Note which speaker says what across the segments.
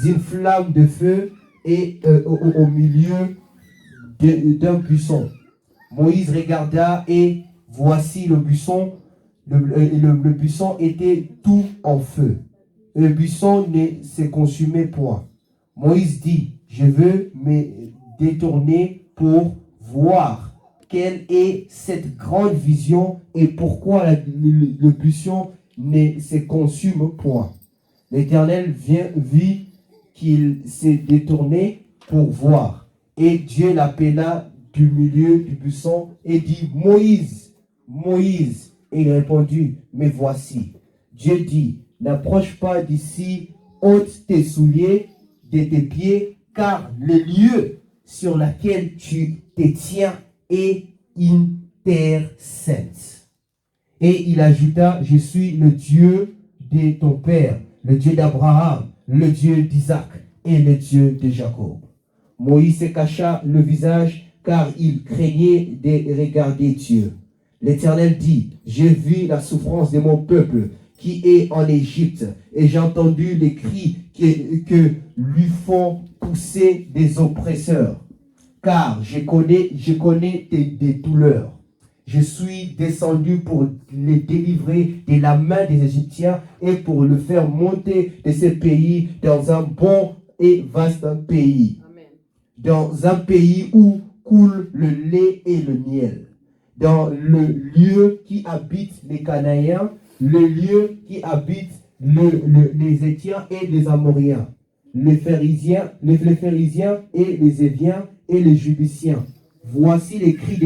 Speaker 1: une flamme de feu et au milieu d'un buisson. Moïse regarda et voici le buisson. Le buisson était tout en feu. Le buisson ne se consumait point. Moïse dit, je veux me détourner pour voir quelle est cette grande vision et pourquoi le buisson ne se consume point. L'Éternel vit qu'il s'est détourné pour voir. Et Dieu l'appela du milieu du buisson et dit, Moïse, Moïse. Et il répondit, me voici. Dieu dit, n'approche pas d'ici, ôte tes souliers de tes pieds, car le lieu sur lequel tu te tiens est une terre sainte. Et il ajouta, je suis le Dieu de ton père, le Dieu d'Abraham, le Dieu d'Isaac et le Dieu de Jacob. Moïse se cacha le visage car il craignait de regarder Dieu. L'Éternel dit, j'ai vu la souffrance de mon peuple qui est en Égypte et j'ai entendu les cris que lui font pousser des oppresseurs. Car je connais tes douleurs. Je suis descendu pour les délivrer de la main des Égyptiens et pour le faire monter de ce pays dans un bon et vaste pays. Amen. Dans un pays où coule le lait et le miel. Dans le lieu qui habite les Cananéens, le lieu qui habite les Étiens et les Amoriens, les Phérésiens et les Éviens et les Jubiciens. Voici les cris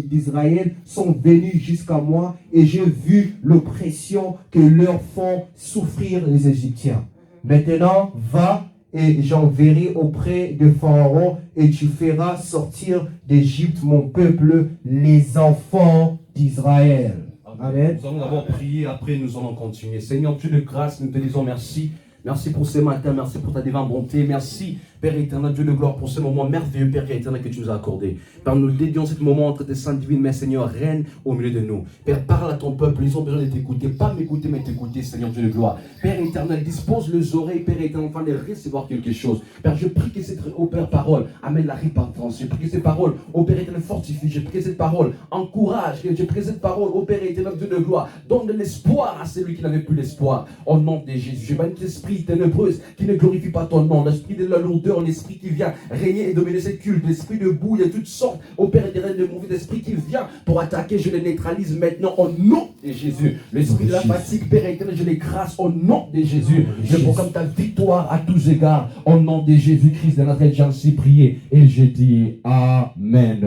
Speaker 1: d'Israël sont venus jusqu'à moi et j'ai vu l'oppression que leur font souffrir les Égyptiens. Maintenant, va et j'enverrai auprès de Pharaon et tu feras sortir d'Égypte mon peuple, les enfants d'Israël. Amen.
Speaker 2: Nous allons d'abord prier, après nous allons continuer. Seigneur Dieu de grâce, nous te disons merci. Merci pour ce matin, merci pour ta divine bonté, merci Père éternel, Dieu de gloire, pour ce moment merveilleux, Père éternel, que tu nous as accordé. Père, nous dédions ce moment entre tes saintes divines, mais Seigneur, règne au milieu de nous. Père, parle à ton peuple, ils ont besoin de t'écouter, pas m'écouter, mais t'écouter, Seigneur Dieu de gloire. Père éternel, dispose les oreilles, Père éternel, afin de recevoir quelque chose. Père, je prie que cette Père parole amène la repentance. Je prie que cette parole, ô Père éternel, fortifie. Je prie que cette parole encourage. Je prie que cette parole, ô Père éternel, Dieu de gloire, donne de l'espoir à celui qui n'avait plus l'espoir. Au nom de Jésus, je bannis l'esprit ténébreuse qui ne glorifie pas ton nom, l'esprit de la lourdeur, l'esprit qui vient régner et dominer cette culte, l'esprit de boue, il y a toutes sortes, ô Père éternel, de mauvais esprits qui vient pour attaquer, je les neutralise maintenant au nom de Jésus. L'esprit de la fatigue, Père éternel, je l'écrase au nom de Jésus. Je proclame ta victoire à tous égards, au nom de Jésus-Christ de Nazareth, j'en suis prié et je dis Amen.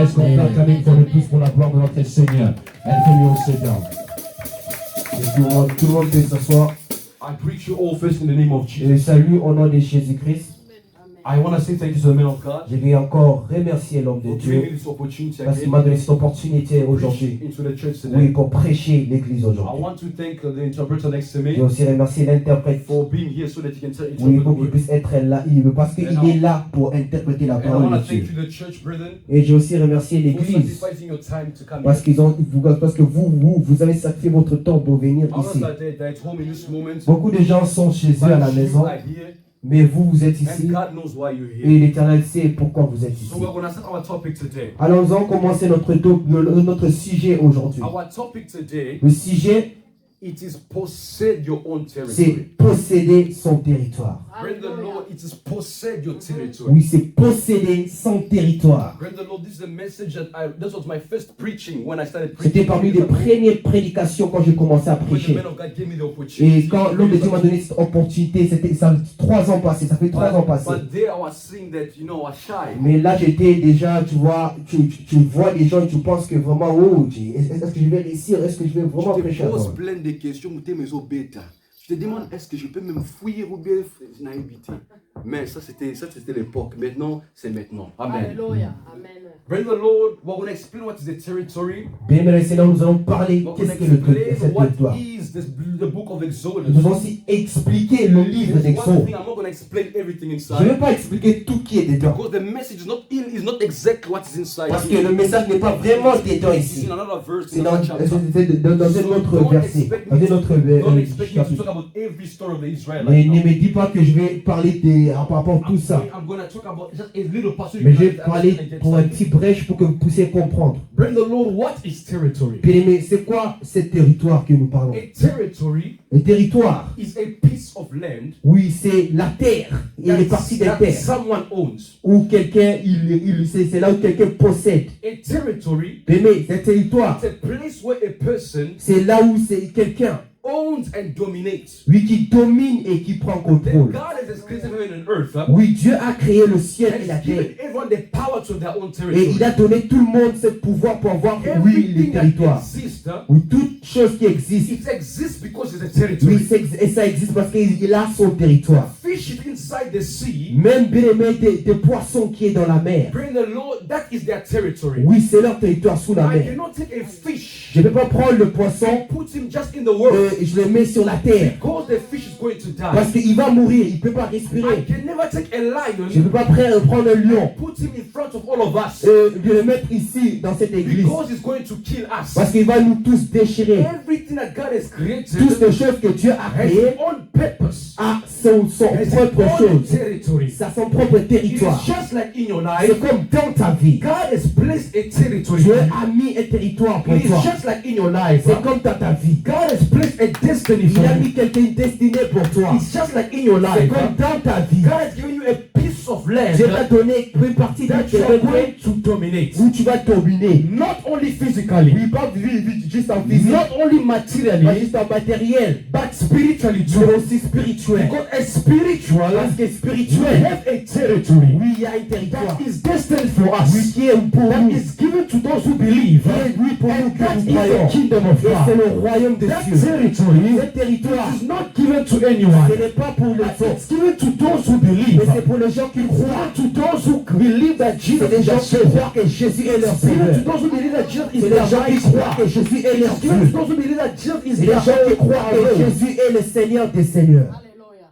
Speaker 2: Est-ce qu'on peut acclamer une fois de plus pour la gloire de notre Seigneur? Elle fait lui au Seigneur.
Speaker 1: Tout le monde peut s'asseoir.
Speaker 2: I greet you all first in the name of Jesus.
Speaker 1: Je salue au nom de Jésus-Christ.
Speaker 2: I want to say thank you to the man of God.
Speaker 1: Je vais encore remercier l'homme de Dieu parce qu'il m'a donné cette opportunité aujourd'hui. Oui, pour prêcher l'église
Speaker 2: I
Speaker 1: aujourd'hui.
Speaker 2: want to thank the interpreter next to
Speaker 1: Je vais
Speaker 2: me
Speaker 1: aussi remercier l'interprète.
Speaker 2: for being here so that he can interpret
Speaker 1: Oui,
Speaker 2: the
Speaker 1: pour qu'il
Speaker 2: word.
Speaker 1: puisse être là, parce qu'il est là pour interpréter la
Speaker 2: And I
Speaker 1: parole
Speaker 2: want
Speaker 1: de
Speaker 2: to thank
Speaker 1: Dieu.
Speaker 2: you, the church brethren,
Speaker 1: Et j'ai aussi remercié
Speaker 2: for
Speaker 1: l'église
Speaker 2: sacrificing your time to come
Speaker 1: parce
Speaker 2: here.
Speaker 1: parce que vous avez sacrifié votre temps pour venir
Speaker 2: Others
Speaker 1: ici.
Speaker 2: are at home in this moment,
Speaker 1: Beaucoup de gens sont chez eux à la
Speaker 2: but you
Speaker 1: maison,
Speaker 2: are here,
Speaker 1: mais vous êtes
Speaker 2: and
Speaker 1: ici
Speaker 2: God knows why you're
Speaker 1: et
Speaker 2: here.
Speaker 1: l'Éternel sait pourquoi vous êtes ici.
Speaker 2: So we're going to start our topic today.
Speaker 1: Alors nous allons commencer notre sujet aujourd'hui.
Speaker 2: Our topic today,
Speaker 1: Le sujet,
Speaker 2: it is possess your own
Speaker 1: c'est
Speaker 2: territory.
Speaker 1: posséder son territoire.
Speaker 2: Brethren the Lord, it is possess your territory.
Speaker 1: Oui, c'est posséder son territoire.
Speaker 2: Brethren the Lord, this is a message this was my first preaching when I started
Speaker 1: C'était
Speaker 2: preaching.
Speaker 1: parmi les premières prédications quand j'ai commencé à
Speaker 2: When the
Speaker 1: prêcher.
Speaker 2: man of God gave me the
Speaker 1: Et
Speaker 2: opportunity.
Speaker 1: quand l'homme de Dieu m'a donné cette opportunité, ça 3 ans passés, ça fait 3 ans passés.
Speaker 2: But there I was seeing that, you know, I was shy.
Speaker 1: Mais là, j'étais déjà, tu vois les gens et tu penses que vraiment, oh, est-ce que je vais réussir? Est-ce que je vais vraiment
Speaker 2: Je
Speaker 1: prêcher
Speaker 2: te
Speaker 1: à
Speaker 2: pose
Speaker 1: toi?
Speaker 2: plein de questions, ou t'es mes bêta. Je te demande, est-ce que je peux même fouiller ou bien naïveté? Mais ça c'était l'époque. Maintenant, c'est maintenant. Amen.
Speaker 3: Alléluia. Amen.
Speaker 2: Praise the Lord. We're going to explain what is the territory.
Speaker 1: Bien, mais Seigneur, nous allons parler
Speaker 2: We're going
Speaker 1: qu'est-ce
Speaker 2: to
Speaker 1: que
Speaker 2: explain
Speaker 1: cette
Speaker 2: what
Speaker 1: territoire.
Speaker 2: is the book of Exodus.
Speaker 1: Nous devons aussi expliquer le livre
Speaker 2: One
Speaker 1: d'Exode.
Speaker 2: thing, I'm not going to explain everything
Speaker 1: Je ne
Speaker 2: inside.
Speaker 1: vais pas expliquer tout qui est dedans.
Speaker 2: Because the message is not exactly what is inside.
Speaker 1: Parce que le message n'est pas vraiment dedans
Speaker 2: It's
Speaker 1: ici.
Speaker 2: in another verse,
Speaker 1: C'est
Speaker 2: in
Speaker 1: dans,
Speaker 2: another chapter.
Speaker 1: dans un autre verset. Dans un autre
Speaker 2: Don't expect me to
Speaker 1: chapitre.
Speaker 2: talk about every story of the
Speaker 1: Mais
Speaker 2: Israelites.
Speaker 1: ne me dis pas que je vais parler par rapport à tout ça.
Speaker 2: I'm going to talk about just a little passage.
Speaker 1: Mais je vais parler pour un petit brèche pour que vous puissiez comprendre.
Speaker 2: Bring the Lord, what is territory?
Speaker 1: Bien aimé, c'est quoi ce territoire que nous parlons?
Speaker 2: A territory
Speaker 1: Le territoire,
Speaker 2: is a piece of land
Speaker 1: oui, c'est la terre. Et les parties des
Speaker 2: that
Speaker 1: terres.
Speaker 2: someone owns.
Speaker 1: Où quelqu'un, c'est là où quelqu'un possède.
Speaker 2: A territory
Speaker 1: Bien aimé, ce territoire,
Speaker 2: is a place where a person
Speaker 1: c'est là où c'est quelqu'un,
Speaker 2: owns and dominates.
Speaker 1: oui, qui domine et qui prend
Speaker 2: Then
Speaker 1: contrôle.
Speaker 2: God has created heaven and earth.
Speaker 1: Oui, Dieu a créé le ciel et la
Speaker 2: And
Speaker 1: terre.
Speaker 2: given everyone the power to their own
Speaker 1: Et
Speaker 2: territory.
Speaker 1: il a donné tout le monde ce pouvoir pour avoir, oui, les
Speaker 2: Everything that
Speaker 1: territoires.
Speaker 2: exists,
Speaker 1: Oui, toute chose qui existe,
Speaker 2: it exists because it's a
Speaker 1: oui,
Speaker 2: territory.
Speaker 1: et ça existe parce qu'il a son territoire.
Speaker 2: Fish is inside the sea.
Speaker 1: Même bien aimé des poissons qui est dans la mer.
Speaker 2: Bring the Lord, that is their territory.
Speaker 1: Oui, c'est leur territoire sous la
Speaker 2: I
Speaker 1: mer.
Speaker 2: cannot take a fish
Speaker 1: Je ne vais pas prendre le poisson
Speaker 2: and put him just in the world
Speaker 1: et je le mets sur la terre.
Speaker 2: because the fish is going to die.
Speaker 1: Parce qu'il va mourir, il ne peut pas
Speaker 2: I
Speaker 1: respirer.
Speaker 2: can never take a
Speaker 1: Je ne
Speaker 2: lion
Speaker 1: peux pas prendre un lion
Speaker 2: put him in front of all of us
Speaker 1: et le mettre ici dans cette église.
Speaker 2: because he's going to kill us.
Speaker 1: Parce qu'il va nous tous déchirer.
Speaker 2: Everything that God has created
Speaker 1: Toutes les choses que Dieu a
Speaker 2: has
Speaker 1: créées
Speaker 2: its own purpose,
Speaker 1: a son
Speaker 2: has its
Speaker 1: propre
Speaker 2: own
Speaker 1: chose.
Speaker 2: territory.
Speaker 1: Ça a son propre
Speaker 2: It
Speaker 1: territoire.
Speaker 2: is just like in your life,
Speaker 1: C'est comme dans ta vie.
Speaker 2: God has placed a territory.
Speaker 1: Dieu a mis un territoire pour
Speaker 2: It is
Speaker 1: toi.
Speaker 2: just like in your life.
Speaker 1: C'est comme dans ta vie.
Speaker 2: God has placed a destiny for
Speaker 1: Il a
Speaker 2: you.
Speaker 1: mis quelqu'un destiné pour toi.
Speaker 2: It's just like in your
Speaker 1: C'est
Speaker 2: life.
Speaker 1: comme dans ta vie.
Speaker 2: God has given you a piece of land
Speaker 1: Dieu t'a donné une partie de
Speaker 2: that you
Speaker 1: terrain
Speaker 2: are going to dominate.
Speaker 1: où tu vas dominer.
Speaker 2: Not only physically,
Speaker 1: Oui, pas juste en physique,
Speaker 2: not only
Speaker 1: pas
Speaker 2: materially,
Speaker 1: juste en matériel,
Speaker 2: but spiritually
Speaker 1: mais
Speaker 2: too.
Speaker 1: aussi spirituel.
Speaker 2: Because a spiritual,
Speaker 1: Parce que
Speaker 2: we
Speaker 1: spirituel,
Speaker 2: have a territory
Speaker 1: oui, il y a un territoire.
Speaker 2: that is destined for
Speaker 1: Oui,
Speaker 2: us,
Speaker 1: qui est pour
Speaker 2: that
Speaker 1: nous.
Speaker 2: is given to those who believe.
Speaker 1: Qui est, oui, pour nous
Speaker 2: And
Speaker 1: que
Speaker 2: that
Speaker 1: nous
Speaker 2: is the
Speaker 1: croyons.
Speaker 2: kingdom of
Speaker 1: Et c'est
Speaker 2: God.
Speaker 1: le royaume de
Speaker 2: That
Speaker 1: Dieu.
Speaker 2: territory
Speaker 1: Ce territoire,
Speaker 2: is not given to anyone.
Speaker 1: ce n'est pas pour les
Speaker 2: But
Speaker 1: autres,
Speaker 2: it's given to those who
Speaker 1: mais
Speaker 2: believe.
Speaker 1: c'est pour les gens qui croient.
Speaker 2: To those who believe that Jesus
Speaker 1: C'est les
Speaker 2: is
Speaker 1: gens
Speaker 2: their
Speaker 1: qui
Speaker 2: Savior.
Speaker 1: croient que Jésus est leur
Speaker 2: It's given to
Speaker 1: sauveur.
Speaker 2: those who believe that Jesus is
Speaker 1: C'est
Speaker 2: their
Speaker 1: les gens qui croient
Speaker 2: right.
Speaker 1: que Jésus est leur
Speaker 2: It's given to
Speaker 1: Dieu.
Speaker 2: those who believe that Jesus is
Speaker 1: C'est les
Speaker 2: their
Speaker 1: gens qui croient que
Speaker 2: Lord.
Speaker 1: Jésus est le Seigneur des Seigneurs.
Speaker 3: Hallelujah.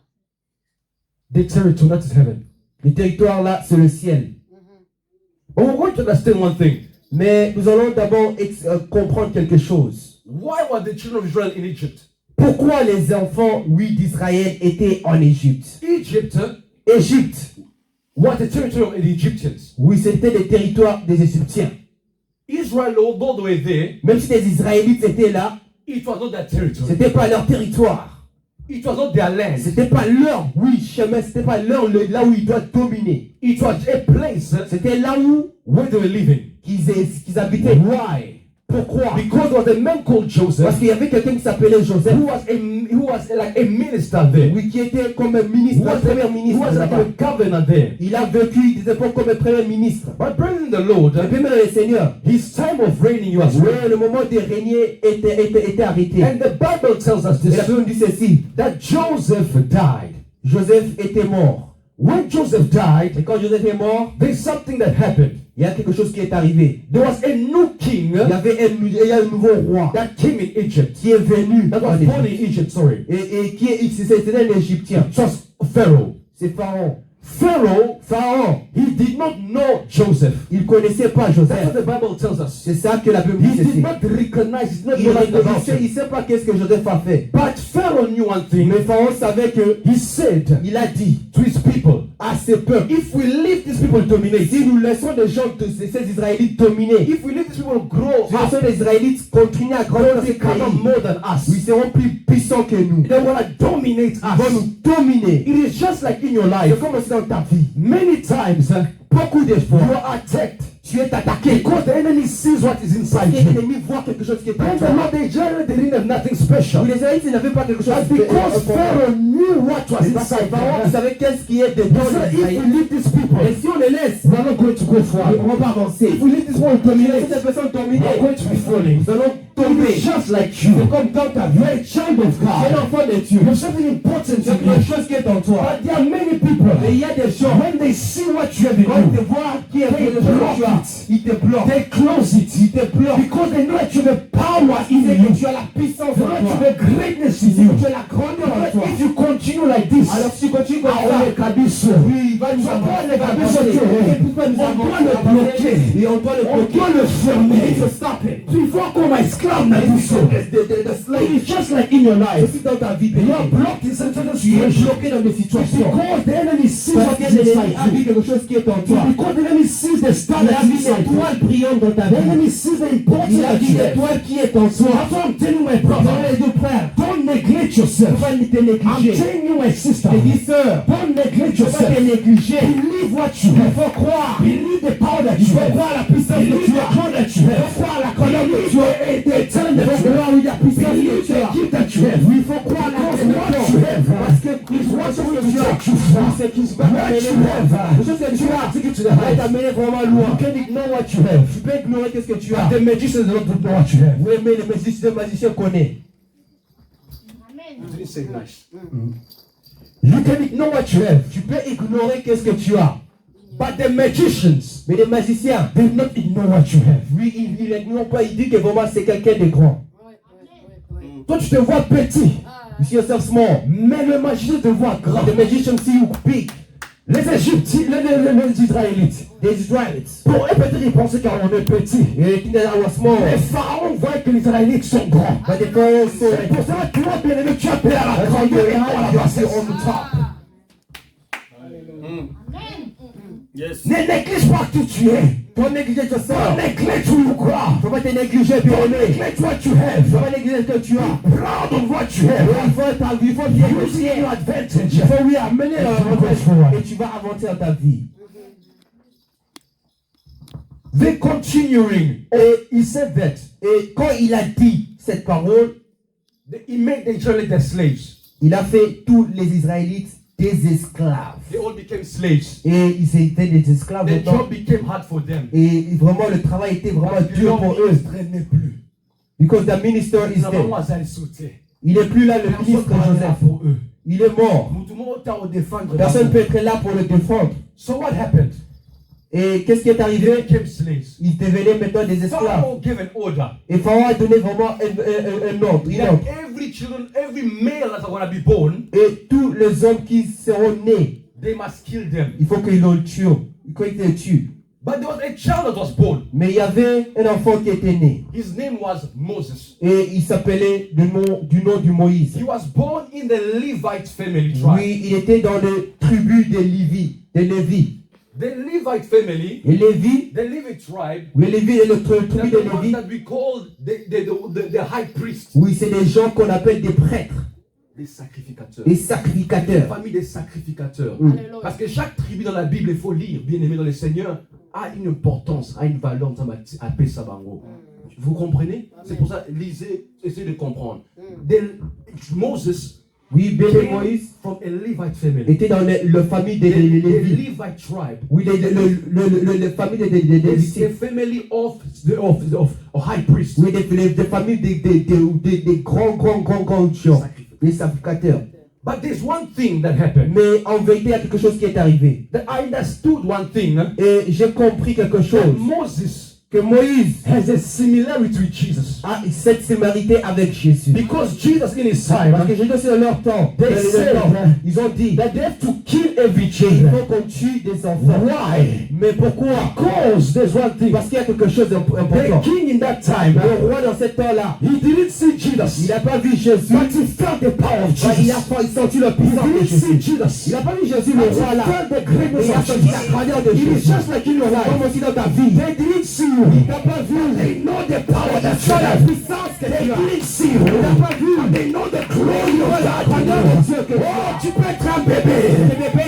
Speaker 2: The territory, that is heaven.
Speaker 1: Le territoire là, c'est le ciel.
Speaker 2: But we're going to understand one thing.
Speaker 1: Mais nous allons d'abord comprendre quelque chose.
Speaker 2: Why were the children of Israel in Egypt?
Speaker 1: Pourquoi les enfants, oui, d'Israël étaient en Égypte?
Speaker 2: Egypt
Speaker 1: Égypte,
Speaker 2: was the territory of the Egyptians.
Speaker 1: oui, c'était le territoire des Égyptiens.
Speaker 2: Israel, although they were there,
Speaker 1: Même si les Israélites étaient là,
Speaker 2: it was not their territory.
Speaker 1: c'était pas leur territoire.
Speaker 2: It was not their land.
Speaker 1: C'était pas leur, oui, chemin, c'était pas leur, là où ils doivent dominer.
Speaker 2: It was a place
Speaker 1: C'était là où
Speaker 2: where they were living.
Speaker 1: qu'ils habitaient.
Speaker 2: Why?
Speaker 1: Pourquoi?
Speaker 2: Because there was a man called
Speaker 1: Parce
Speaker 2: Joseph
Speaker 1: qu'il y avait quelqu'un qui s'appelait Joseph,
Speaker 2: who was like a minister there.
Speaker 1: oui, qui était comme un
Speaker 2: Who
Speaker 1: ministre, un
Speaker 2: was,
Speaker 1: premier
Speaker 2: who
Speaker 1: ministre
Speaker 2: was like
Speaker 1: là-bas.
Speaker 2: a governor there.
Speaker 1: Il a vécu des époques comme un premier ministre.
Speaker 2: But brethren in the Lord,
Speaker 1: Et puis même le Seigneur,
Speaker 2: his time of reigning was
Speaker 1: oui,
Speaker 2: ready.
Speaker 1: le moment de régner était arrêté.
Speaker 2: And the Bible tells us
Speaker 1: Et la
Speaker 2: this,
Speaker 1: Bible dit ceci,
Speaker 2: that Joseph died.
Speaker 1: Joseph était mort.
Speaker 2: When Joseph died,
Speaker 1: Et quand Joseph est mort,
Speaker 2: there's something that happened.
Speaker 1: il y a quelque chose qui est arrivé.
Speaker 2: There was a new king
Speaker 1: Il y a un nouveau roi
Speaker 2: that came in Egypt.
Speaker 1: qui est venu
Speaker 2: That
Speaker 1: en
Speaker 2: was born
Speaker 1: Égypte.
Speaker 2: in Egypt, sorry.
Speaker 1: Et c'était un Égyptien.
Speaker 2: It was Pharaoh.
Speaker 1: C'est Pharaon.
Speaker 2: Pharaoh, he did not know Joseph.
Speaker 1: Il ne connaissait pas
Speaker 2: That's what
Speaker 1: Joseph.
Speaker 2: the Bible tells us.
Speaker 1: C'est ça que la Bible
Speaker 2: He
Speaker 1: dit
Speaker 2: did
Speaker 1: ceci.
Speaker 2: not recognize, he did not
Speaker 1: Il
Speaker 2: know nothing about
Speaker 1: ne
Speaker 2: him.
Speaker 1: sait pas qu'est-ce que Joseph a fait.
Speaker 2: But Pharaoh knew one thing.
Speaker 1: Mais Pharaon savait que
Speaker 2: He said
Speaker 1: il a dit
Speaker 2: to his people,
Speaker 1: à ses peuples,
Speaker 2: if we leave these people dominate,
Speaker 1: si nous laissons des gens, ces Israélites dominer,
Speaker 2: if we leave these people grow
Speaker 1: si nous
Speaker 2: up,
Speaker 1: laissons les Israélites continuer à grandir dans
Speaker 2: they
Speaker 1: ce
Speaker 2: become
Speaker 1: pays,
Speaker 2: more than
Speaker 1: ils
Speaker 2: us.
Speaker 1: seront plus puissants que nous.
Speaker 2: They want to dominate
Speaker 1: Ils vont
Speaker 2: us.
Speaker 1: nous dominer.
Speaker 2: It is just like in your
Speaker 1: C'est
Speaker 2: life.
Speaker 1: comme aussi dans ta vie.
Speaker 2: Many times,
Speaker 1: Beaucoup de
Speaker 2: you
Speaker 1: fois,
Speaker 2: are attacked
Speaker 1: tu es attaqué.
Speaker 2: because the enemy sees what is inside
Speaker 1: Et
Speaker 2: you.
Speaker 1: l'ennemi voit quelque chose qui est en
Speaker 2: And
Speaker 1: toi.
Speaker 2: the Lord, they generally they didn't have nothing special.
Speaker 1: Oui, les Israélites n'avaient pas quelque chose
Speaker 2: But
Speaker 1: de
Speaker 2: because Pharaoh knew what was
Speaker 1: Parce que
Speaker 2: inside
Speaker 1: Pharaon
Speaker 2: them,
Speaker 1: savait qu'est-ce qui est
Speaker 2: he
Speaker 1: dedans
Speaker 2: said,
Speaker 1: des
Speaker 2: if we
Speaker 1: Israélites.
Speaker 2: leave these people,
Speaker 1: Et si on les laisse,
Speaker 2: we are not going to go
Speaker 1: on
Speaker 2: far.
Speaker 1: ne va pas avancer.
Speaker 2: If we leave this world
Speaker 1: Si
Speaker 2: dominate,
Speaker 1: cette personne
Speaker 2: we
Speaker 1: dominée,
Speaker 2: are going to be falling.
Speaker 1: nous allons sauvé.
Speaker 3: Just like you.
Speaker 1: C'est comme dans ta vie.
Speaker 3: You're a child of
Speaker 1: Tu es
Speaker 3: God.
Speaker 1: l'enfant de Dieu.
Speaker 3: There's something important
Speaker 1: C'est
Speaker 3: in
Speaker 1: quelque
Speaker 3: you.
Speaker 1: chose qui est en toi.
Speaker 3: But there are many people.
Speaker 1: Mais il y a des gens,
Speaker 3: When they see what you have in
Speaker 1: quand ils te
Speaker 3: you,
Speaker 1: voient qui est
Speaker 3: they
Speaker 1: le que
Speaker 3: block
Speaker 1: tu as,
Speaker 3: it.
Speaker 1: ils te bloquent.
Speaker 3: They close it.
Speaker 1: Ils te bloquent.
Speaker 3: Because they know that you have power in
Speaker 1: C'est
Speaker 3: you.
Speaker 1: que tu as la puissance
Speaker 3: They
Speaker 1: en
Speaker 3: know that you
Speaker 1: toi.
Speaker 3: have greatness in
Speaker 1: C'est
Speaker 3: you.
Speaker 1: que tu as la grandeur en
Speaker 3: But
Speaker 1: toi.
Speaker 3: if you continue like this,
Speaker 1: Alors si tu continues comme ça,
Speaker 3: Aole Kabiso,
Speaker 1: oui, il va nous
Speaker 3: on doit
Speaker 1: avancer.
Speaker 3: le Kabiso
Speaker 1: Et
Speaker 3: Kéré.
Speaker 1: pourquoi nous
Speaker 3: On
Speaker 1: avons
Speaker 3: doit le bloquer.
Speaker 1: Et on doit le
Speaker 3: On
Speaker 1: bloquer.
Speaker 3: doit le fermer.
Speaker 1: Il faut stopper.
Speaker 3: Tu vois comme un esclave n'a dit ça.
Speaker 1: The slave.
Speaker 3: It's just like in your life.
Speaker 1: Aussi dans ta vie,
Speaker 3: You are
Speaker 1: béni.
Speaker 3: blocked in certain
Speaker 1: Tu es
Speaker 3: situations.
Speaker 1: bloqué dans des situations.
Speaker 3: Because the enemy sees
Speaker 1: Parce
Speaker 3: what
Speaker 1: que
Speaker 3: is
Speaker 1: l'ennemi
Speaker 3: inside
Speaker 1: a vu
Speaker 3: you.
Speaker 1: quelque chose qui est en toi.
Speaker 3: Because the enemy sees the star
Speaker 1: Il a
Speaker 3: that
Speaker 1: vu
Speaker 3: is inside you.
Speaker 1: l'étoile brillante dans ta
Speaker 3: The
Speaker 1: vie.
Speaker 3: enemy sees the importance
Speaker 1: Il a
Speaker 3: that
Speaker 1: vu
Speaker 3: you have.
Speaker 1: l'étoile qui est en
Speaker 3: So
Speaker 1: toi.
Speaker 3: that's what I'm telling you, my
Speaker 1: Dans
Speaker 3: brother.
Speaker 1: les deux frères,
Speaker 3: Don't neglect
Speaker 1: tu ne
Speaker 3: yourself.
Speaker 1: vas pas te
Speaker 3: I'm
Speaker 1: négliger.
Speaker 3: telling you, my sister.
Speaker 1: Tes dis sœurs,
Speaker 3: Don't neglect
Speaker 1: tu ne vas pas te
Speaker 3: yourself.
Speaker 1: négliger.
Speaker 3: Believe what you
Speaker 1: Il
Speaker 3: have.
Speaker 1: faut croire.
Speaker 3: Believe the power that
Speaker 1: Il
Speaker 3: you
Speaker 1: faut
Speaker 3: have.
Speaker 1: croire à la puissance que
Speaker 3: Believe
Speaker 1: tu
Speaker 3: the
Speaker 1: as.
Speaker 3: God that you
Speaker 1: Il faut
Speaker 3: have.
Speaker 1: croire à la colonne que tu as.
Speaker 3: Believe the talent
Speaker 1: Il
Speaker 3: that
Speaker 1: faut
Speaker 3: you have.
Speaker 1: croire à la puissance que
Speaker 3: Believe
Speaker 1: tu
Speaker 3: the
Speaker 1: as.
Speaker 3: gift that you have.
Speaker 1: Il faut croire à la
Speaker 3: Because
Speaker 1: connexion.
Speaker 3: what you have,
Speaker 1: Parce que
Speaker 3: is what
Speaker 1: ce
Speaker 3: you
Speaker 1: que
Speaker 3: will
Speaker 1: tu as,
Speaker 3: take you far.
Speaker 1: c'est qui va
Speaker 3: What
Speaker 1: t'amener
Speaker 3: you
Speaker 1: loin.
Speaker 3: have,
Speaker 1: Le chose que tu as,
Speaker 3: take you to the
Speaker 1: va
Speaker 3: heights.
Speaker 1: t'amener vraiment loin.
Speaker 3: You can ignore what you have.
Speaker 1: Tu peux ignorer qu'est-ce que tu as.
Speaker 3: The magicians don't know what you have.
Speaker 1: Oui, mais le magicien connaît.
Speaker 2: You didn't say nice.
Speaker 3: You can ignore what you have.
Speaker 1: Tu peux ignorer qu'est-ce que tu as.
Speaker 3: But the magicians,
Speaker 1: Mais les magiciens,
Speaker 3: they not ignore what you have.
Speaker 1: lui, ils n'ignorent pas. Ils disent que vraiment c'est quelqu'un de grand.
Speaker 3: Toi, tu te vois petit,
Speaker 1: You see yourself small.
Speaker 3: mais le magicien te voit grand.
Speaker 1: The magician see you big.
Speaker 3: Les Égyptiens, les Israélites,
Speaker 1: The Israelites.
Speaker 3: pour eux, peut-être ils pensaient qu'on est petit.
Speaker 1: They think that I was small.
Speaker 3: Les pharaons voient que les Israélites sont grands.
Speaker 1: But the Pharaoh saw
Speaker 3: C'est pour
Speaker 1: it.
Speaker 3: ça que toi, bien aimé, tu appelles à la grandeur et non à la bassesse.
Speaker 1: on the top.
Speaker 2: Yes.
Speaker 3: Ne néglige pas qui tu es.
Speaker 1: Don't neglect
Speaker 3: Don't
Speaker 1: yourself.
Speaker 3: neglect who you are.
Speaker 1: Faut pas te négliger, bien
Speaker 3: Don't
Speaker 1: aimé.
Speaker 3: neglect what you
Speaker 1: Faut
Speaker 3: have.
Speaker 1: pas négliger ce que tu as.
Speaker 3: Proud of what you have.
Speaker 1: Il faut ta vie, il faut bien
Speaker 3: Using
Speaker 1: réussir.
Speaker 3: your advantage.
Speaker 1: Il faut lui amener
Speaker 3: And
Speaker 1: un
Speaker 3: you go forward.
Speaker 1: et tu vas avancer dans ta vie.
Speaker 3: They continuing.
Speaker 1: Et il said that. Et quand il a dit cette parole,
Speaker 3: He made the Israelites their slaves.
Speaker 1: il a fait tous les Israélites des esclaves.
Speaker 3: They all became slaves.
Speaker 1: Et ils étaient des esclaves
Speaker 3: The
Speaker 1: maintenant.
Speaker 3: job became hard for them.
Speaker 1: Et vraiment, le travail était vraiment
Speaker 3: Parce que
Speaker 1: dur pour eux.
Speaker 3: l'homme ne traînait plus.
Speaker 1: Because the minister is
Speaker 3: Ils n'avaient
Speaker 1: dead.
Speaker 3: pas à aller sauter.
Speaker 1: Il n'est plus là, le
Speaker 3: Personne
Speaker 1: ministre
Speaker 3: ne parlait
Speaker 1: Joseph.
Speaker 3: pour eux.
Speaker 1: Il est mort.
Speaker 3: Tout le monde t'a au défendre.
Speaker 1: Personne ne peut être là pour le défendre.
Speaker 3: So what happened?
Speaker 1: Et qu'est-ce qui est
Speaker 3: They
Speaker 1: arrivé?
Speaker 3: became slaves.
Speaker 1: Ils devenaient maintenant des esclaves.
Speaker 3: Pharaoh gave an order
Speaker 1: Et Pharaon a donné vraiment un ordre. Une
Speaker 3: that
Speaker 1: ordre.
Speaker 3: every children, every male that's going to be born,
Speaker 1: Et tous les hommes qui seront nés,
Speaker 3: they must kill them.
Speaker 1: il faut qu'ils le tuent. Il faut qu'ils le tuent.
Speaker 3: But there was a child that was born.
Speaker 1: Mais il y avait un enfant qui était né.
Speaker 3: His name was Moses.
Speaker 1: Et il s'appelait du nom du Moïse.
Speaker 3: He was born in the Levite family tribe.
Speaker 1: Oui, il était dans le tribu de Lévi.
Speaker 3: The Levite family,
Speaker 1: Et Lévi,
Speaker 3: the Levite tribe,
Speaker 1: oui, Lévi est le tribu
Speaker 3: they're
Speaker 1: de
Speaker 3: the ones
Speaker 1: Lévi.
Speaker 3: that we call the high priest,
Speaker 1: Oui, c'est des gens qu'on appelle des prêtres,
Speaker 3: des sacrificateurs.
Speaker 1: des
Speaker 3: La
Speaker 1: sacrificateurs.
Speaker 3: famille des sacrificateurs.
Speaker 4: Alléluia.
Speaker 3: Parce que chaque tribu dans la Bible, il faut lire, bien aimé dans le Seigneur, a une importance, a une valeur dans à Pesabango. Vous comprenez? C'est pour ça, lisez, essayez de comprendre. Moses
Speaker 1: Oui, Béni
Speaker 3: came
Speaker 1: Moïse
Speaker 3: from a Levite family.
Speaker 1: était dans la famille des
Speaker 3: The
Speaker 1: Lévi.
Speaker 3: Levite tribe.
Speaker 1: Oui, la famille des
Speaker 3: It's a
Speaker 1: Lévites.
Speaker 3: family of high priests.
Speaker 1: Oui, des familles des grands gens, des sacrificateurs.
Speaker 3: But there's one thing that happened.
Speaker 1: Mais en vérité, il y a quelque chose qui est arrivé.
Speaker 3: That I understood one thing.
Speaker 1: Et j'ai compris quelque
Speaker 3: That
Speaker 1: chose.
Speaker 3: Moses
Speaker 1: Que Moïse
Speaker 3: has a similarity with Jesus.
Speaker 1: a cette similarité avec Jésus.
Speaker 3: Because Jesus in his
Speaker 1: Parce
Speaker 3: time,
Speaker 1: que Jésus, c'est dans leur temps.
Speaker 3: They
Speaker 1: Dans leur
Speaker 3: said
Speaker 1: temps, ils ont dit
Speaker 3: that they have to kill every
Speaker 1: il
Speaker 3: child.
Speaker 1: faut qu'on tue des enfants.
Speaker 3: Why?
Speaker 1: Mais pourquoi?
Speaker 3: Because there's one thing.
Speaker 1: Parce qu'il y a quelque chose
Speaker 3: The
Speaker 1: d'important.
Speaker 3: king in that time,
Speaker 1: Le roi dans ce temps-là,
Speaker 3: he didn't see
Speaker 1: il
Speaker 3: Jesus,
Speaker 1: n'a pas vu Jésus.
Speaker 3: but he felt the power of
Speaker 1: Mais il a
Speaker 3: Jesus.
Speaker 1: senti le
Speaker 3: He
Speaker 1: puissance de
Speaker 3: didn't see
Speaker 1: Jésus.
Speaker 3: Jesus,
Speaker 1: Il n'a pas vu Jésus,
Speaker 3: but
Speaker 1: le
Speaker 3: he
Speaker 1: roi là.
Speaker 3: felt the
Speaker 1: Mais
Speaker 3: greatness
Speaker 1: il a
Speaker 3: of
Speaker 1: senti la
Speaker 3: Jesus.
Speaker 1: grandeur de
Speaker 3: It is
Speaker 1: Jésus.
Speaker 3: just like in your life.
Speaker 1: Comme aussi dans ta vie.
Speaker 3: They didn't see you.
Speaker 1: Il t'a pas vu.
Speaker 3: They know the power that you
Speaker 1: Dans la
Speaker 3: have.
Speaker 1: puissance que
Speaker 3: They
Speaker 1: tu as.
Speaker 3: didn't see you.
Speaker 1: Il t'a pas vu.
Speaker 3: They know the glory of
Speaker 1: La
Speaker 3: God.
Speaker 1: grandeur de Dieu que tu
Speaker 3: Oh,
Speaker 1: as.
Speaker 3: tu peux être un bébé.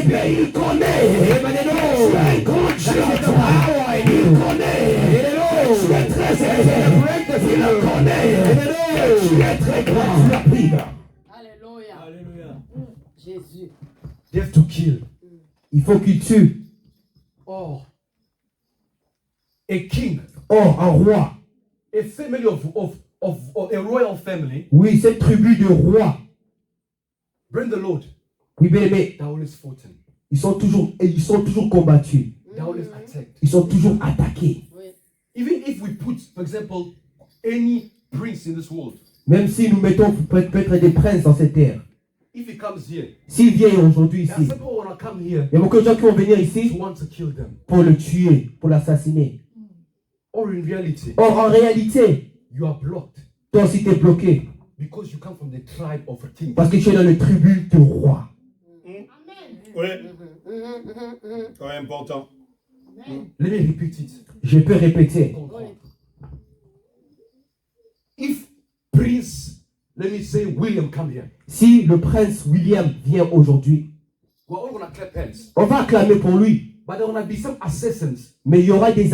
Speaker 3: Mais il connaît.
Speaker 1: Et maintenant,
Speaker 3: Tu es un grand Dieu. Il connaît. Tu es très élevé. Il le connaît. Tu es très grand.
Speaker 4: Alléluia. Jésus.
Speaker 3: They have to kill.
Speaker 1: il faut qu'il tue.
Speaker 3: Oh. A king.
Speaker 1: Or, un roi,
Speaker 3: A family of of a royal family,
Speaker 1: Oui, cette tribu de rois.
Speaker 3: bring the Lord.
Speaker 1: Oui, bien aimé.
Speaker 3: They're always foughten.
Speaker 1: Ils sont toujours combattus.
Speaker 3: They're always attacked.
Speaker 1: Ils sont toujours attaqués.
Speaker 3: Even if we put, for example, any prince in this world,
Speaker 1: Même si nous mettons peut-être des princes dans cette terre.
Speaker 3: if he comes here,
Speaker 1: S'il vient aujourd'hui
Speaker 3: there are
Speaker 1: ici,
Speaker 3: some people who want to come here
Speaker 1: il y a beaucoup de gens qui vont venir
Speaker 3: to
Speaker 1: ici
Speaker 3: want to kill them.
Speaker 1: pour le tuer, pour l'assassiner.
Speaker 3: Or in reality,
Speaker 1: Or, en réalité,
Speaker 3: you are blocked
Speaker 1: toi aussi t'es bloqué
Speaker 3: because you come from the tribe of a king.
Speaker 1: parce que tu es dans le tribu de roi.
Speaker 4: Oui. Ouais, important.
Speaker 3: Let me repeat it.
Speaker 1: Je peux répéter.
Speaker 3: If Prince, let me say William, come here,
Speaker 1: Si le prince William vient aujourd'hui,
Speaker 3: we're all gonna clap hands.
Speaker 1: on va acclamer pour lui.
Speaker 3: But there gonna be some assassins
Speaker 1: Mais il y aura des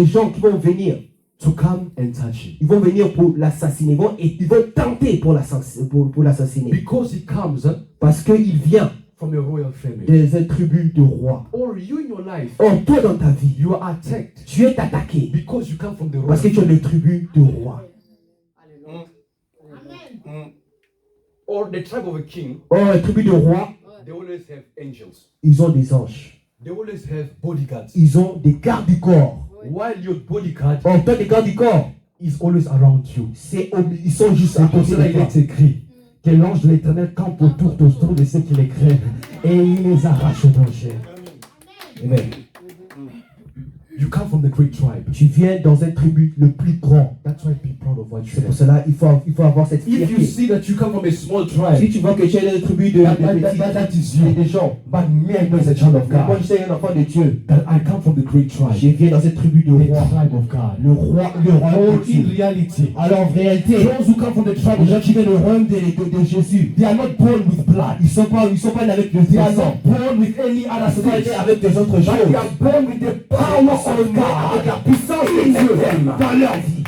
Speaker 1: gens qui vont venir.
Speaker 3: to come and touch him.
Speaker 1: Ils vont venir pour l'assassiner. Ils vont tenter pour l'assassiner.
Speaker 3: Because he comes
Speaker 1: Parce qu'il vient
Speaker 3: from a royal family.
Speaker 1: des tribus de rois.
Speaker 3: Or you in your life,
Speaker 1: Or, toi dans ta vie,
Speaker 3: you are attacked
Speaker 1: tu es attaqué
Speaker 3: because you come from the royal
Speaker 1: parce que tu es
Speaker 3: family.
Speaker 1: le tribu de rois.
Speaker 3: Or the tribe of a king,
Speaker 1: Or, la tribu de rois,
Speaker 3: they always have angels.
Speaker 1: ils ont des anges.
Speaker 3: They always have bodyguards.
Speaker 1: Ils ont des gardes du corps.
Speaker 3: While your bodyguard
Speaker 1: Or, toi, des gardes du corps,
Speaker 3: is always around you.
Speaker 1: ils sont juste à
Speaker 3: C'est pour
Speaker 1: côté
Speaker 3: cela
Speaker 1: de
Speaker 3: il
Speaker 1: toi.
Speaker 3: est écrit que l'ange de l'éternel campe autour de ceux qui les craignent et il les arrache au danger.
Speaker 1: Amen.
Speaker 3: You come from the great tribe.
Speaker 1: Tu viens dans un tribu le plus grand.
Speaker 3: That's why be proud of what you
Speaker 1: C'est pour
Speaker 3: have.
Speaker 1: cela il faut avoir cette
Speaker 3: If you
Speaker 1: fierté.
Speaker 3: see that you come from a small
Speaker 1: Si
Speaker 3: tribe,
Speaker 1: tu vois que tu es dans une tribu de
Speaker 3: that is you.
Speaker 1: des gens,
Speaker 3: But me, I know as a child of
Speaker 1: moi
Speaker 3: God,
Speaker 1: je suis un enfant de Dieu.
Speaker 3: that I come from the great
Speaker 1: Je
Speaker 3: tribe,
Speaker 1: viens dans cette tribu de
Speaker 3: the
Speaker 1: rois.
Speaker 3: tribe of God.
Speaker 1: Le royaume
Speaker 3: Or
Speaker 1: de Dieu.
Speaker 3: in reality,
Speaker 1: Alors en réalité,
Speaker 3: those who come from the tribe
Speaker 1: les
Speaker 3: of
Speaker 1: gens
Speaker 3: God,
Speaker 1: qui viennent du royaume de Jésus,
Speaker 3: they are not born with blood.
Speaker 1: ils sont pas nés avec le
Speaker 3: They are
Speaker 1: sang.
Speaker 3: not born with any other
Speaker 1: Ils sont pas nés
Speaker 3: things.
Speaker 1: avec des autres
Speaker 3: But they
Speaker 1: choses.
Speaker 3: are born with the power
Speaker 1: Ils
Speaker 3: of
Speaker 1: sont nés avec la
Speaker 3: God
Speaker 1: puissance de
Speaker 3: in
Speaker 1: Dieu
Speaker 3: them.
Speaker 1: dans leur vie.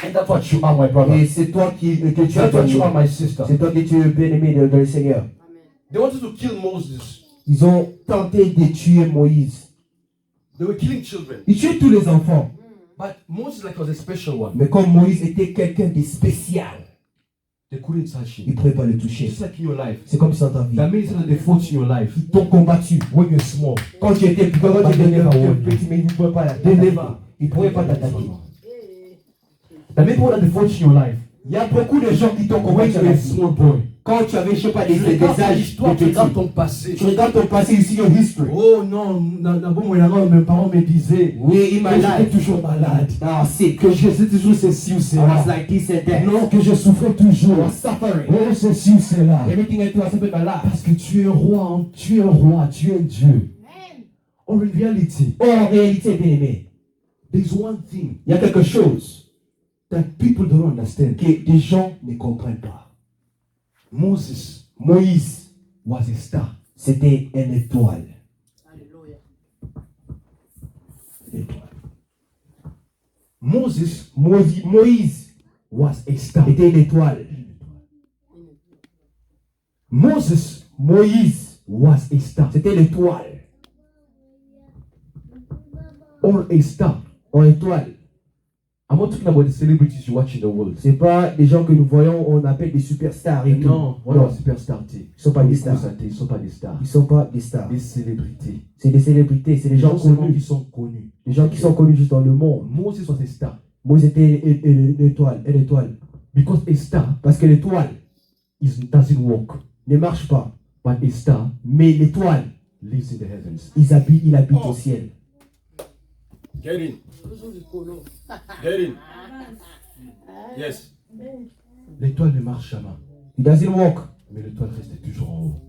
Speaker 3: And that's what you are, my brother.
Speaker 1: Et c'est toi que tu es
Speaker 3: That's what you are,
Speaker 1: bien-aimé.
Speaker 3: my sister.
Speaker 1: C'est toi que tu es bien-aimé de le Seigneur.
Speaker 3: They wanted to kill Moses.
Speaker 1: Ils ont tenté de tuer Moïse.
Speaker 3: They were killing children.
Speaker 1: Ils tuaient tous les enfants.
Speaker 3: But Moses like was a special one.
Speaker 1: Mais comme Moïse était quelqu'un de spécial,
Speaker 3: They couldn't touch
Speaker 1: ils
Speaker 3: him.
Speaker 1: ne pouvaient pas le toucher.
Speaker 3: Just like in your life.
Speaker 1: C'est comme ça dans ta vie.
Speaker 3: That means that they fought in your life
Speaker 1: Ils t'ont combattu.
Speaker 3: when you're small.
Speaker 1: Quand tu étais petit, quand tu étais
Speaker 3: never won.
Speaker 1: petit, mais ils ne pouvaient pas
Speaker 3: They
Speaker 1: t'attaquer.
Speaker 3: never.
Speaker 1: Ils ne pouvaient pas t'attaquer.
Speaker 3: That means that they fought in your life
Speaker 1: Il y a beaucoup de gens qui t'ont
Speaker 3: when
Speaker 1: combattu
Speaker 3: you were a
Speaker 1: avec
Speaker 3: small boy.
Speaker 1: quand tu avais, je sais pas, des
Speaker 3: Tu regardes ton
Speaker 1: âges
Speaker 3: histoire,
Speaker 1: de
Speaker 3: tu regardes
Speaker 1: petit.
Speaker 3: ton passé.
Speaker 1: Tu regardes ton passé ici, your history.
Speaker 3: Oh non, mes parents me disaient
Speaker 1: Oui, il
Speaker 3: que
Speaker 1: m'a
Speaker 3: j'étais toujours malade.
Speaker 1: Ah, sick.
Speaker 3: Que j'étais toujours ceci ou
Speaker 1: I
Speaker 3: cela.
Speaker 1: was like this and that.
Speaker 3: Non, que je souffrais
Speaker 1: I
Speaker 3: toujours.
Speaker 1: was suffering.
Speaker 3: Oh, ceci ou cela.
Speaker 1: Everything I do, I suffered my life.
Speaker 3: Parce que tu es roi, hein. Tu es roi, tu es Dieu. Or in reality,
Speaker 1: Oh, en réalité, bien aimé,
Speaker 3: there's one thing
Speaker 1: il y a quelque chose
Speaker 3: that people don't understand.
Speaker 1: que des gens ne comprennent pas.
Speaker 3: Moses
Speaker 1: Moïse,
Speaker 3: was a star.
Speaker 1: c'était une étoile. Une étoile. Moïse
Speaker 3: Was a star.
Speaker 1: était une étoile.
Speaker 3: Moses
Speaker 1: Moïse,
Speaker 3: was a star.
Speaker 1: c'était l'étoile.
Speaker 3: Or a star.
Speaker 1: En étoile.
Speaker 3: I'm not talking about the celebrities you watch in the world.
Speaker 1: C'est pas des gens que nous voyons, on appelle des superstars et tout.
Speaker 3: Non, on
Speaker 1: Non,
Speaker 3: a superstar.
Speaker 1: ils sont pas des stars.
Speaker 3: Ils sont pas des stars.
Speaker 1: Ils sont pas des stars.
Speaker 3: Des célébrités.
Speaker 1: C'est des célébrités, c'est des gens
Speaker 3: seulement
Speaker 1: connus.
Speaker 3: qui sont connus.
Speaker 1: Des gens qui sont connus juste dans le monde.
Speaker 3: Moses was a star.
Speaker 1: Moïse était une étoile, une étoile.
Speaker 3: Because a star
Speaker 1: Parce que l'étoile
Speaker 3: doesn't walk.
Speaker 1: ne marche pas.
Speaker 3: But a star
Speaker 1: Mais l'étoile,
Speaker 3: lives in the heavens.
Speaker 1: il habite au ciel.
Speaker 4: Get in. Get in. Yes.
Speaker 3: L'étoile ne marche jamais.
Speaker 1: He doesn't walk.
Speaker 3: Mais l'étoile reste toujours en haut.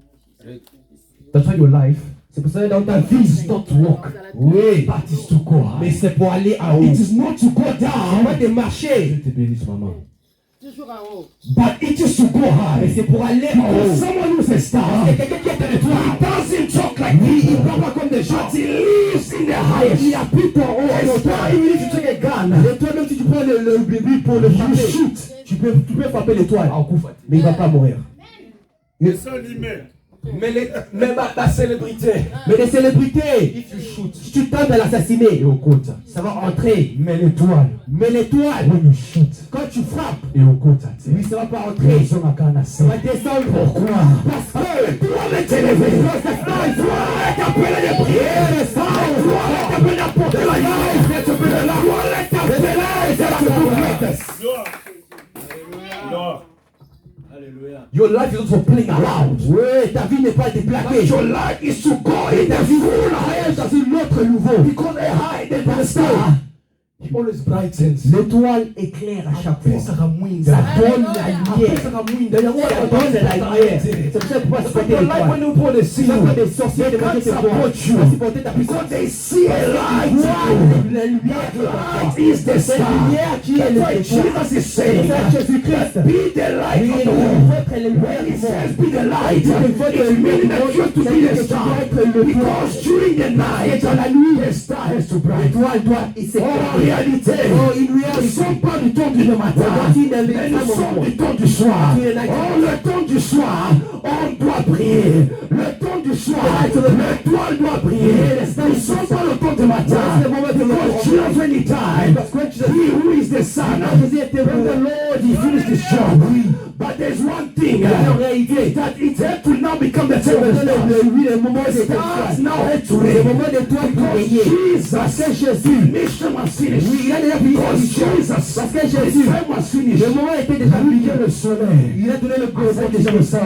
Speaker 3: That's why your life
Speaker 1: C'est pour ça que dans ta vie,
Speaker 3: is not to walk.
Speaker 1: oui,
Speaker 3: But it's to go high.
Speaker 1: mais c'est pour aller en haut.
Speaker 3: It is not to go
Speaker 1: C'est
Speaker 3: down.
Speaker 1: pas de marcher,
Speaker 3: Je te bénisse, maman.
Speaker 5: Toujours en haut.
Speaker 3: But it is to go
Speaker 1: mais
Speaker 3: high.
Speaker 1: c'est pour aller en
Speaker 3: Because
Speaker 1: haut.
Speaker 3: someone who's a star,
Speaker 1: C'est quelqu'un qui est une étoile.
Speaker 3: doesn't talk like
Speaker 1: Oui, il
Speaker 3: me.
Speaker 1: ne parle pas comme des gens.
Speaker 3: But he lives in the highest.
Speaker 1: Il habite en haut.
Speaker 3: A star, even if you take a gun,
Speaker 1: L'étoile, même si tu prends le bébé pour le
Speaker 3: you
Speaker 1: frapper,
Speaker 3: shoot.
Speaker 1: tu peux frapper l'étoile,
Speaker 3: Akufa.
Speaker 1: mais il ne va pas mourir.
Speaker 4: Dessin limé.
Speaker 3: Mais ma célébrité.
Speaker 1: Mais les célébrités,
Speaker 3: If you shoot,
Speaker 1: si tu tentes à l'assassiner, ça va entrer.
Speaker 3: mais l'étoile.
Speaker 1: Mais l'étoile,
Speaker 3: When you shoot,
Speaker 1: quand tu frappes,
Speaker 3: oui,
Speaker 1: lui, ça va pas entrer. Ça va descendre.
Speaker 3: Pourquoi?
Speaker 1: Parce que toi, est élevé. Toi, est appelé de prière. Toi, est appelé d'apporter la vie. Toi, est appelé de la
Speaker 4: Gloire. Gloire.
Speaker 3: Your life is not for playing around.
Speaker 1: Oui, ta vie n'est pas déplaquée.
Speaker 3: Your life is to go in
Speaker 1: Ta
Speaker 3: the
Speaker 1: vie
Speaker 3: full
Speaker 1: est dans une autre nouveau.
Speaker 3: because they hide in the star. He always brightens.
Speaker 1: L'étoile éclaire à chaque fois.
Speaker 3: Ça mwinda.
Speaker 1: Ça donne la lumière. Ça donne la lumière. C'est pour ça qu'il faut pas se porter
Speaker 3: Your life when
Speaker 1: l'étoile.
Speaker 3: people they see
Speaker 1: C'est
Speaker 3: you,
Speaker 1: quand des sorciers
Speaker 3: they
Speaker 1: de manger
Speaker 3: can't
Speaker 1: tes voix.
Speaker 3: support you.
Speaker 1: Ils vont supporter ta puissance.
Speaker 3: Because they see a light.
Speaker 1: La lumière qui est en
Speaker 3: Light
Speaker 1: toi.
Speaker 3: is the
Speaker 1: Cette
Speaker 3: star.
Speaker 1: lumière qui est
Speaker 3: That's why
Speaker 1: l'étoile.
Speaker 3: Jesus is saying,
Speaker 1: C'est Jésus-Christ.
Speaker 3: be the light
Speaker 1: Oui,
Speaker 3: of the
Speaker 1: le
Speaker 3: world.
Speaker 1: vôtre est la lumière
Speaker 3: When
Speaker 1: du
Speaker 3: he says
Speaker 1: monde.
Speaker 3: be the light, it's meaning that you have to be the star. Because during the night,
Speaker 1: Dans la nuit,
Speaker 3: the star has to bright.
Speaker 1: l'étoile doit
Speaker 3: En
Speaker 1: s'éclairer.
Speaker 3: réalité,
Speaker 1: Oh, une
Speaker 3: nous ne
Speaker 1: réalité.
Speaker 3: sommes pas du temps du matin, mais nous sommes du temps du soir. Oh, le temps du soir, on doit prier. Le temps du soir, l'étoile doit briller. Nous ne sommes pas le temps du matin. Because Jesus when he died, he who is the son, when the Lord he finished his job. But there's one thing, that it had to now become the time of the stars now had to rain. Because Jesus, mission was finished. Because Jesus, his time was finished.
Speaker 1: Le moment était déjà
Speaker 3: Lui
Speaker 1: fini.
Speaker 3: est le soleil.
Speaker 1: Il a donné le goût.
Speaker 3: C'est déjà le sang.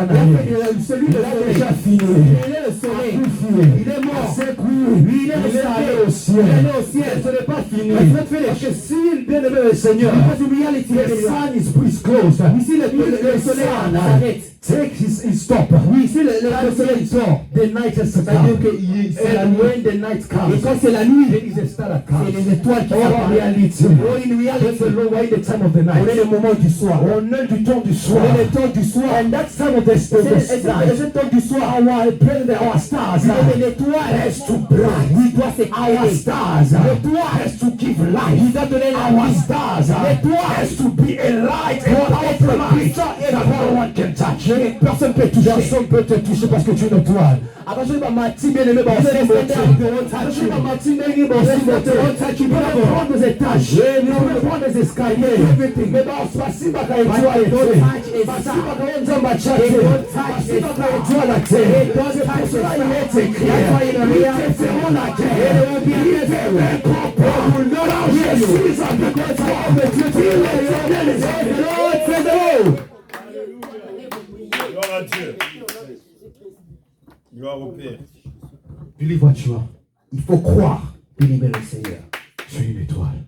Speaker 1: Celui
Speaker 3: Il
Speaker 1: de
Speaker 3: a déjà fini.
Speaker 1: Il est le soleil. Il est mort.
Speaker 3: C'est court.
Speaker 1: Il est
Speaker 3: allé au
Speaker 1: Il
Speaker 3: ciel.
Speaker 1: est allé au ciel.
Speaker 3: Ce n'est pas fini.
Speaker 1: Parce
Speaker 3: que si le bien-aimé le Seigneur,
Speaker 1: Because the reality
Speaker 3: the
Speaker 1: is
Speaker 3: sun is closed.
Speaker 1: Ici, le soleil s'arrête.
Speaker 3: Take his stop.
Speaker 1: Oui, ici, le soleil sort.
Speaker 3: The night has come.
Speaker 1: C'est-à-dire que c'est la
Speaker 3: And
Speaker 1: nuit.
Speaker 3: when the night comes,
Speaker 1: Et quand c'est la nuit,
Speaker 3: there is a star that comes.
Speaker 1: c'est les étoiles qui
Speaker 3: Oh,
Speaker 1: apparaissent.
Speaker 3: reality.
Speaker 1: Oh, in
Speaker 3: That's
Speaker 1: reality.
Speaker 3: the low way, the time of the
Speaker 1: On est
Speaker 3: night.
Speaker 1: le moment du soir.
Speaker 3: On est du temps du soir.
Speaker 1: On est le temps du soir.
Speaker 3: And that time of the
Speaker 1: C'est le temps du soir.
Speaker 3: our stars
Speaker 1: Mais l'étoile
Speaker 3: has to bright.
Speaker 1: oui, doit
Speaker 3: Our
Speaker 1: s'éclairer.
Speaker 3: stars has to give light.
Speaker 1: Il doit donner la
Speaker 3: Our
Speaker 1: vie.
Speaker 3: stars has to be a light, a powerful light that no one can touch.
Speaker 1: Personne peut toucher.
Speaker 3: Personne peut te toucher parce que tu es une étoile. Attention, ma mati bien aimé, bon, c'est attention, ma mati bien aimé, bon, c'est tu peux prendre des étages, tu peux prendre des escaliers, mais bon, c'est pas quand étoile est pas si pas quand on dit ma chatte, c'est pas quand étoile la terre, c'est pour cela il est écrit, ils te feront la guerre, ils te feront propre, je suis avec toi, il est les
Speaker 4: Gloire à Dieu. Gloire au Père.
Speaker 3: Believe what you are.
Speaker 1: Il faut croire. Bénir le Seigneur.
Speaker 3: Je suis une étoile.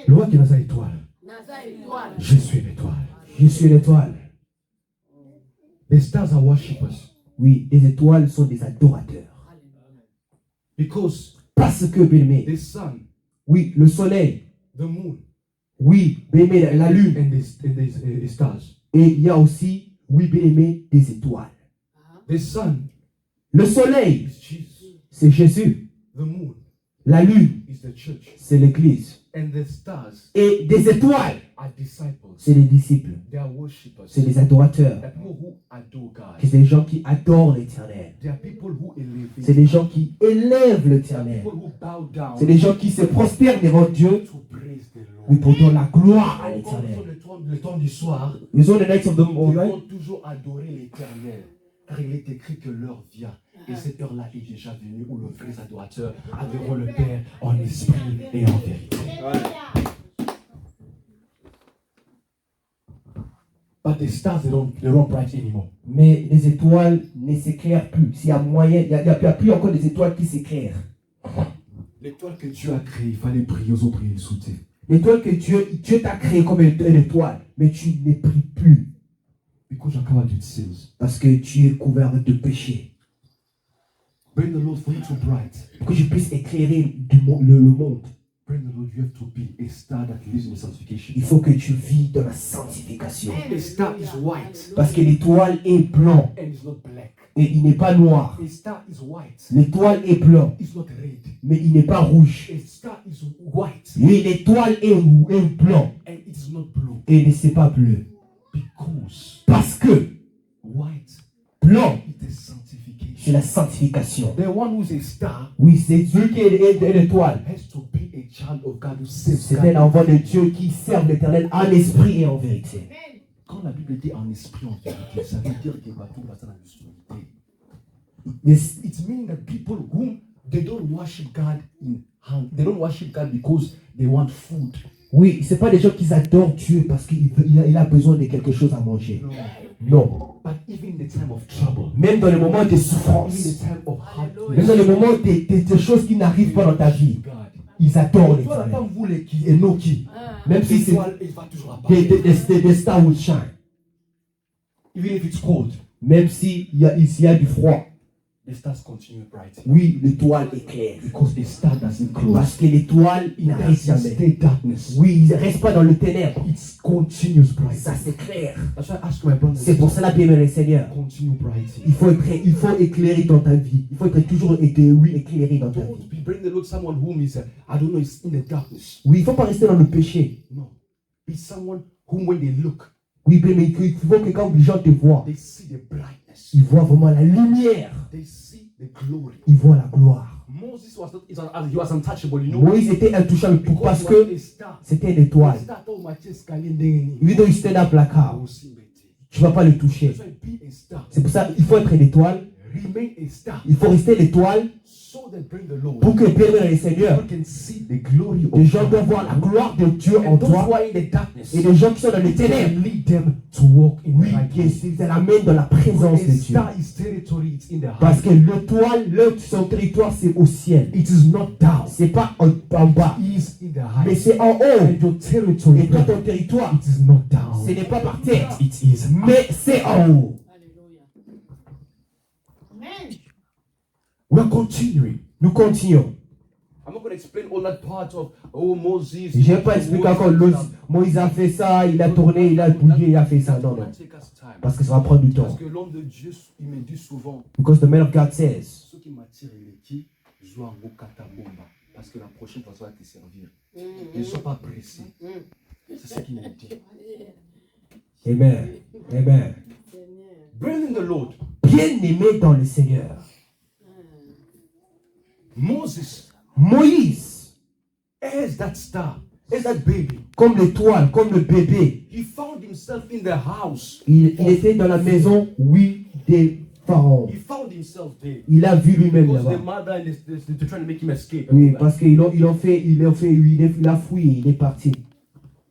Speaker 3: Le roi qui est dans sa étoile. Je suis une étoile.
Speaker 1: Je suis l'étoile.
Speaker 3: The stars are worshippers.
Speaker 1: Oui, les étoiles sont des adorateurs.
Speaker 3: Because
Speaker 1: Parce que, bien-aimé,
Speaker 3: the sun,
Speaker 1: oui, le soleil,
Speaker 3: the moon,
Speaker 1: oui, bien-aimé, la lune,
Speaker 3: and the stars.
Speaker 1: et il y a aussi, oui, bien-aimé, des étoiles.
Speaker 3: The sun
Speaker 1: Le soleil,
Speaker 3: is Jesus.
Speaker 1: c'est Jésus.
Speaker 3: The moon
Speaker 1: La lune,
Speaker 3: is the church.
Speaker 1: c'est l'Église.
Speaker 3: And the stars
Speaker 1: Et des étoiles,
Speaker 3: are disciples.
Speaker 1: c'est les disciples.
Speaker 3: They are worshippers.
Speaker 1: C'est les adorateurs.
Speaker 3: They are people who adore
Speaker 1: C'est
Speaker 3: God.
Speaker 1: des gens qui adorent l'Éternel.
Speaker 3: They are people who elevate.
Speaker 1: C'est des gens qui élèvent
Speaker 3: They are
Speaker 1: l'Éternel.
Speaker 3: people who bow down
Speaker 1: C'est des gens qui se prosternent devant Dieu,
Speaker 3: to praise the Lord.
Speaker 1: oui, pour donner la gloire à
Speaker 3: Quand
Speaker 1: l'Éternel.
Speaker 3: le temps du soir,
Speaker 1: Ils ont the nights of the
Speaker 3: ils
Speaker 1: morning.
Speaker 3: vont toujours adorer l'Éternel. Car il est écrit que l'heure vient. Et cette heure-là est déjà venue où les vrais adorateurs adoreront le Père en esprit et en vérité. But the stars, they don't bright anymore.
Speaker 1: Mais les étoiles ne s'éclairent plus. S'il y a moyen, il n'y a plus encore des étoiles qui s'éclairent.
Speaker 3: L'étoile que Dieu a créée, il fallait prier aux autres prier le soutien.
Speaker 1: L'étoile que Dieu t'a créée comme une étoile, mais tu ne pries plus
Speaker 3: Because you're covered with sins.
Speaker 1: parce que tu es couvert de péché.
Speaker 3: Bring the Lord for you to bright.
Speaker 1: Pour que je puisse éclairer le monde,
Speaker 3: Bring the Lord, you have to be a star that lives in sanctification.
Speaker 1: il faut que tu vis dans la sanctification.
Speaker 3: A star is white
Speaker 1: Parce que l'étoile est blanc
Speaker 3: and is not black.
Speaker 1: et il n'est pas noir.
Speaker 3: A star is white,
Speaker 1: L'étoile est blanc,
Speaker 3: it's not red.
Speaker 1: mais il n'est pas rouge.
Speaker 3: A star is white
Speaker 1: Oui, l'étoile est blanc
Speaker 3: and it is not blue.
Speaker 1: et c'est pas bleu.
Speaker 3: Because
Speaker 1: Parce que
Speaker 3: white
Speaker 1: plan,
Speaker 3: It is sanctification.
Speaker 1: c'est la sanctification.
Speaker 3: The one who's a star
Speaker 1: Oui, c'est Dieu qui est l'étoile.
Speaker 3: has to be a child of God who saves
Speaker 1: C'est
Speaker 3: God.
Speaker 1: un enfant de Dieu qui sert l'Éternel en esprit et en vérité.
Speaker 3: Quand la Bible dit en esprit, en vérité, ça veut dire que bateau va dans l'obscurité.
Speaker 1: Mais
Speaker 3: It means that people whom they don't worship God in hand, they don't worship God because they want food.
Speaker 1: oui, c'est pas des gens qui adorent Dieu parce qu'il a besoin de quelque chose à manger. Non.
Speaker 3: But even in the time of trouble,
Speaker 1: Même dans les moments de
Speaker 3: even in
Speaker 1: souffrance,
Speaker 3: the time of hardness,
Speaker 1: même dans les moments des choses qui n'arrivent pas dans ta vie,
Speaker 3: God.
Speaker 1: ils adorent
Speaker 3: Toi, la
Speaker 1: l'Éternel.
Speaker 3: femme voulait qui et non qui.
Speaker 1: Même si c'est
Speaker 3: L'étoile, il va toujours apparaître.
Speaker 1: des stars will shine.
Speaker 3: Even if it's cold,
Speaker 1: Même s'il y a du froid,
Speaker 3: the stars continue bright.
Speaker 1: oui, l'étoile éclaire.
Speaker 3: Because the star doesn't close.
Speaker 1: Parce que l'étoile, il
Speaker 3: It
Speaker 1: n'arrête
Speaker 3: doesn't
Speaker 1: jamais.
Speaker 3: stay darkness.
Speaker 1: Oui, il ne reste pas dans le ténèbre.
Speaker 3: It continues bright.
Speaker 1: Ça s'éclaire.
Speaker 3: That's why I ask my brother.
Speaker 1: C'est pour cela, bien aimé Seigneur,
Speaker 3: Continue bright.
Speaker 1: il faut éclairer dans ta vie. Il faut être toujours éclairé dans ta vie.
Speaker 3: Don't be bring the Lord someone whom is I don't know is in the darkness.
Speaker 1: Oui, il ne faut pas rester dans le péché.
Speaker 3: No, be someone whom when they look,
Speaker 1: Oui, mais il faut que quand les gens te voient,
Speaker 3: they see the brightness.
Speaker 1: ils voient vraiment la lumière.
Speaker 3: They see the glory.
Speaker 1: Ils voient la gloire.
Speaker 3: Moses was not, he was untouchable, you know.
Speaker 1: Moïse était intouchable parce que
Speaker 3: he was a star.
Speaker 1: c'était une étoile.
Speaker 3: The star told my chest, Kalindeni.
Speaker 1: Even though il stand up like
Speaker 3: I
Speaker 1: how,
Speaker 3: will see better.
Speaker 1: tu ne vas pas le toucher.
Speaker 3: That's why be a star.
Speaker 1: C'est pour ça qu'il faut être une étoile.
Speaker 3: Remain a star.
Speaker 1: Il faut rester l'étoile
Speaker 3: So that bring the Lord.
Speaker 1: pour que bien aimé le Seigneur,
Speaker 3: You can see the glory of
Speaker 1: les gens
Speaker 3: God.
Speaker 1: doivent voir la gloire de Dieu en
Speaker 3: And those who
Speaker 1: toi.
Speaker 3: are in the darkness,
Speaker 1: Et les gens qui sont dans les
Speaker 3: it
Speaker 1: ténèbres,
Speaker 3: can lead them to walk in
Speaker 1: oui,
Speaker 3: the right way.
Speaker 1: ça l'amène dans la présence
Speaker 3: A
Speaker 1: de Dieu.
Speaker 3: star is territory, it's in the
Speaker 1: Parce
Speaker 3: heart.
Speaker 1: que l'étoile, son territoire, c'est au ciel.
Speaker 3: It is not down.
Speaker 1: C'est pas en bas,
Speaker 3: It is in the
Speaker 1: mais
Speaker 3: height.
Speaker 1: c'est en haut.
Speaker 3: And your territory,
Speaker 1: Et toi, ton territoire,
Speaker 3: it is not down.
Speaker 1: ce n'est pas par terre,
Speaker 3: It is
Speaker 1: mais c'est en haut.
Speaker 3: We're continuing.
Speaker 1: Nous continuons.
Speaker 3: I'm not going to explain all that part of Moses.
Speaker 1: Je ne vais pas expliquer encore Moïse a fait ça, il a tourné, il a bougé, il a fait ça. Non, non. Parce que ça va prendre du temps.
Speaker 3: Parce que l'homme de Dieu, il me dit souvent,
Speaker 1: Because the man of God says,
Speaker 3: ceux qui m'attirent les qui jouent en Mokata Bomba. Parce que la prochaine fois, ça va te servir. Ne sois pas pressé. C'est ce qu'il me dit.
Speaker 1: Amen. Amen.
Speaker 3: Bring in the Lord.
Speaker 1: Bien-aimé dans le Seigneur.
Speaker 3: Moses
Speaker 1: Moïse,
Speaker 3: as that star, as that baby.
Speaker 1: comme l'étoile, comme le bébé,
Speaker 3: He found himself in the house.
Speaker 1: il était dans la maison, oui, des pharaons.
Speaker 3: He found himself there.
Speaker 1: Il a vu lui-même
Speaker 3: Because the
Speaker 1: là-bas.
Speaker 3: mother and they're trying to make him escape.
Speaker 1: Oui, parce qu'il a fui, il est parti.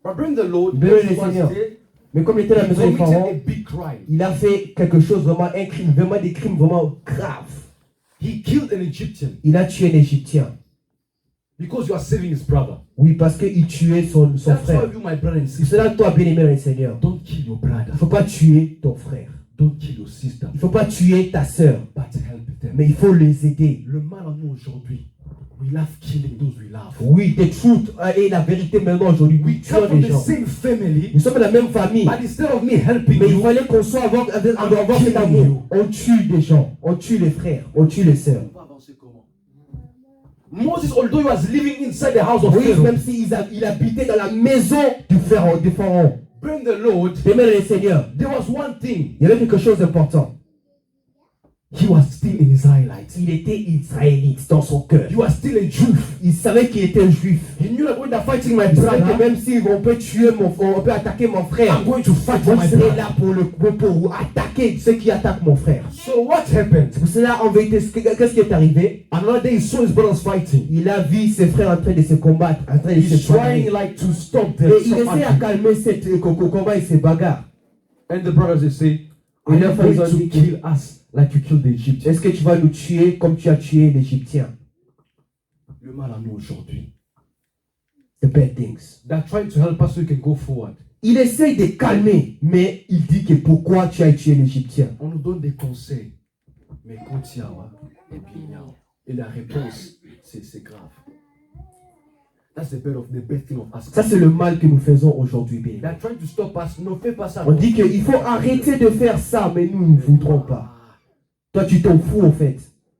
Speaker 3: But bring the Lord.
Speaker 1: Bénis
Speaker 3: as
Speaker 1: le
Speaker 3: he was
Speaker 1: Seigneur.
Speaker 3: there,
Speaker 1: Mais comme il était dans la
Speaker 3: he
Speaker 1: maison des
Speaker 3: committed a
Speaker 1: pharaons,
Speaker 3: big crime.
Speaker 1: il a fait quelque chose vraiment, un crime, vraiment des crimes vraiment graves.
Speaker 3: He killed an Egyptian
Speaker 1: Il a tué un Égyptien.
Speaker 3: because you are saving his brother.
Speaker 1: Oui, parce qu'il tuait son
Speaker 3: That's why
Speaker 1: frère.
Speaker 3: you, my brother and
Speaker 1: C'est
Speaker 3: sister,
Speaker 1: cela, toi, bien-aimé dans le Seigneur.
Speaker 3: don't kill your brother.
Speaker 1: Il ne faut pas tuer ton frère.
Speaker 3: Don't kill your sister.
Speaker 1: Il ne faut pas tuer ta sœur.
Speaker 3: But help them.
Speaker 1: Mais il faut les aider.
Speaker 3: Le mal en nous aujourd'hui, we love killing those we love.
Speaker 1: Oui, the truth et la vérité maintenant aujourd'hui. Oui,
Speaker 3: We come
Speaker 1: tuons
Speaker 3: from
Speaker 1: les
Speaker 3: the
Speaker 1: gens.
Speaker 3: same family,
Speaker 1: Nous sommes de la même famille.
Speaker 3: but instead of me helping
Speaker 1: Mais il
Speaker 3: you,
Speaker 1: fallait qu'on soit avoir cet amour. On tue des gens. On tue les frères. On tue les sœurs.
Speaker 3: on va avancer comment? Moses, although he was living inside the house of
Speaker 1: Oui,
Speaker 3: Pharaoh,
Speaker 1: même s'il habitait dans la maison du pharaon.
Speaker 3: bring the Lord,
Speaker 1: Amen, le Seigneur.
Speaker 3: there was one thing.
Speaker 1: Il y avait quelque chose d'important.
Speaker 3: He was still an Israelite.
Speaker 1: Il était israélite dans son cœur.
Speaker 3: He was still a Jew.
Speaker 1: Il savait qu'il était juif.
Speaker 3: He knew that when they're fighting my
Speaker 1: Il savait que
Speaker 3: brother,
Speaker 1: même si on peut on peut attaquer mon frère,
Speaker 3: I'm going to fight
Speaker 1: moi
Speaker 3: for
Speaker 1: je
Speaker 3: my
Speaker 1: serai
Speaker 3: brother.
Speaker 1: là pour attaquer ceux qui attaquent mon frère.
Speaker 3: So what happened?
Speaker 1: C'est pour cela, en vérité, qu'est-ce qui est arrivé?
Speaker 3: Another day he saw his brothers fighting.
Speaker 1: Il a vu ses frères en train de se combattre, en train de
Speaker 3: He's
Speaker 1: se
Speaker 3: trying
Speaker 1: battre.
Speaker 3: like to stop them.
Speaker 1: Et il essaie à calmer cette combat et ces bagarres.
Speaker 3: And the brothers they say,
Speaker 1: Et
Speaker 3: are
Speaker 1: leurs
Speaker 3: you
Speaker 1: frères, ils
Speaker 3: going
Speaker 1: ont
Speaker 3: to
Speaker 1: dit,
Speaker 3: kill us like you killed the Egyptians?
Speaker 1: est-ce que tu vas nous tuer comme tu as tué l'Égyptien?
Speaker 3: Le mal à nous aujourd'hui.
Speaker 1: The bad things.
Speaker 3: They're trying to help us so we can go forward.
Speaker 1: Il essaie de calmer, mais il dit que pourquoi tu as tué l'Égyptien?
Speaker 3: On nous donne des conseils. Mais quand il y a, et puis il y a. Et la réponse, c'est grave. That's the best thing of us.
Speaker 1: Ça, c'est le mal que nous faisons aujourd'hui, bien.
Speaker 3: They're trying to stop us. Ne fais pas ça.
Speaker 1: On dit qu'il faut arrêter de faire ça, mais nous ne voudrons pas.
Speaker 3: Ah,
Speaker 1: Toi, tu t'en fous, en fait.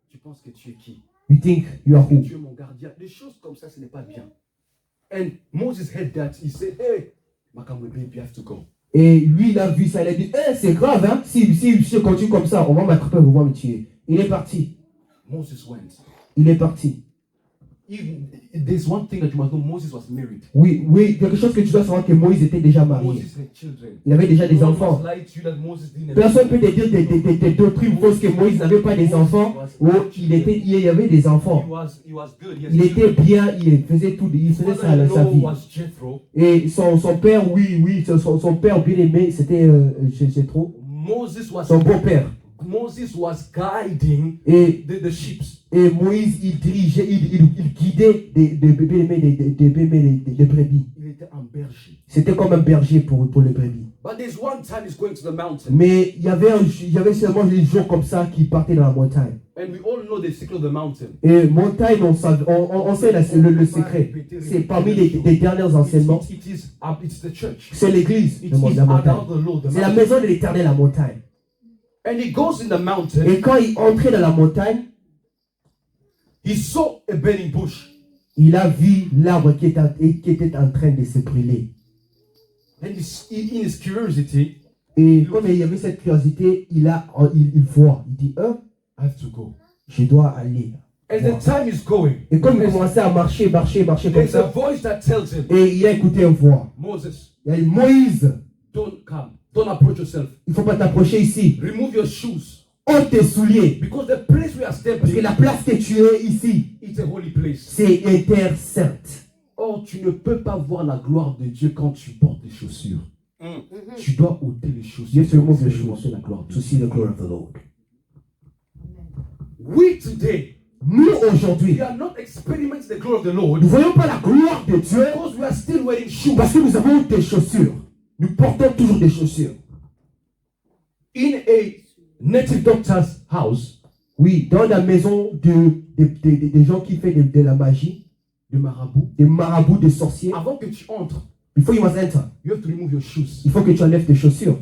Speaker 3: tu penses que tu es qui?
Speaker 1: You think you are
Speaker 3: Que
Speaker 1: who?
Speaker 3: tu es mon gardien. Des choses comme ça, ce n'est pas bien. And Moses heard that. He said, hey, Makamwe baby, you have to go.
Speaker 1: Et lui, il a vu ça, il a dit, c'est grave, hein, si je continue comme ça, on va m'attraper, on va me tuer. Il est parti.
Speaker 3: Moses went.
Speaker 1: Il est parti.
Speaker 3: Even, there's one thing that you must know, Moses was married.
Speaker 1: Oui, quelque chose que tu dois savoir que Moïse était déjà marié.
Speaker 3: Moses had children.
Speaker 1: Il avait déjà des
Speaker 3: No one
Speaker 1: enfants.
Speaker 3: must lie to you that Moses didn't have
Speaker 1: Personne ne
Speaker 3: children.
Speaker 1: peut te dire des doctrines fausses que Moïse n'avait pas des enfants ou il y avait des enfants.
Speaker 3: He was good. He has
Speaker 1: Il était
Speaker 3: children.
Speaker 1: bien, il faisait tout, il faisait ça à sa
Speaker 3: Father-in-law
Speaker 1: vie.
Speaker 3: was Jethro.
Speaker 1: Et son père, son père bien aimé, c'était Jéthro,
Speaker 3: Moses was
Speaker 1: son beau-père.
Speaker 3: Moses was guiding
Speaker 1: Et
Speaker 3: the sheep.
Speaker 1: Moïse, il dirigeait, il guidait des brebis.
Speaker 3: Il était un berger.
Speaker 1: C'était comme un berger pour les brebis.
Speaker 3: But there's one time he's going to the mountain.
Speaker 1: Mais il y avait seulement des jours comme ça qui partaient dans la montagne.
Speaker 3: And we all know the secret of the mountain.
Speaker 1: Et montagne, on sait le secret. C'est parmi les derniers enseignements.
Speaker 3: It's the church.
Speaker 1: C'est l'église,
Speaker 3: It
Speaker 1: la
Speaker 3: is
Speaker 1: montagne.
Speaker 3: about the Lord.
Speaker 1: C'est la maison de l'éternel, la montagne.
Speaker 3: And he goes in the mountain.
Speaker 1: Et quand il entrait dans la montagne,
Speaker 3: He saw a burning bush.
Speaker 1: il a vu l'arbre qui était en train de se brûler.
Speaker 3: And in his curiosity,
Speaker 1: Et comme il y avait cette curiosité, il voit. Il dit,
Speaker 3: I have to go.
Speaker 1: je dois aller.
Speaker 3: As the time is going,
Speaker 1: Et comme il commençait à marcher comme
Speaker 3: there's a
Speaker 1: ça,
Speaker 3: voice that tells him,
Speaker 1: et il a écouté une voix.
Speaker 3: Moses,
Speaker 1: Il a dit, Moïse,
Speaker 3: don't come. Don't approach yourself.
Speaker 1: il ne faut pas t'approcher ici.
Speaker 3: Remove your shoes.
Speaker 1: Ôte tes souliers.
Speaker 3: Because the place we are
Speaker 1: Parce que
Speaker 3: stepping,
Speaker 1: la place que tu es ici,
Speaker 3: it's a holy place.
Speaker 1: c'est une terre sainte.
Speaker 3: Or, tu ne peux pas voir la gloire de Dieu quand tu portes des chaussures. Tu dois ôter les chaussures.
Speaker 1: You have to remove your
Speaker 3: pour
Speaker 1: shoes
Speaker 3: voir la gloire de
Speaker 1: to
Speaker 3: Dieu.
Speaker 1: see the glory of the Lord.
Speaker 3: We today,
Speaker 1: Nous, aujourd'hui,
Speaker 3: we are not experimenting the glory of the Lord
Speaker 1: nous ne voyons pas la gloire de Dieu
Speaker 3: because we are still wearing shoes.
Speaker 1: parce que nous avons des chaussures. Nous portons toujours des chaussures.
Speaker 3: In a native doctor's house,
Speaker 1: Oui, dans la maison des gens qui font de la magie,
Speaker 3: de marabout,
Speaker 1: des marabouts, des sorciers,
Speaker 3: avant que tu entres,
Speaker 1: before you must enter,
Speaker 3: you have to remove your shoes.
Speaker 1: il faut que tu enlèves tes chaussures.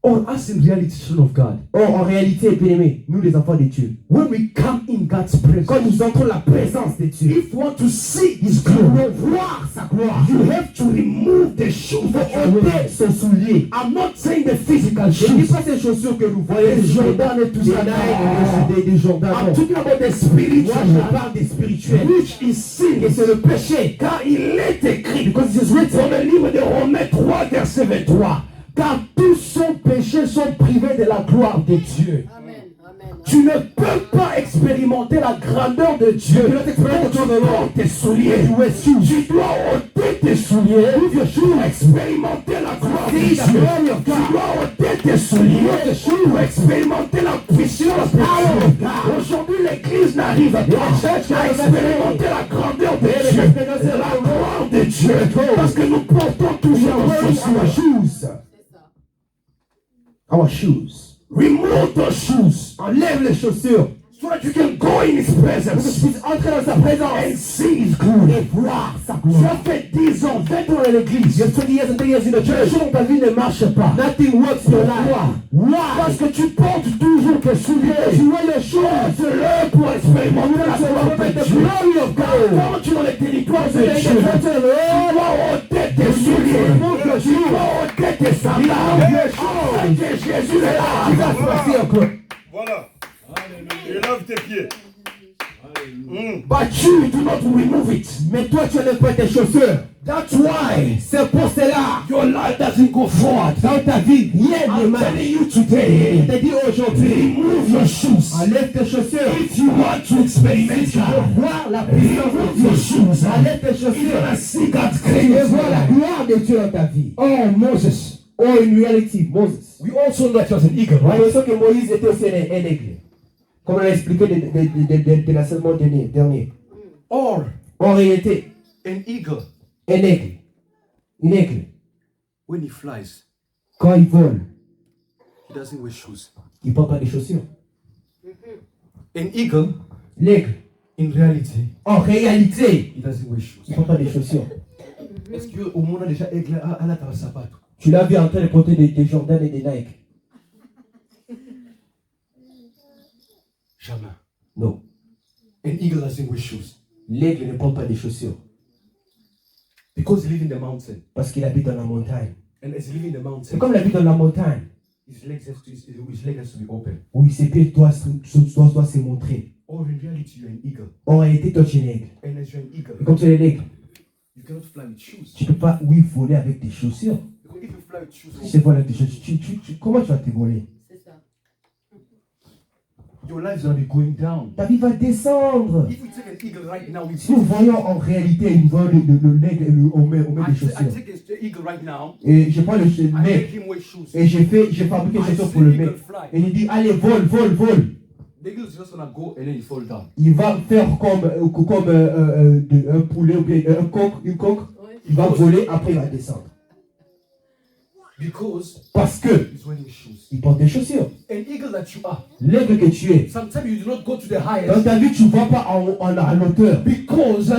Speaker 3: Or, us in reality, children of God,
Speaker 1: Or, en réalité, bien-aimés, nous les enfants de Dieu,
Speaker 3: when we come in God's
Speaker 1: quand
Speaker 3: presence,
Speaker 1: nous entrons la présence de Dieu,
Speaker 3: if you want to see His
Speaker 1: nous
Speaker 3: glory,
Speaker 1: voulons voir sa gloire.
Speaker 3: you have to remove the shoes
Speaker 1: Il
Speaker 3: that
Speaker 1: faut
Speaker 3: you are
Speaker 1: ôter
Speaker 3: wearing.
Speaker 1: son soulier.
Speaker 3: I'm not saying the physical
Speaker 1: Je ne dis
Speaker 3: shoes.
Speaker 1: pas ces chaussures que nous voyons,
Speaker 3: Des
Speaker 1: des
Speaker 3: Jordan et tout ça.
Speaker 1: des Jordan.
Speaker 3: I'm
Speaker 1: Non.
Speaker 3: talking about the
Speaker 1: Moi,
Speaker 3: spiritual,
Speaker 1: je parle des spirituels.
Speaker 3: which is sin.
Speaker 1: Et c'est le péché.
Speaker 3: Car il est écrit
Speaker 1: Because it is written.
Speaker 3: dans le livre de Romains 3, verset 23. Car tous sont péchés, sont privés de la gloire de Dieu. Tu ne peux pas expérimenter la grandeur de Dieu quand tu portes tes souliers. Tu dois ôter tes souliers pour expérimenter la gloire de Dieu. Tu dois ôter tes souliers pour expérimenter la puissance de Dieu. Aujourd'hui, l'Église n'arrive pas à expérimenter la grandeur de Dieu, la gloire de Dieu, parce que nous portons toujours nos
Speaker 1: shoes. Our shoes.
Speaker 3: Remove the shoes.
Speaker 1: Enlève les chaussures.
Speaker 3: So that you can go in His
Speaker 1: Pour que tu
Speaker 3: presence
Speaker 1: puisses entrer dans sa présence
Speaker 3: and see His glory.
Speaker 1: et voir sa
Speaker 3: Tu
Speaker 1: gloire.
Speaker 3: as fait 10 ans, 20 ans à l'église.
Speaker 1: You have 20 years and 10 years in the church.
Speaker 3: Quelque chose dans ta vie ne marche pas.
Speaker 1: Nothing works in your life.
Speaker 3: Why? Parce que tu portes toujours tes souliers.
Speaker 1: Tu vois les choses.
Speaker 3: C'est l'heure pour expérimenter la gloire de
Speaker 1: The
Speaker 3: Dieu.
Speaker 1: glory of God.
Speaker 3: Quand tu es dans les territoires de
Speaker 1: Tu
Speaker 3: Dieu, tu dois ôter tes souliers. Tu dois ôter tes sandales. Parce que Jésus est là.
Speaker 1: Voici encore.
Speaker 4: Voilà. Et lave tes pieds.
Speaker 3: But you do not remove it.
Speaker 1: Mais toi, tu n'enlèves pas tes chaussures.
Speaker 3: That's why
Speaker 1: C'est pour cela.
Speaker 3: your life doesn't go forward.
Speaker 1: Dans ta vie, rien ne
Speaker 3: I'm
Speaker 1: marche.
Speaker 3: telling you today,
Speaker 1: Je te dis aujourd'hui,
Speaker 3: remove your shoes.
Speaker 1: enlève tes chaussures.
Speaker 3: If you want to experiment
Speaker 1: Tu veux
Speaker 3: God,
Speaker 1: voir la puissance
Speaker 3: remove
Speaker 1: de
Speaker 3: your
Speaker 1: Dieu.
Speaker 3: shoes.
Speaker 1: Enlève tes
Speaker 3: You're
Speaker 1: chaussures.
Speaker 3: gonna see God's
Speaker 1: Tu veux
Speaker 3: grace.
Speaker 1: voir la gloire de Dieu dans ta vie.
Speaker 3: Oh, Moses.
Speaker 1: Oh, in reality, Moses.
Speaker 3: We also know that he was an eagle,
Speaker 1: On
Speaker 3: right?
Speaker 1: sait que Moïse était aussi un aigle. Comme on l'a expliqué de l'enseignement dernier.
Speaker 3: Or,
Speaker 1: En réalité,
Speaker 3: an eagle,
Speaker 1: un aigle. Un aigle,
Speaker 3: when he flies,
Speaker 1: quand il vole,
Speaker 3: he doesn't wear shoes.
Speaker 1: il ne porte pas de chaussures.
Speaker 3: An eagle,
Speaker 1: L'aigle,
Speaker 3: in reality,
Speaker 1: en réalité,
Speaker 3: he doesn't wear shoes.
Speaker 1: il ne porte pas de chaussures.
Speaker 3: Est-ce qu'au monde a déjà aigle à la sapato?
Speaker 1: Tu l'as vu en train de porter des Jordan et des Nike?
Speaker 3: Jamais.
Speaker 1: Non.
Speaker 3: An eagle doesn't wear shoes.
Speaker 1: L'aigle ne porte pas de chaussures.
Speaker 3: Because he lives in the mountain.
Speaker 1: Parce qu'il habite dans la montagne.
Speaker 3: And as he lives in the
Speaker 1: C'est
Speaker 3: mountain,
Speaker 1: comme il habite dans la montagne.
Speaker 3: his legs has to be open.
Speaker 1: Oui, ses pieds doivent se montrer.
Speaker 3: Or in reality, you're an eagle.
Speaker 1: En réalité, toi, tu es l'aigle.
Speaker 3: And as you're an eagle,
Speaker 1: Et comme tu es l'aigle,
Speaker 3: you cannot fly with shoes.
Speaker 1: tu ne peux pas, oui, voler avec tes chaussures.
Speaker 3: Because if you fly with shoes,
Speaker 1: Si tu voles avec tes chaussures, comment tu vas te voler?
Speaker 5: C'est ça.
Speaker 3: your life is going to be going down.
Speaker 1: Ta vie va descendre.
Speaker 3: If we take an eagle right now, we
Speaker 1: Si nous voyons en réalité une vol de l'aigle et on met des
Speaker 3: I
Speaker 1: chaussures.
Speaker 3: take an eagle right now.
Speaker 1: Et je prends le
Speaker 3: I make
Speaker 1: mec
Speaker 3: him wear shoes.
Speaker 1: et j'ai fabriqué des
Speaker 3: I
Speaker 1: chaussures
Speaker 3: see
Speaker 1: pour le
Speaker 3: the
Speaker 1: mec.
Speaker 3: eagle fly.
Speaker 1: Et il dit, allez, vole, vole, vole.
Speaker 3: The eagle is just going to go and then he fall down.
Speaker 1: Il va faire comme un poulet ou bien une coque.
Speaker 5: Ouais.
Speaker 1: Il va voler, après il va descendre.
Speaker 3: Because
Speaker 1: Parce que
Speaker 3: he's wearing shoes.
Speaker 1: il porte des chaussures.
Speaker 3: An eagle that you are.
Speaker 1: L'aigle que tu es,
Speaker 3: Sometimes you do not go to the
Speaker 1: dans
Speaker 3: highest.
Speaker 1: ta vie, tu ne vas pas à l'auteur.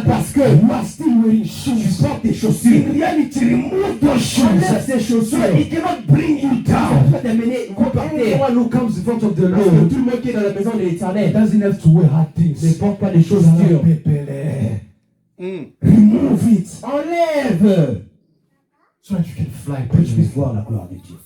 Speaker 1: Parce que
Speaker 3: you are still wearing shoes.
Speaker 1: tu portes des chaussures.
Speaker 3: In reality, remove those
Speaker 1: Enlève
Speaker 3: shoes.
Speaker 1: ces chaussures.
Speaker 3: So it cannot bring you
Speaker 1: Ça
Speaker 3: down.
Speaker 1: va t'amener par terre.
Speaker 3: Everyone who comes in front of the
Speaker 1: Parce que
Speaker 3: Lord
Speaker 1: tout le monde qui est dans la maison de l'Éternel
Speaker 3: doesn't have to wear hard
Speaker 1: ne
Speaker 3: things.
Speaker 1: porte pas des chaussures.
Speaker 3: Remove it
Speaker 1: Enlève
Speaker 3: so that you can fly.
Speaker 1: pour que tu puisses voir la gloire de Dieu.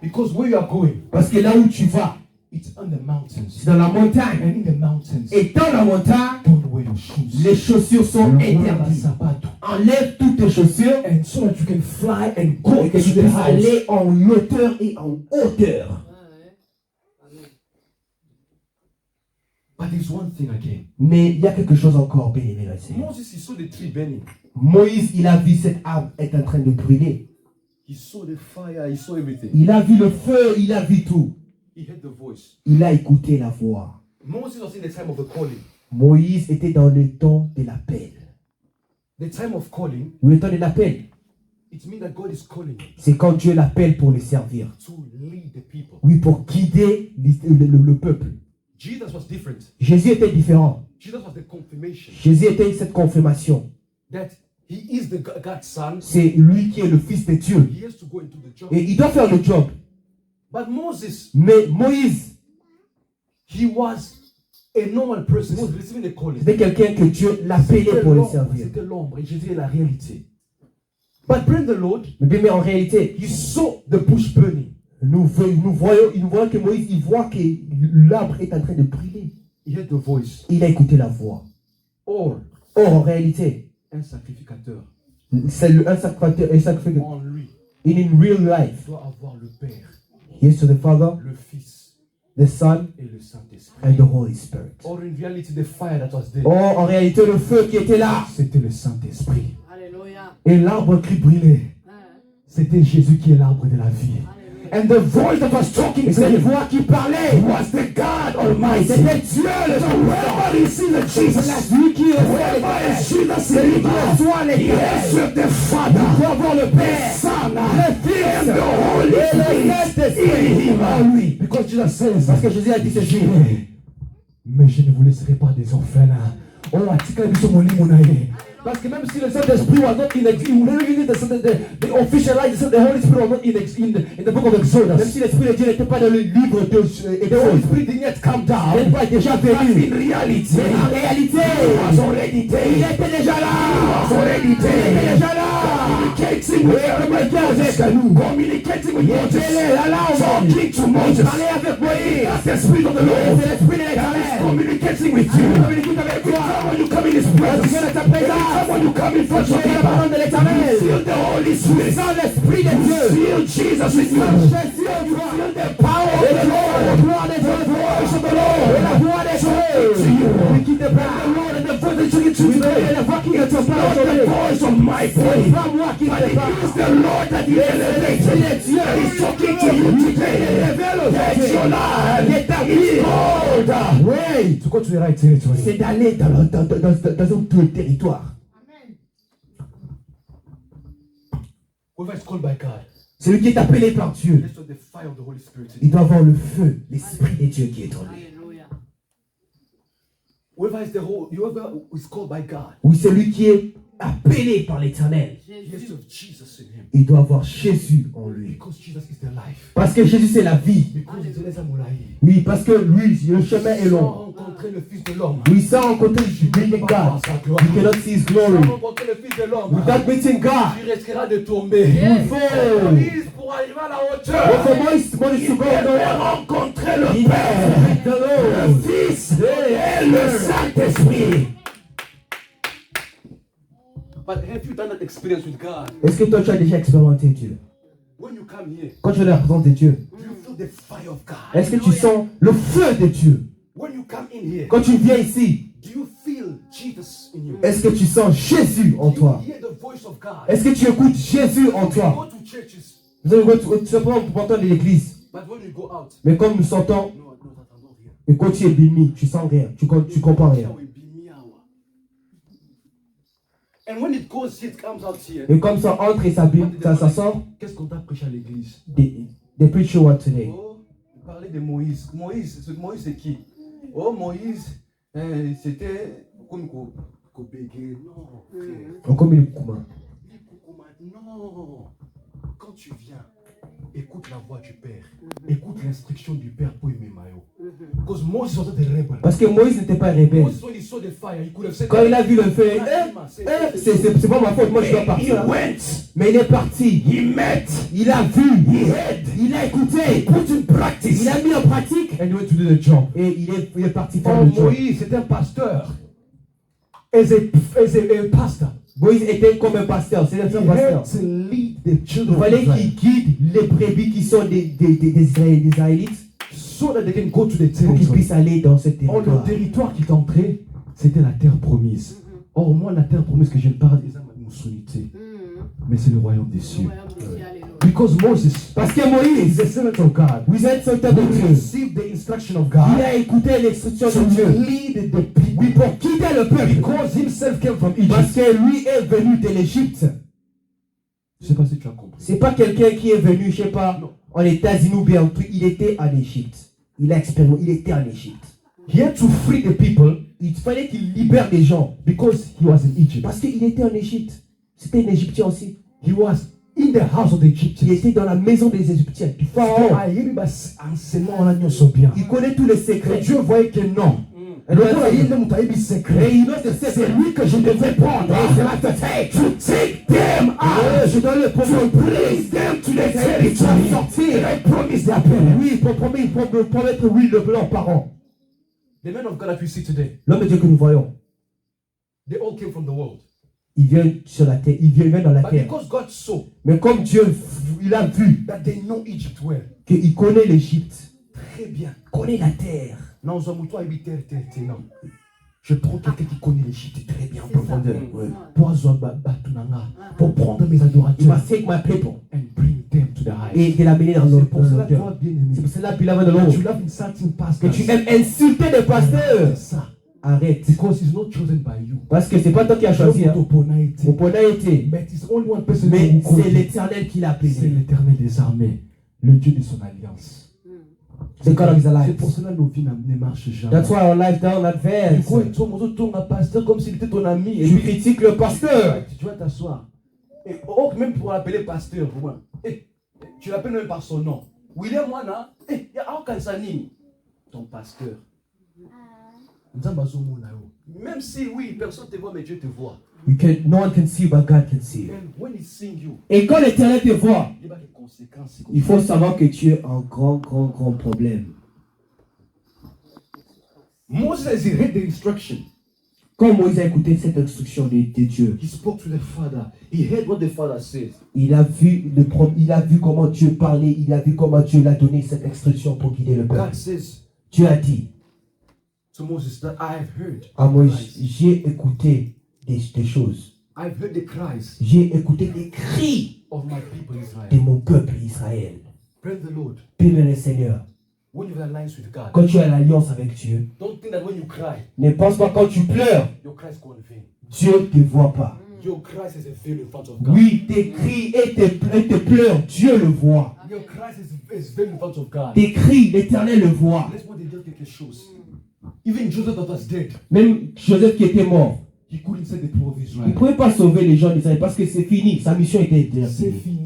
Speaker 3: Because where you are going,
Speaker 1: Parce que là où tu vas,
Speaker 3: it's on the mountains.
Speaker 1: c'est dans la montagne.
Speaker 3: And in the mountains,
Speaker 1: Et dans la montagne,
Speaker 3: don't wear your shoes.
Speaker 1: les chaussures sont
Speaker 3: Wear
Speaker 1: interdites.
Speaker 3: sapato.
Speaker 1: Enlève toutes tes chaussures
Speaker 3: And so that you can fly and go
Speaker 1: et que
Speaker 3: to
Speaker 1: tu
Speaker 3: the
Speaker 1: puisses
Speaker 3: house.
Speaker 1: aller en hauteur et en hauteur.
Speaker 5: Ouais. Amen.
Speaker 3: But there's one thing again.
Speaker 1: Mais il y a quelque chose encore, bien-aimé dans le Seigneur.
Speaker 3: Moses, he saw the tree burning.
Speaker 1: Moïse, il a vu cet arbre être en train de brûler.
Speaker 3: He saw the fire. He saw everything.
Speaker 1: Il a vu le feu, il a vu tout.
Speaker 3: He heard the voice.
Speaker 1: Il a écouté la voix.
Speaker 3: Moses was in the time of the calling.
Speaker 1: Moïse était dans le temps de l'appel.
Speaker 3: The time of calling,
Speaker 1: Ou le temps de l'appel,
Speaker 3: it means that God is calling you
Speaker 1: c'est quand Dieu l'appelle pour le servir.
Speaker 3: to lead the people.
Speaker 1: Oui, pour guider le peuple.
Speaker 3: Jesus was different.
Speaker 1: Jésus était différent.
Speaker 3: Jesus was the confirmation
Speaker 1: Jésus était cette confirmation.
Speaker 3: that he is the God's son.
Speaker 1: C'est lui qui est le Fils de Dieu.
Speaker 3: He has to go into the job.
Speaker 1: Et il doit faire le job.
Speaker 3: But Moses,
Speaker 1: Mais Moïse,
Speaker 3: he was a normal person. He was receiving the calling.
Speaker 1: c'était quelqu'un que Dieu l'appelait pour le servir.
Speaker 3: C'était l'ombre et Jésus est la réalité. But bring the Lord,
Speaker 1: Mais bien, mais en réalité,
Speaker 3: he saw the bush burning.
Speaker 1: nous voyons que Moïse, il voit que l'arbre est en train de brûler.
Speaker 3: He heard the voice.
Speaker 1: Il a écouté la voix.
Speaker 3: Or,
Speaker 1: Or, en réalité,
Speaker 3: un sacrificateur
Speaker 1: c'est un sacrificateur.
Speaker 3: en lui
Speaker 1: In real life,
Speaker 3: doit avoir le Père,
Speaker 1: he is to the Father,
Speaker 3: le Fils
Speaker 1: the Son,
Speaker 3: et le Saint-Esprit.
Speaker 1: and the Holy Spirit.
Speaker 3: Or in reality, the fire that was there,
Speaker 1: Or, en réalité, le feu qui était là,
Speaker 3: c'était le Saint-Esprit.
Speaker 5: Alléluia.
Speaker 3: Et l'arbre qui brûlait,
Speaker 5: Hein.
Speaker 3: c'était Jésus qui est l'arbre de la vie.
Speaker 5: Alléluia.
Speaker 3: And the voice that was talking
Speaker 1: et
Speaker 3: to
Speaker 1: cette
Speaker 3: him
Speaker 1: voix qui parlait,
Speaker 3: was the God Almighty.
Speaker 1: c'était Dieu le
Speaker 3: So wherever you see the Jesus,
Speaker 1: Celui qui
Speaker 3: wherever is Jesus in you,
Speaker 1: reçoit les
Speaker 3: he is with the Father,
Speaker 1: Il doit voir le Père,
Speaker 3: Son,
Speaker 1: le Fils,
Speaker 3: and the Holy
Speaker 1: et le
Speaker 3: Spirit
Speaker 1: Saint-Esprit
Speaker 3: in him.
Speaker 1: en lui.
Speaker 3: Because Jesus says,
Speaker 1: Parce que Jésus a dit ceci.
Speaker 3: mais je ne vous laisserai pas des orphelins. Oh, atika biso molimo na ye. Parce que même si le Saint-Esprit was not in the officialized, the Holy Spirit was not in the book of Exodus.
Speaker 1: Même si l'Esprit de Dieu n'était pas dans le livre de
Speaker 3: The Holy Spirit didn't yet come
Speaker 1: il
Speaker 3: down.
Speaker 1: n'est pas déjà
Speaker 3: But
Speaker 1: venu.
Speaker 3: in reality,
Speaker 1: Mais en réalité,
Speaker 3: he was already
Speaker 1: il
Speaker 3: there.
Speaker 1: était déjà là.
Speaker 3: He was already
Speaker 1: Il était
Speaker 3: there.
Speaker 1: déjà là.
Speaker 3: Communicating with Moses. Communicating with Moses. Talking to Moses.
Speaker 1: Parlez avec Moïse.
Speaker 3: That's the Spirit of the
Speaker 1: C'est
Speaker 3: Lord.
Speaker 1: l'Esprit de
Speaker 3: That is
Speaker 1: l'Éternel.
Speaker 3: communicating with you.
Speaker 1: Communique avec
Speaker 3: Every
Speaker 1: toi.
Speaker 3: time when you come in His
Speaker 1: Quand tu
Speaker 3: presence,
Speaker 1: viens de ta
Speaker 3: every
Speaker 1: présence,
Speaker 3: time when you come in front of
Speaker 1: tu es la
Speaker 3: people,
Speaker 1: parole de l'Éternel.
Speaker 3: you feel the Holy Spirit.
Speaker 1: Sans l'Esprit de
Speaker 3: You
Speaker 1: Dieu.
Speaker 3: feel Jesus in you.
Speaker 1: Je suis en
Speaker 3: You
Speaker 1: toi.
Speaker 3: feel the power of
Speaker 1: Et
Speaker 3: the
Speaker 1: la
Speaker 3: Lord.
Speaker 1: gloire de Dieu.
Speaker 3: The voice of the
Speaker 1: Et la
Speaker 3: Lord.
Speaker 1: voix de
Speaker 3: To
Speaker 1: Dieu.
Speaker 3: you.
Speaker 1: Qui te parle.
Speaker 3: The Lord and the voice that you get to
Speaker 1: Et
Speaker 3: today.
Speaker 1: la voix qui te
Speaker 3: It's not
Speaker 1: parle
Speaker 3: the
Speaker 1: aujourd'hui.
Speaker 3: voice of my
Speaker 1: C'est
Speaker 3: voice.
Speaker 1: pas moi qui
Speaker 3: But
Speaker 1: te
Speaker 3: it
Speaker 1: parle.
Speaker 3: is the Lord that He elevated. That is talking to you today. That your life is called.
Speaker 1: Oui.
Speaker 3: Tu continueras à être territorial.
Speaker 1: C'est d'aller dans un autre territoire.
Speaker 3: Whoever is called by God,
Speaker 1: Celui qui est appelé par Dieu,
Speaker 3: let's the fire of the Holy Spirit.
Speaker 1: il doit avoir le feu, l'Esprit de Dieu qui est en lui.
Speaker 5: Alléluia.
Speaker 3: Whoever is called by God,
Speaker 1: Oui, celui qui est appelé par l'Éternel,
Speaker 3: he has
Speaker 5: Jésus.
Speaker 3: to have Jesus in him.
Speaker 1: il doit avoir Jésus en lui.
Speaker 3: Because Jesus is the life.
Speaker 1: Parce que Jésus, c'est la vie.
Speaker 3: Because it's the Mulai.
Speaker 1: Oui, parce que lui, le chemin est long.
Speaker 3: Sans rencontrer le Fils de l'homme.
Speaker 1: Sans rencontrer le God, you cannot see His
Speaker 3: Sans
Speaker 1: glory.
Speaker 3: rencontrer le Fils de l'homme,
Speaker 1: Without meeting God,
Speaker 3: tu risqueras de tomber.
Speaker 1: you fall.
Speaker 3: Moïse, pour arriver à la
Speaker 1: But
Speaker 3: hauteur,
Speaker 1: for Moïse to go
Speaker 3: devait rencontrer le
Speaker 1: he
Speaker 3: Père,
Speaker 1: met the Lord.
Speaker 3: le Fils et le Saint-Esprit. But have you done that experience with God?
Speaker 1: Est-ce que toi tu as déjà expérimenté Dieu?
Speaker 3: When you come here,
Speaker 1: Quand tu es dans la présence de Dieu,
Speaker 3: do you feel the fire of God?
Speaker 1: est-ce que tu sens le feu de Dieu?
Speaker 3: When you come in here,
Speaker 1: Quand tu viens ici,
Speaker 3: do you feel Jesus in you?
Speaker 1: est-ce que tu sens Jésus en
Speaker 3: Do you
Speaker 1: toi?
Speaker 3: hear the voice of God?
Speaker 1: Est-ce que tu écoutes Jésus en
Speaker 3: Go
Speaker 1: toi?
Speaker 3: to churches,
Speaker 1: Nous allons tout simplement pour entendre l'église.
Speaker 3: but when you go out,
Speaker 1: Mais comme nous sentons,
Speaker 3: no, t'attendons rien.
Speaker 1: et quand tu es béni, tu sens rien, tu comprends rien.
Speaker 3: And when it goes, it comes out here.
Speaker 1: Et comme ça entre et ça sort,
Speaker 3: Qu'est-ce qu'on t'a prêché à l'église?
Speaker 1: they preach you what today?
Speaker 3: Oh, vous parlez de Moïse. Moïse, c'est qui? Oh, Moïse, c'était comme Kobégué. Non, frère.
Speaker 1: Comme il est commun.
Speaker 3: Non. Quand tu viens, écoute la voix du Père. Écoute l'instruction du Père pour aimer Mayo. Because Moses was not a rebel.
Speaker 1: Parce que Moïse n'était pas rebelle.
Speaker 3: Moses, when he saw the fire, he could have said,
Speaker 1: Quand il a vu le feu, c'est pas ma faute, moi je dois partir. Mais il est parti. Il a vu. Il a écouté. Il a mis en pratique.
Speaker 3: and he went to do the job.
Speaker 1: Et il est parti faire
Speaker 3: Oh,
Speaker 1: le job.
Speaker 3: Moïse, c'est un pasteur. As a pastor,
Speaker 1: Moïse était comme un pasteur. C'est un
Speaker 3: he
Speaker 1: pasteur.
Speaker 3: had to lead the
Speaker 1: Il
Speaker 3: children of
Speaker 1: fallait
Speaker 3: Israel
Speaker 1: qu'il guide les brebis qui sont des Israélites
Speaker 3: so that they can go to the
Speaker 1: pour qu'ils
Speaker 3: territory.
Speaker 1: puissent aller dans ce
Speaker 3: Or, le
Speaker 1: territoire.
Speaker 3: territoire qui est entré, c'était la terre promise. Or, moi, la terre promise que je parle, c'est ma moussolité. Mais c'est le royaume des cieux. Because Moses,
Speaker 1: Parce que
Speaker 3: is
Speaker 1: Moïse,
Speaker 3: the servant of God.
Speaker 1: vous êtes serviteur de
Speaker 3: He
Speaker 1: Dieu.
Speaker 3: received the instruction of
Speaker 1: Il
Speaker 3: God
Speaker 1: a écouté l'instruction
Speaker 3: to
Speaker 1: de Dieu.
Speaker 3: lead the people.
Speaker 1: Oui, pour quitter le peuple.
Speaker 3: Because himself came from
Speaker 1: Parce
Speaker 3: Egypt.
Speaker 1: que lui est venu de l'Égypte.
Speaker 3: Je ne sais pas si tu as compris.
Speaker 1: C'est pas quelqu'un qui est venu, je sais pas,
Speaker 3: Non.
Speaker 1: en États-Unis ou bien en truc. Il était en Égypte. Il a expérimenté, il était en Égypte.
Speaker 3: He had to free the people
Speaker 1: Il fallait qu'il libère des gens.
Speaker 3: because he was in Egypt.
Speaker 1: Parce qu'il était en Égypte. C'était un Égyptien aussi.
Speaker 3: He was in the house of the
Speaker 1: Il
Speaker 3: Egyptians.
Speaker 1: était dans la maison des Égyptiens, du pharaon. Il connaît tous les
Speaker 3: Et
Speaker 1: secrets.
Speaker 3: Dieu voyait que non.
Speaker 1: Et
Speaker 3: Le
Speaker 1: Dieu
Speaker 3: roi
Speaker 1: a dit,
Speaker 3: il aime
Speaker 1: Et
Speaker 3: secret.
Speaker 1: il a des secrets.
Speaker 3: C'est lui que je devais prendre. To take them out.
Speaker 1: Je dois le
Speaker 3: To
Speaker 1: promettre.
Speaker 3: bring them to the territory.
Speaker 1: Sortir.
Speaker 3: And I promise their parents.
Speaker 1: Oui, pour promettre oui leurs parents.
Speaker 3: The men of God that we see today,
Speaker 1: L'homme de Dieu que nous voyons,
Speaker 3: they all came from the world.
Speaker 1: il vient sur la terre, il vient dans la
Speaker 3: But
Speaker 1: terre.
Speaker 3: because God saw
Speaker 1: Mais comme Dieu, il a vu
Speaker 3: that they know Egypt well,
Speaker 1: qu'il connaît l'Égypte,
Speaker 3: très bien.
Speaker 1: connaît la terre.
Speaker 3: Non, non. Je prends quelqu'un qui connaît l'Égypte très bien en profondeur.
Speaker 1: Ouais.
Speaker 3: Pour prendre mes
Speaker 1: You
Speaker 3: adorateurs
Speaker 1: must take my people
Speaker 3: and bring them to the heights.
Speaker 1: et de l'amener dans
Speaker 3: C'est pour cela,
Speaker 1: l'auteur.
Speaker 3: toi, bien
Speaker 1: C'est
Speaker 3: aimé,
Speaker 1: pour cela, beloved
Speaker 3: que
Speaker 1: Lord,
Speaker 3: tu l'as insulting
Speaker 1: que
Speaker 3: pastors.
Speaker 1: tu aimes insulter des pasteurs.
Speaker 3: C'est ça.
Speaker 1: Arrête.
Speaker 3: Because he's not chosen by you.
Speaker 1: Parce que c'est pas toi qui as choisi. Hein.
Speaker 3: Choisi.
Speaker 1: Mon point a été.
Speaker 3: Mais it's only one person
Speaker 1: Mais
Speaker 3: who
Speaker 1: c'est
Speaker 3: called.
Speaker 1: l'Éternel qui l'a
Speaker 3: C'est
Speaker 1: appelé.
Speaker 3: l'Éternel des armées, le Dieu de son alliance.
Speaker 1: The God of his
Speaker 3: C'est
Speaker 1: alliance.
Speaker 3: pour cela que nos vies ne marchent jamais.
Speaker 1: That's why our life down advance.
Speaker 3: Pourquoi ils sont un pasteur comme s'il était ton ami et
Speaker 1: Tu
Speaker 3: puis
Speaker 1: critiques le pasteur.
Speaker 3: tu vas t'asseoir. Et oh, même pour l'appeler pasteur, pour moi. Tu l'appelles même par son nom. William Wana, ton pasteur. Même si oui, personne ne te voit, mais Dieu te voit.
Speaker 1: No one can see you, but God can see you.
Speaker 3: And when he sing you,
Speaker 1: Et quand l'Éternel te voit,
Speaker 3: il y a des conséquences.
Speaker 1: il faut savoir que tu es un grand problème.
Speaker 3: Moses, as he read the instruction,
Speaker 1: Quand Moïse a écouté cette instruction de Dieu,
Speaker 3: he spoke to the father. He heard what the father says.
Speaker 1: il a vu comment Dieu parlait, il a vu comment Dieu l'a donné cette instruction pour guider le
Speaker 3: God
Speaker 1: peuple.
Speaker 3: says
Speaker 1: Dieu a dit
Speaker 3: to Moses that I have heard.
Speaker 1: à Moïse, j'ai écouté des choses.
Speaker 3: I've heard the cries
Speaker 1: J'ai écouté les cris
Speaker 3: of my people
Speaker 1: de
Speaker 3: Israel.
Speaker 1: mon peuple Israël.
Speaker 3: Praise the Lord.
Speaker 1: Bénis le Seigneur.
Speaker 3: When you have alliance with God,
Speaker 1: Quand tu as l'alliance avec Dieu,
Speaker 3: don't think that when you cry,
Speaker 1: ne pense pas quand tu pleures,
Speaker 3: your cries go in vain.
Speaker 1: Dieu ne te voit pas.
Speaker 3: Your cries is a veil in front of God.
Speaker 1: Oui, tes cris et tes pleurs, Dieu le voit.
Speaker 3: Your cries is veil in front of God.
Speaker 1: Tes cris, l'Éternel le voit.
Speaker 3: Laisse-moi te dire quelque chose. Even Joseph that was dead,
Speaker 1: Même Joseph qui était mort,
Speaker 3: he couldn't save the people of
Speaker 1: il ne
Speaker 3: Israel.
Speaker 1: pouvait pas sauver les gens d'Israël parce que c'est fini. Sa mission était déjà
Speaker 3: C'est
Speaker 1: finie.
Speaker 3: fini.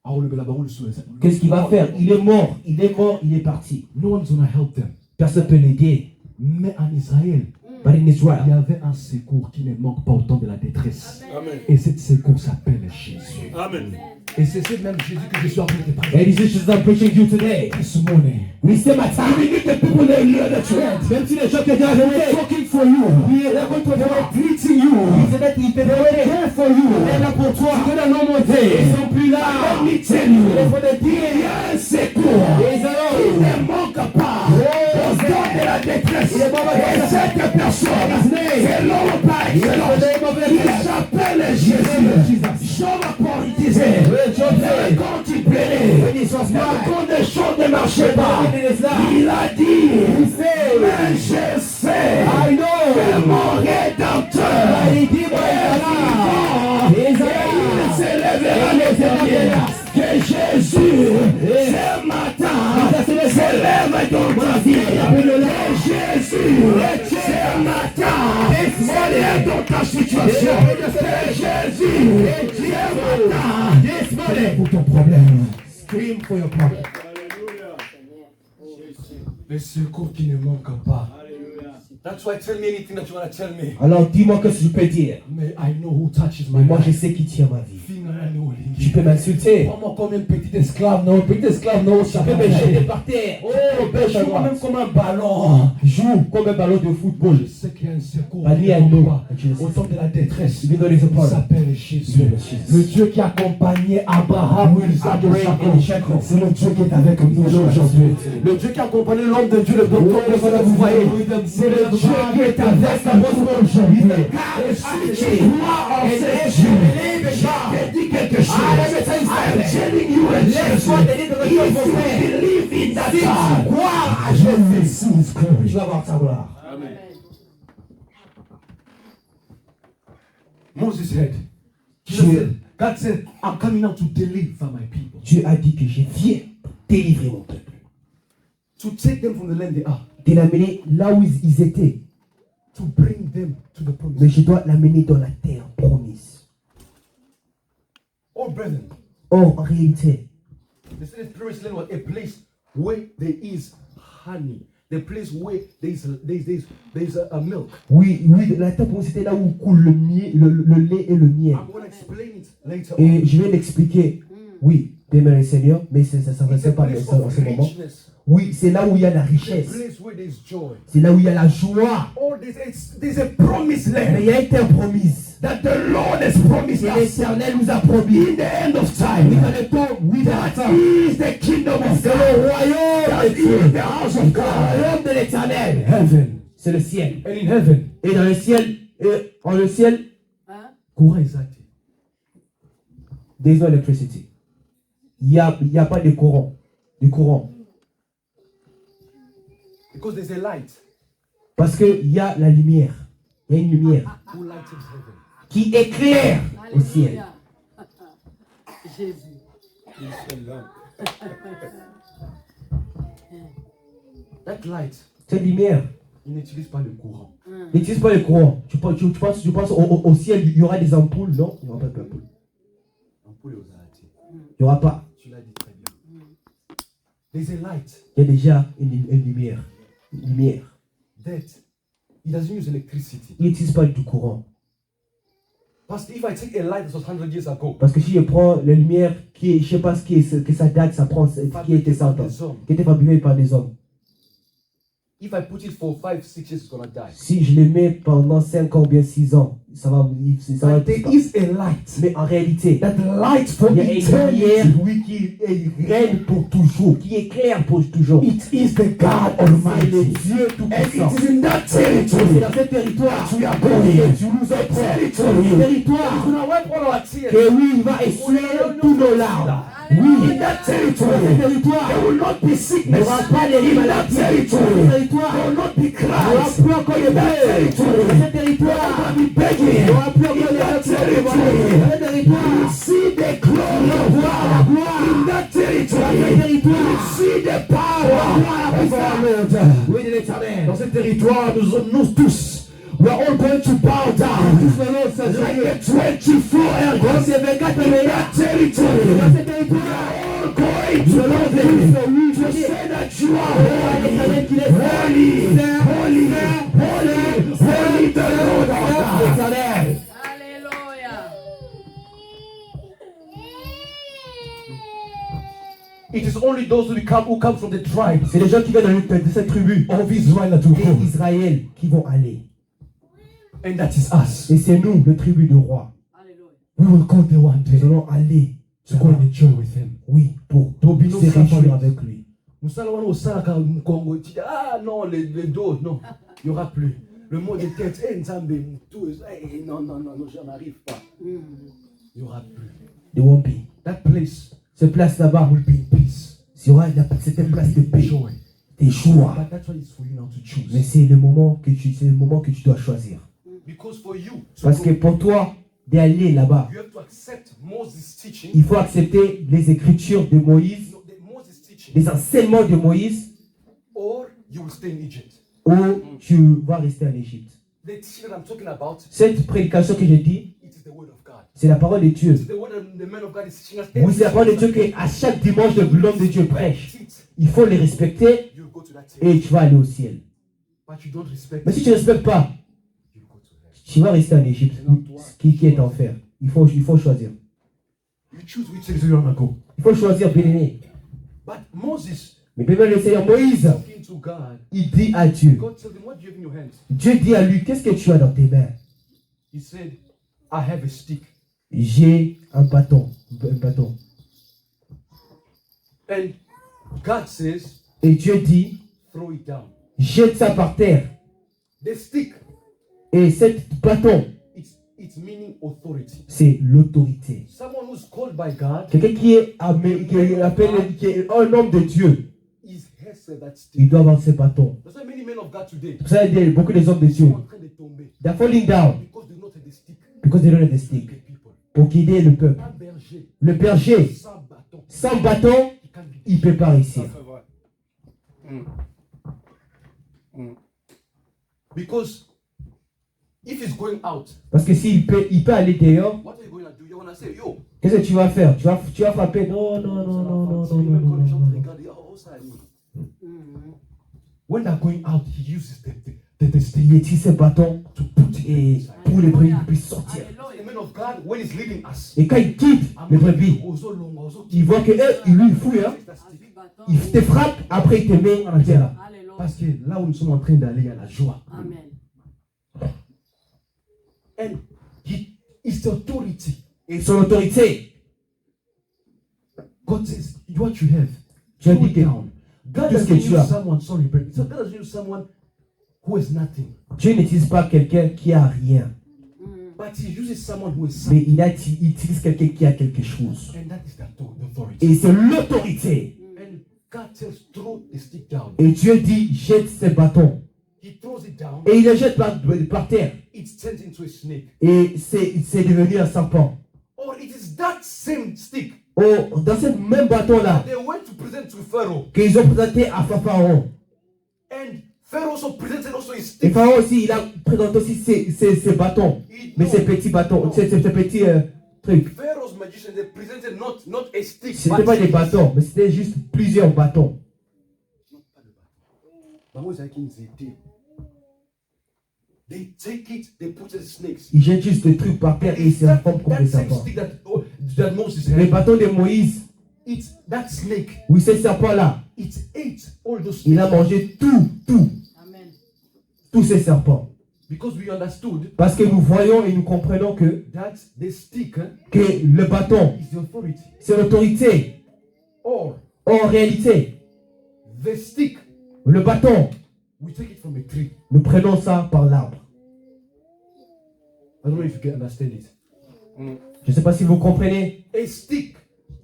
Speaker 3: Ah, on le met là-bas, on le souhaite.
Speaker 1: Qu'est-ce qu'il va faire? Il est mort, il est parti.
Speaker 3: No one's gonna help them.
Speaker 1: Personne ne peut l'aider.
Speaker 3: Mais en Israël,
Speaker 1: But in
Speaker 3: il y
Speaker 1: Israel,
Speaker 3: avait un secours qui ne manque pas au temps de la détresse.
Speaker 4: Amen.
Speaker 3: Et cet secours s'appelle Jésus.
Speaker 4: Amen.
Speaker 3: Et c'est ce même Jésus que je suis en train de te
Speaker 1: and
Speaker 3: prêcher
Speaker 1: this is I'm preaching you today.
Speaker 3: this morning.
Speaker 1: We say my time. We need the people that hear the truth. Même si les gens que Dieu a talking for you. We are going to be treating you. Ils étaient there for you. Ils sont là pour toi. Tu dois non monter. Ils sont plus là. Let me tell you. Il faut te dire, il y a un secours. Il ne manque pas. Au temps de la détresse. Et cette personne, c'est l'homme il s'appelle Jésus. Je vais quand il plairait, quand les choses ne marchaient pas, il a dit, mais je sais que mon rédempteur est vivant. Et il s'élèvera les derniers. Que Jésus, ce matin, s'élève dans ta vie. Que Jésus, ce matin, s'élève dans ta situation. Que Jésus, ce matin, s'élève pour ton problème. Scream for your problem.
Speaker 3: Le secours qui ne manque pas.
Speaker 2: That's why tell me anything that you want to tell me.
Speaker 1: Alors dis-moi que je peux dire.
Speaker 3: Mais I know who touches my
Speaker 1: Mais moi je
Speaker 3: life.
Speaker 1: sais qui tient ma vie.
Speaker 3: Finalement,
Speaker 1: Tu peux m'insulter.
Speaker 3: prends-moi comme un petit esclave, non, petit esclave, non, ça
Speaker 1: Tu peux
Speaker 3: peut
Speaker 1: me jeter
Speaker 3: m'échapper.
Speaker 1: par terre.
Speaker 3: Oh,
Speaker 1: Joue
Speaker 3: bêche,
Speaker 1: même comme un ballon. Joue comme un ballon de football.
Speaker 3: Je sais qu'il y a un secours
Speaker 1: Bah, lui,
Speaker 3: qui
Speaker 1: elle
Speaker 3: ne
Speaker 1: nous.
Speaker 3: manque pas. Au temps de la détresse,
Speaker 1: Lui donner ce
Speaker 3: il
Speaker 1: parole.
Speaker 3: s'appelle Jésus.
Speaker 1: Jésus.
Speaker 3: Le Dieu qui accompagnait Abraham, Isaac et Jacob. C'est le Dieu qui est avec nous aujourd'hui. Le Dieu qui accompagnait l'homme de Dieu, le docteur de Dieu, vous voyez. C'est le Dieu qui est avec nous aujourd'hui. Et si tu crois en ce Dieu, je te dis quelque chose. I'm telling you a truth. If you believe in that God, je vais sous His glory. Tu vas voir ta gloire.
Speaker 4: Amen.
Speaker 3: Moses said, God said, I'm coming out to deliver my people.
Speaker 1: Dieu a dit que je viens pour délivrer mon peuple.
Speaker 3: To take them from the land they are.
Speaker 1: De l'amener là où ils étaient.
Speaker 3: To bring them to the promised
Speaker 1: Mais
Speaker 3: land.
Speaker 1: je dois l'amener dans la terre promise.
Speaker 3: Oh, brethren,
Speaker 1: Or, en réalité,
Speaker 3: they said the promised land was a place where there is honey. The place where there's a milk.
Speaker 1: oui, la terre promise, c'était là où coule le lait et le miel.
Speaker 3: I'm going to explain it later on.
Speaker 1: Et je vais l'expliquer. Oui, demain le Seigneur, mais ça ne
Speaker 3: It's a
Speaker 1: s'adresse pas
Speaker 3: place
Speaker 1: en
Speaker 3: of
Speaker 1: ce moment.
Speaker 3: richness.
Speaker 1: Oui, c'est là où il y a la
Speaker 3: It's a
Speaker 1: richesse.
Speaker 3: place where there's joy.
Speaker 1: C'est là où il y a la joie.
Speaker 3: Oh, there's a promised
Speaker 1: Mais
Speaker 3: land
Speaker 1: il y a une terre promise.
Speaker 3: that the Lord has promised
Speaker 1: Et
Speaker 3: us.
Speaker 1: l'Éternel nous a promis.
Speaker 3: In the end of time,
Speaker 1: Oui, dans le temps, oui, dans le
Speaker 3: that
Speaker 1: temps.
Speaker 3: is the kingdom of
Speaker 1: C'est
Speaker 3: God.
Speaker 1: le royaume
Speaker 3: That
Speaker 1: de Dieu.
Speaker 3: is the house of
Speaker 1: Le
Speaker 3: God.
Speaker 1: royaume de l'Éternel.
Speaker 3: Heaven.
Speaker 1: C'est le ciel.
Speaker 3: And in heaven,
Speaker 1: Et dans le ciel, en le ciel,
Speaker 5: Hein?
Speaker 3: courant is active.
Speaker 1: there's no electricity. Il y a pas de courant. Du courant.
Speaker 3: Because there's a light
Speaker 1: Parce qu'il y a la lumière. Il y a une lumière
Speaker 3: who lightens heaven.
Speaker 1: qui éclaire au ciel.
Speaker 5: Alléluia. Jésus.
Speaker 3: That light,
Speaker 1: Cette lumière,
Speaker 3: il n'utilise pas le courant.
Speaker 1: n'utilise pas le courant. Tu penses au ciel, il y aura des ampoules? Non, il n'y aura pas d'ampoules.
Speaker 3: Ampoule aux arrêtés.
Speaker 1: Il n'y aura pas.
Speaker 3: Tu l'as dit très bien. There's a light
Speaker 1: Il y a déjà une lumière. Une lumière.
Speaker 3: that it doesn't use electricity.
Speaker 1: Il n'utilise pas du courant.
Speaker 3: Parce que if I take a light that was 100 years ago,
Speaker 1: Parce que si je prends la lumière qui est, je ne sais pas ce qui est, que ça date, ça prend, qui était 100 ans,
Speaker 3: des hommes,
Speaker 1: qui était fabriquée par des hommes.
Speaker 3: if I put it for 5, 6 years, it's gonna die.
Speaker 1: Si je les mets pendant 5 ans ou bien 6 ans, ça va
Speaker 3: But there is a light.
Speaker 1: Mais en réalité,
Speaker 3: That light for
Speaker 1: il y a une lumière,
Speaker 3: eternity.
Speaker 1: oui, qui règne pour toujours, qui éclaire pour toujours.
Speaker 3: It is the God
Speaker 1: C'est le
Speaker 3: Almighty.
Speaker 1: Dieu
Speaker 3: And
Speaker 1: Tout-Puissant.
Speaker 3: it is in that
Speaker 1: C'est
Speaker 3: territory
Speaker 1: dans ce territoire
Speaker 3: we are going.
Speaker 1: tu nous apprends.
Speaker 3: Territory.
Speaker 1: Territoire
Speaker 3: Gonna wipe all our tears.
Speaker 1: que oui, il va essuyer tous nos larmes. Oui,
Speaker 3: In that
Speaker 1: dans ce
Speaker 3: territory,
Speaker 1: territoire,
Speaker 3: there will not be
Speaker 1: il n'y
Speaker 3: sickness.
Speaker 1: aura pas de
Speaker 3: In that
Speaker 1: maladies. Dans ce
Speaker 3: territory,
Speaker 1: territoire,
Speaker 3: there will not be
Speaker 1: il n'y aura
Speaker 3: cries.
Speaker 1: plus encore de
Speaker 3: In that
Speaker 1: pleurs.
Speaker 3: territory,
Speaker 1: Dans ce territoire,
Speaker 3: there will be begging.
Speaker 1: il n'y aura plus encore
Speaker 3: In
Speaker 1: de
Speaker 3: that
Speaker 1: pleurs.
Speaker 3: territory,
Speaker 1: Dans ce
Speaker 3: you
Speaker 1: territoire,
Speaker 3: see the glory of God. In that territory, you see the power of our Lord.
Speaker 1: oui, de l'Éternel.
Speaker 3: Dans ce territoire, nous tous, we are all going to bow down like the 24 elders. In that territory,
Speaker 1: Dans ce territoire,
Speaker 3: all going to love him, to say that you are holy, holy, holy, only those who come from the tribe
Speaker 1: C'est les gens qui viennent de cette tribu
Speaker 3: of Israel that will go.
Speaker 1: d'Israël qui vont aller.
Speaker 3: And that is us.
Speaker 1: Et c'est nous, le tribu de roi.
Speaker 5: Alléluia.
Speaker 3: We will go there one day
Speaker 1: Nous allons aller,
Speaker 3: to go and enjoy with him.
Speaker 1: oui, pour
Speaker 3: To be no
Speaker 1: se réjouir
Speaker 3: suffering.
Speaker 1: avec lui.
Speaker 3: Musala wana osalaka Congo, tu dis, ah non, les dos, non, il n'y aura plus. Le mot de tête, Nzambe, tout, non, je n'arrive pas. Il n'y aura plus.
Speaker 1: De Wampi.
Speaker 3: That place
Speaker 1: Cette place là-bas,
Speaker 3: will be in peace.
Speaker 1: c'est une place de paix,
Speaker 3: Joy.
Speaker 1: de joie.
Speaker 3: But that's why it's for you now to choose.
Speaker 1: Mais c'est le moment que tu dois choisir.
Speaker 3: Because for you to
Speaker 1: Parce
Speaker 3: go,
Speaker 1: que pour toi, d'aller là-bas,
Speaker 3: you have to accept Moses' teaching.
Speaker 1: il faut accepter les écritures de Moïse,
Speaker 3: No, the Moses' teaching,
Speaker 1: les enseignements de Moïse,
Speaker 3: or you will stay in Egypt.
Speaker 1: ou tu vas rester en Égypte.
Speaker 3: The teaching that I'm talking about,
Speaker 1: Cette prédication que j'ai dit,
Speaker 3: it is the word of God.
Speaker 1: c'est la parole de Dieu.
Speaker 3: It is the word that the man of God is teaching us.
Speaker 1: Oui, c'est la parole de Dieu qu'à chaque dimanche, l'homme de Dieu prêche. Il faut les respecter
Speaker 3: You go to that table,
Speaker 1: et tu vas aller au ciel.
Speaker 3: but you don't respect
Speaker 1: Mais si
Speaker 3: it,
Speaker 1: tu ne respectes pas,
Speaker 3: you go to hell.
Speaker 1: tu vas rester en Égypte, qui est enfer. Il faut choisir.
Speaker 3: You choose which place you want to go.
Speaker 1: Il faut choisir, bien-aimé.
Speaker 3: But Moses,
Speaker 1: Mais bien le Seigneur Moïse,
Speaker 3: talking to God,
Speaker 1: il dit à Dieu,
Speaker 3: God told him, what do you have in your hands?
Speaker 1: Dieu dit à lui, qu'est-ce que tu as dans tes mains?
Speaker 3: He said, I have a stick.
Speaker 1: J'ai un bâton. Un bâton.
Speaker 3: And God says,
Speaker 1: Et Dieu dit,
Speaker 3: throw it down.
Speaker 1: jette ça par terre.
Speaker 3: The stick,
Speaker 1: Et cet bâton,
Speaker 3: it's meaning authority.
Speaker 1: c'est l'autorité.
Speaker 3: Someone who's called by God
Speaker 1: Quelqu'un qui est un homme de Dieu,
Speaker 3: has that
Speaker 1: il
Speaker 3: stick.
Speaker 1: doit avoir ce bâton.
Speaker 3: That's why many men of God today
Speaker 1: Vous savez, beaucoup des hommes de Dieu,
Speaker 3: sont en train de tomber
Speaker 1: they're falling down
Speaker 3: because they don't have the stick.
Speaker 1: because they don't have the stick.
Speaker 3: The people.
Speaker 1: Pour guider le peuple.
Speaker 3: Un berger
Speaker 1: Le berger,
Speaker 3: sans bâton,
Speaker 1: sans bâton,
Speaker 3: il can't be-
Speaker 1: il ne peut pas réussir.
Speaker 4: C'est vrai.
Speaker 3: Because if he's going out,
Speaker 1: Parce que s'il peut, il peut aller dehors,
Speaker 3: what are you going to do? You're going to say, yo.
Speaker 1: qu'est-ce que tu vas faire? Tu vas frapper? Non, non, non, non, non, non, non, non, non, non.
Speaker 3: When they're going out, he uses the stick
Speaker 1: Il utilise ce bâton
Speaker 3: to put it
Speaker 1: et
Speaker 3: inside.
Speaker 1: pour les brebis puissent sortir.
Speaker 3: The man of God, when he's leading us,
Speaker 1: Et quand il quitte les brebis, il voit que lui, il fouille, hein? Il te frappe, après il te met en terre.
Speaker 5: Alléluia.
Speaker 3: Parce que là où nous sommes en train d'aller, il y a la joie.
Speaker 5: Amen.
Speaker 3: And it's the authority.
Speaker 1: Et son autorité,
Speaker 3: God says, what you have,
Speaker 1: Dieu
Speaker 3: throw
Speaker 1: dit
Speaker 3: it
Speaker 1: que
Speaker 3: down. God
Speaker 1: tout ce
Speaker 3: doesn't
Speaker 1: que tu
Speaker 3: use
Speaker 1: as,
Speaker 3: someone, sorry, but God doesn't use someone who has nothing.
Speaker 1: Dieu n'utilise pas quelqu'un qui a rien,
Speaker 3: But he uses someone who has
Speaker 1: mais
Speaker 3: something.
Speaker 1: il utilise quelqu'un qui a quelque chose.
Speaker 3: And that is the authority.
Speaker 1: Et c'est l'autorité.
Speaker 3: And God tells, throw the stick down.
Speaker 1: Et Dieu dit, jette ce bâton.
Speaker 3: He throws it down.
Speaker 1: Et il le jette par terre.
Speaker 3: It turns into a snake.
Speaker 1: Et c'est devenu un serpent.
Speaker 3: Or it is that same stick
Speaker 1: Oh, dans ce même bâton-là,
Speaker 3: they went to present to Pharaoh.
Speaker 1: qu'ils ont présenté à Pharaon.
Speaker 3: And Pharaoh also presented also his
Speaker 1: Et
Speaker 3: stick.
Speaker 1: Pharaon aussi, il a présenté aussi ses bâtons. Mais ces petits bâtons, ces petits trucs.
Speaker 3: Pharaoh's magician, they presented not a stick,
Speaker 1: Ce n'était
Speaker 3: but
Speaker 1: pas des bâtons, mais c'était juste plusieurs bâtons.
Speaker 3: They take it, they put it in snakes.
Speaker 1: Ils jettent juste des trucs par terre et ils se forment comme des
Speaker 3: That same
Speaker 1: serpents.
Speaker 3: stick that Moses
Speaker 1: Les
Speaker 3: had,
Speaker 1: bâtons de Moïse,
Speaker 3: that snake,
Speaker 1: oui, ce serpent-là,
Speaker 3: it ate all those
Speaker 1: il a
Speaker 3: snakes.
Speaker 1: mangé
Speaker 5: Amen.
Speaker 1: tous ces serpents.
Speaker 3: Because we understood
Speaker 1: Parce que nous voyons et nous comprenons que
Speaker 3: that the stick
Speaker 1: le bâton,
Speaker 3: is the authority.
Speaker 1: c'est l'autorité.
Speaker 3: Or
Speaker 1: En réalité,
Speaker 3: the stick,
Speaker 1: le bâton,
Speaker 3: we take it from a tree.
Speaker 1: nous prenons ça par l'arbre.
Speaker 3: I don't know if you can understand it.
Speaker 1: Je ne sais pas si vous comprenez.
Speaker 3: A stick,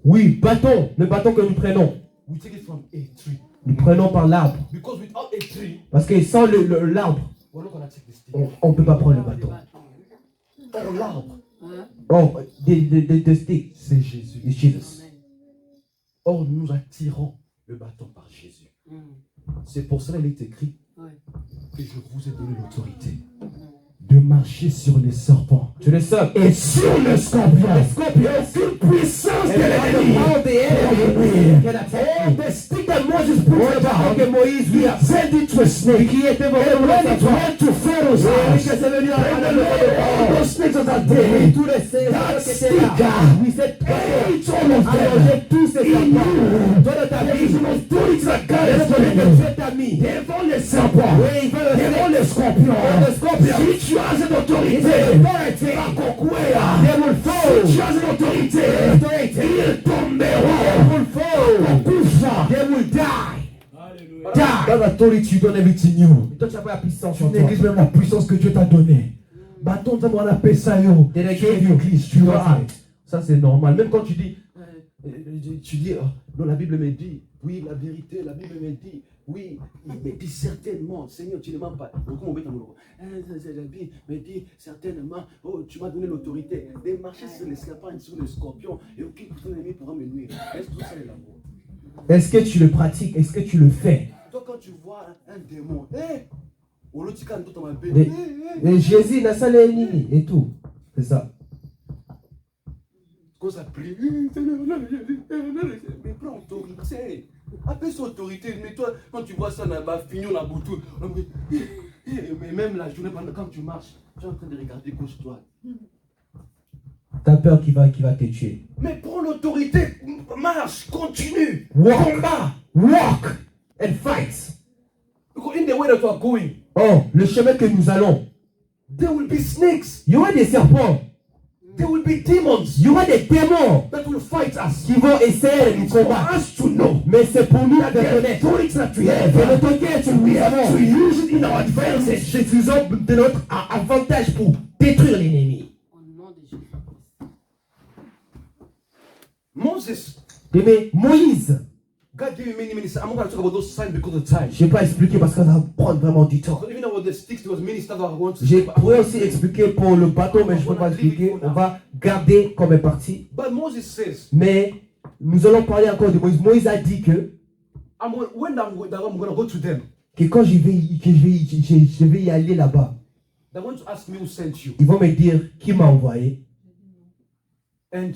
Speaker 1: Oui, bâton, le bâton que nous prenons,
Speaker 3: we take it from a tree.
Speaker 1: nous prenons par l'arbre.
Speaker 3: Because without a tree,
Speaker 1: Parce que sans l'arbre,
Speaker 3: we're not going to take the stick.
Speaker 1: on ne peut pas prendre le bâton.
Speaker 3: Or l'arbre,
Speaker 5: Hein?
Speaker 1: Or, the stick
Speaker 3: c'est Jésus.
Speaker 1: is Jesus.
Speaker 5: Amen.
Speaker 3: Or, nous attirons le bâton par Jésus. C'est pour cela qu'il est écrit
Speaker 5: Ouais.
Speaker 3: que je vous ai donné l'autorité de marcher sur les serpents
Speaker 1: Tu le sais.
Speaker 3: et sur le scorpion. Aucune puissance de l'ennemi. All the stick
Speaker 1: that Moses put it down, que Moïse lui a sent it to a snake, qui était vraiment when it went to Pharaoh's house, and all those snakes that day, that snake, we said, ate all of them. Toi dans ta vie, tout ça devant les serpents, devant les scorpions, si tu as une autorité, à conquérir, si tu as une autorité, ils tomberont, they will die. That authority you don't everything new. Toi tu as pas la puissance. Tu négliges même la puissance que Dieu t'a donnée. Bâton de moi la pesayo. Tu vois. Ça c'est normal. Même quand tu dis, non la Bible me dit, oui la vérité, la Bible me dit, oui, mais dis certainement, Seigneur tu ne m'as pas. La Bible me dit certainement, oh tu m'as donné l'autorité de marcher sur les serpents, sur les scorpions, et aucun pourtant ennemi pourra me nuire. Est-ce que tout ça est l'amour? Est-ce que tu le pratiques? Est-ce que tu le fais? Toi, quand tu vois un démon, et Jésus n'a pas les et tout. C'est ça. Quand ça prie, mais prends autorité. Appelle son autorité. Mais toi, quand tu vois ça, on a fini, on a boutou. Mais même la journée, quand tu marches, tu es en train de regarder gauche-droite. T'as peur qu'il va te tuer. Mais prends l'autorité, marche, continue. Combat, walk and fight. In the way that you are going. Oh, le chemin que nous allons. There will be snakes. Il y aura des serpents. There will be demons. Il y aura des démons that will fight us. Qui vont essayer de nous combattre. Us to know. Mais c'est pour nous de connaître. Et l'autorité que nous avons. To use it in our advantage. Utilisons de notre avantage pour détruire l'ennemi. Moses. Mais Moïse. God gave me many minutes. I'm not going to talk about those signs because of time. Je ne vais pas expliquer parce que ça va prendre vraiment du temps. Even about the sticks, there was many stuff I want to. Je pourrais aussi expliquer pour le bateau, mais je ne peux pas expliquer. On va garder comme est parti. But Moses says. Mais nous allons parler encore de Moïse. Moïse a dit que. When I'm going to go to them. Que quand je vais y aller là-bas. They're going to ask me who sent you. Ils vont me dire qui m'a envoyé. And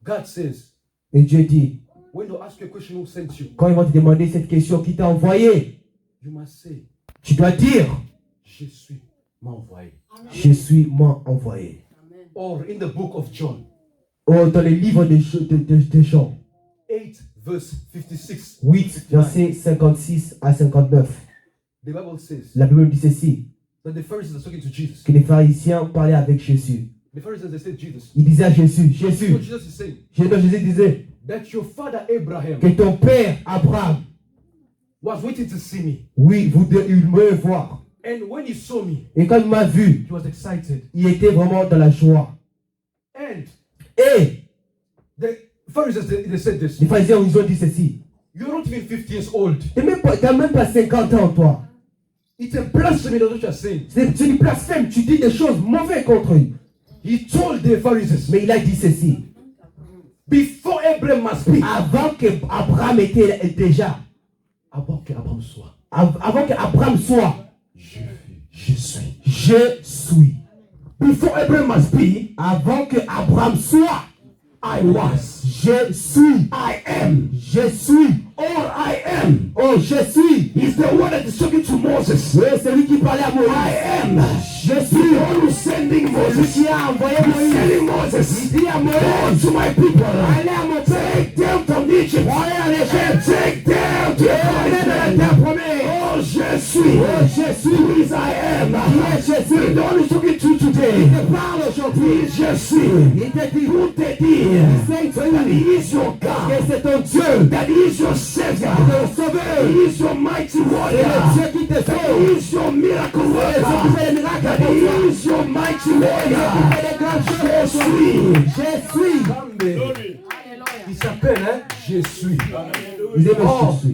Speaker 1: God says. Et Dieu dit. When they ask you a question, who sent you? Quand ils vont te demander cette question, qui t'a envoyé? You must say, tu dois dire, je suis m'envoyé. Je suis m'envoyé. Or in the book of John. Ou dans les livres de Jean. 8 verse 56. 8 verset 56 à 59. The Bible says. La Bible dit ceci. That the Pharisees are talking to Jesus. Que les pharisiens parlaient avec Jésus. The Pharisees they said Jesus. Ils disaient à Jésus, Jésus. So Jesus is saying. Jésus disait. That your father Abraham, que ton père Abraham was waiting to see me. Oui, il me voir. And when he saw me, et quand il m'a vu, he was excited. Il était vraiment dans la joie. And the Pharisees they said this. Les pharisiens ils ont dit ceci. You're not even 50 years old. Tu n'as même pas 50 ans toi. It's a blasphemy that you are saying. C'est une blasphème. Tu dis des choses mauvaises contre lui. He told the Pharisees. Mais il a dit ceci. Before Abraham must be. Avant que Abraham était déjà. Avant que Abraham soit. Avant que Abraham soit. Je suis. Je suis. Before Abraham must be. Avant que Abraham soit. I was. Je suis. I am. Je suis. Or I am. Oh, je suis. He's the one that is talking to Moses. Oui, c'est lui qui parlait à Moïse. I am. Je suis. The one who's sending Moses. Qui a envoyé Moïse. Sending Moses. Il dit à Moïse. To my people. Allez à mon peuple. Take them from Egypt. Allez à l'Égypte. Take them to the terre promise. Oh, je suis. Oh, je suis. Please, I am. Yes, je suis. The one who's talking to today. Il te parle aujourd'hui. Je suis. Il te dit. Pour te dire. That he is your God. Que c'est ton Dieu. That he is your Savior. He is your mighty warrior. He is your miracle worker. He is your mighty warrior. Je suis. Il s'appelle Je suis.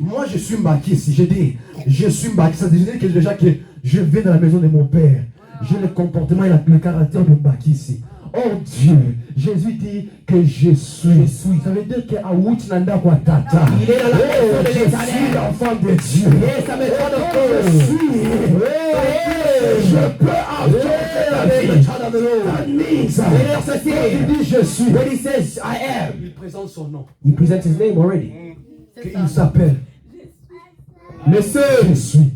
Speaker 1: Moi je suis Mbaki. Si je dis je suis Mbaki, ça veut dire que déjà que je vais dans la maison de mon père. J'ai le comportement et le caractère de Mbaki ici. Oh Dieu, Jésus dit que je suis. Ça veut dire que Awutnanda Kwatata. Il est dans la maison de l'Éternel, l'enfant de Dieu. Ça me donne je peux affronter la vie. That means, il dit je suis. When he says I am, il présente son nom. Il présente his name already. Il s'appelle
Speaker 3: Le seul, je suis.